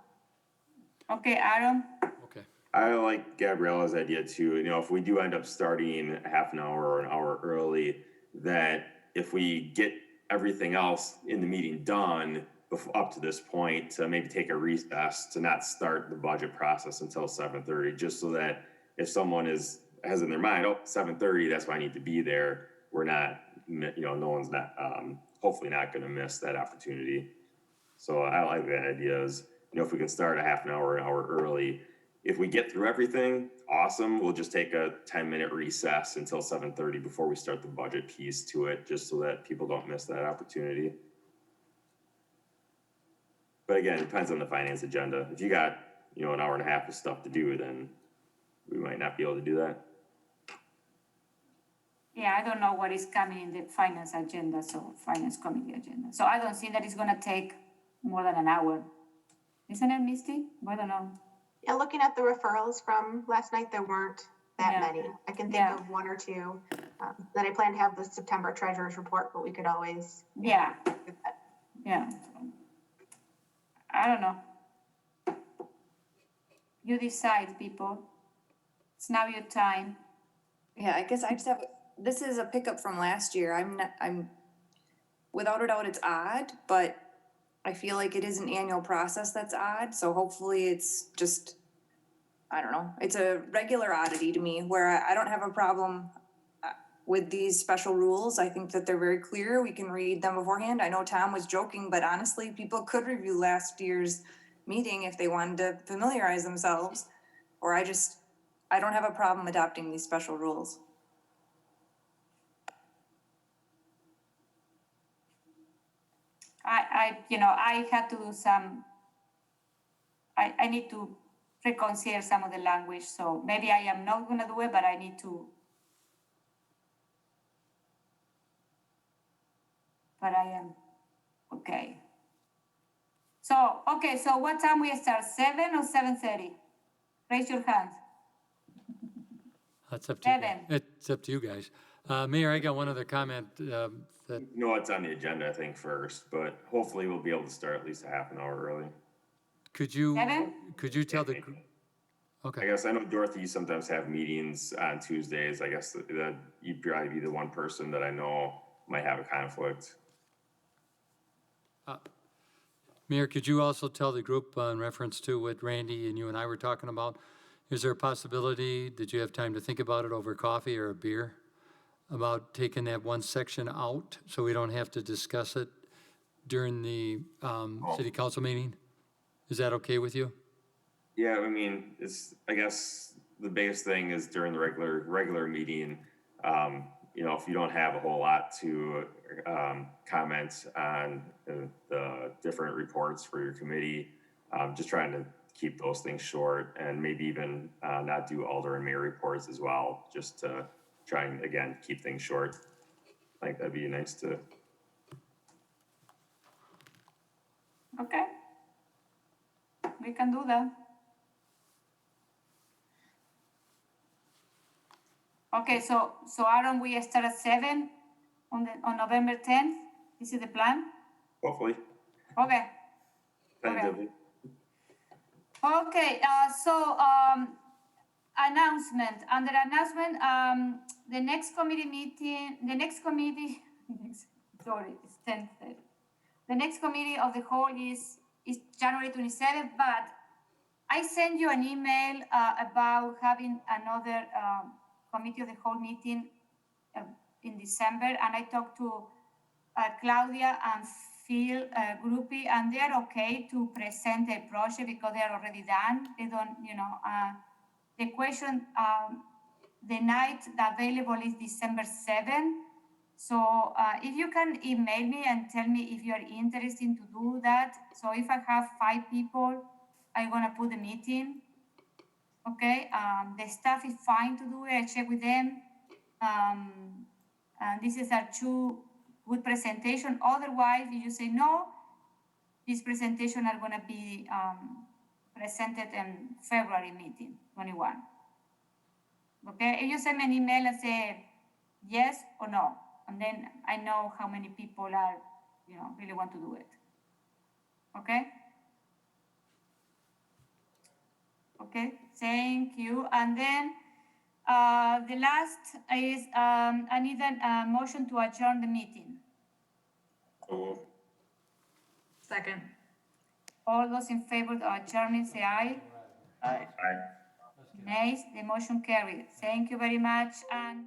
Okay, Aaron? Okay. I like Gabriella's idea too. If we do end up starting half an hour or an hour early, that if we get everything else in the meeting done up to this point, to maybe take a recess to not start the budget process until 7:30, just so that if someone has in their mind, 7:30, that's why I need to be there. We're not, no one's not, hopefully not going to miss that opportunity. So I like that idea is, if we can start a half an hour early, if we get through everything, awesome. We'll just take a 10-minute recess until 7:30 before we start the budget piece to it, just so that people don't miss that opportunity. But again, it depends on the finance agenda. If you got, an hour and a half of stuff to do, then we might not be able to do that. Yeah, I don't know what is coming in the finance agenda, so finance committee agenda. So I don't think that it's gonna take more than an hour. Isn't it, Misty? I don't know. Yeah, looking at the referrals from last night, there weren't that many. I can think of one or two. Then I plan to have the September treasurer's report, but we could always. Yeah. I don't know. You decide, people. It's now your time. Yeah, I guess I just have, this is a pickup from last year. Without a doubt, it's odd, but I feel like it is an annual process that's odd. So hopefully it's just, I don't know, it's a regular oddity to me where I don't have a problem with these special rules. I think that they're very clear. We can read them beforehand. I know Tom was joking, but honestly, people could review last year's meeting if they wanted to familiarize themselves. Or I don't have a problem adopting these special rules. I had to do some, I need to reconsider some of the language, so maybe I am not gonna do it, but I need to. But I am, okay. So what time we start, 7 or 7:30? Raise your hands. That's up to you. 7. It's up to you guys. Mayor, I got one other comment, that, It's on the agenda, I think, first, but hopefully we'll be able to start at least a half an hour early. could you 7? tell the, okay. I guess I know Dorothy, you sometimes have meetings on Tuesdays. I guess that you'd probably be the one person that I know might have a conflict. Mayor, could you also tell the group in reference to what Randy and you and I were talking about? Is there a possibility, did you have time to think about it over coffee or a beer, about taking that one section out so we don't have to discuss it during the city council meeting? Is that okay with you? Yeah, I guess the biggest thing is during the regular meeting, if you don't have a whole lot to comment on the different reports for your committee, just trying to keep those things short and maybe even not do alder and mayor reports as well, just to try and, again, keep things short. I think that'd be nice to. Okay. we can do that. Okay, so Aaron, we start at 7 on November 10th. This is the plan? Hopefully. Okay. Tentatively. Okay, announcement. Under announcement, the next committee, sorry, it's 10th. The next committee of the whole is January 27th, but I sent you an email about having another committee of the whole meeting in December, and I talked to Claudia and Phil Groupie, and they're okay to present their project because they're already done. They don't, the question, the night available is December 7th. So if you can email me and tell me if you're interested to do that. So if I have 5 people, I'm gonna put the meeting. Okay, the staff is fine to do it. I check with them. And this is our 2 good presentation. Otherwise, if you say no, these presentations are gonna be presented in February meeting, 21. Okay, if you send me an email and say yes or no, and then I know how many people are, really want to do it. Okay? Okay, thank you. And then the last is I need a motion to adjourn the meeting. Second. All those in favor of adjourning, say aye. Aye. Nays, the motion carried. Thank you very much. And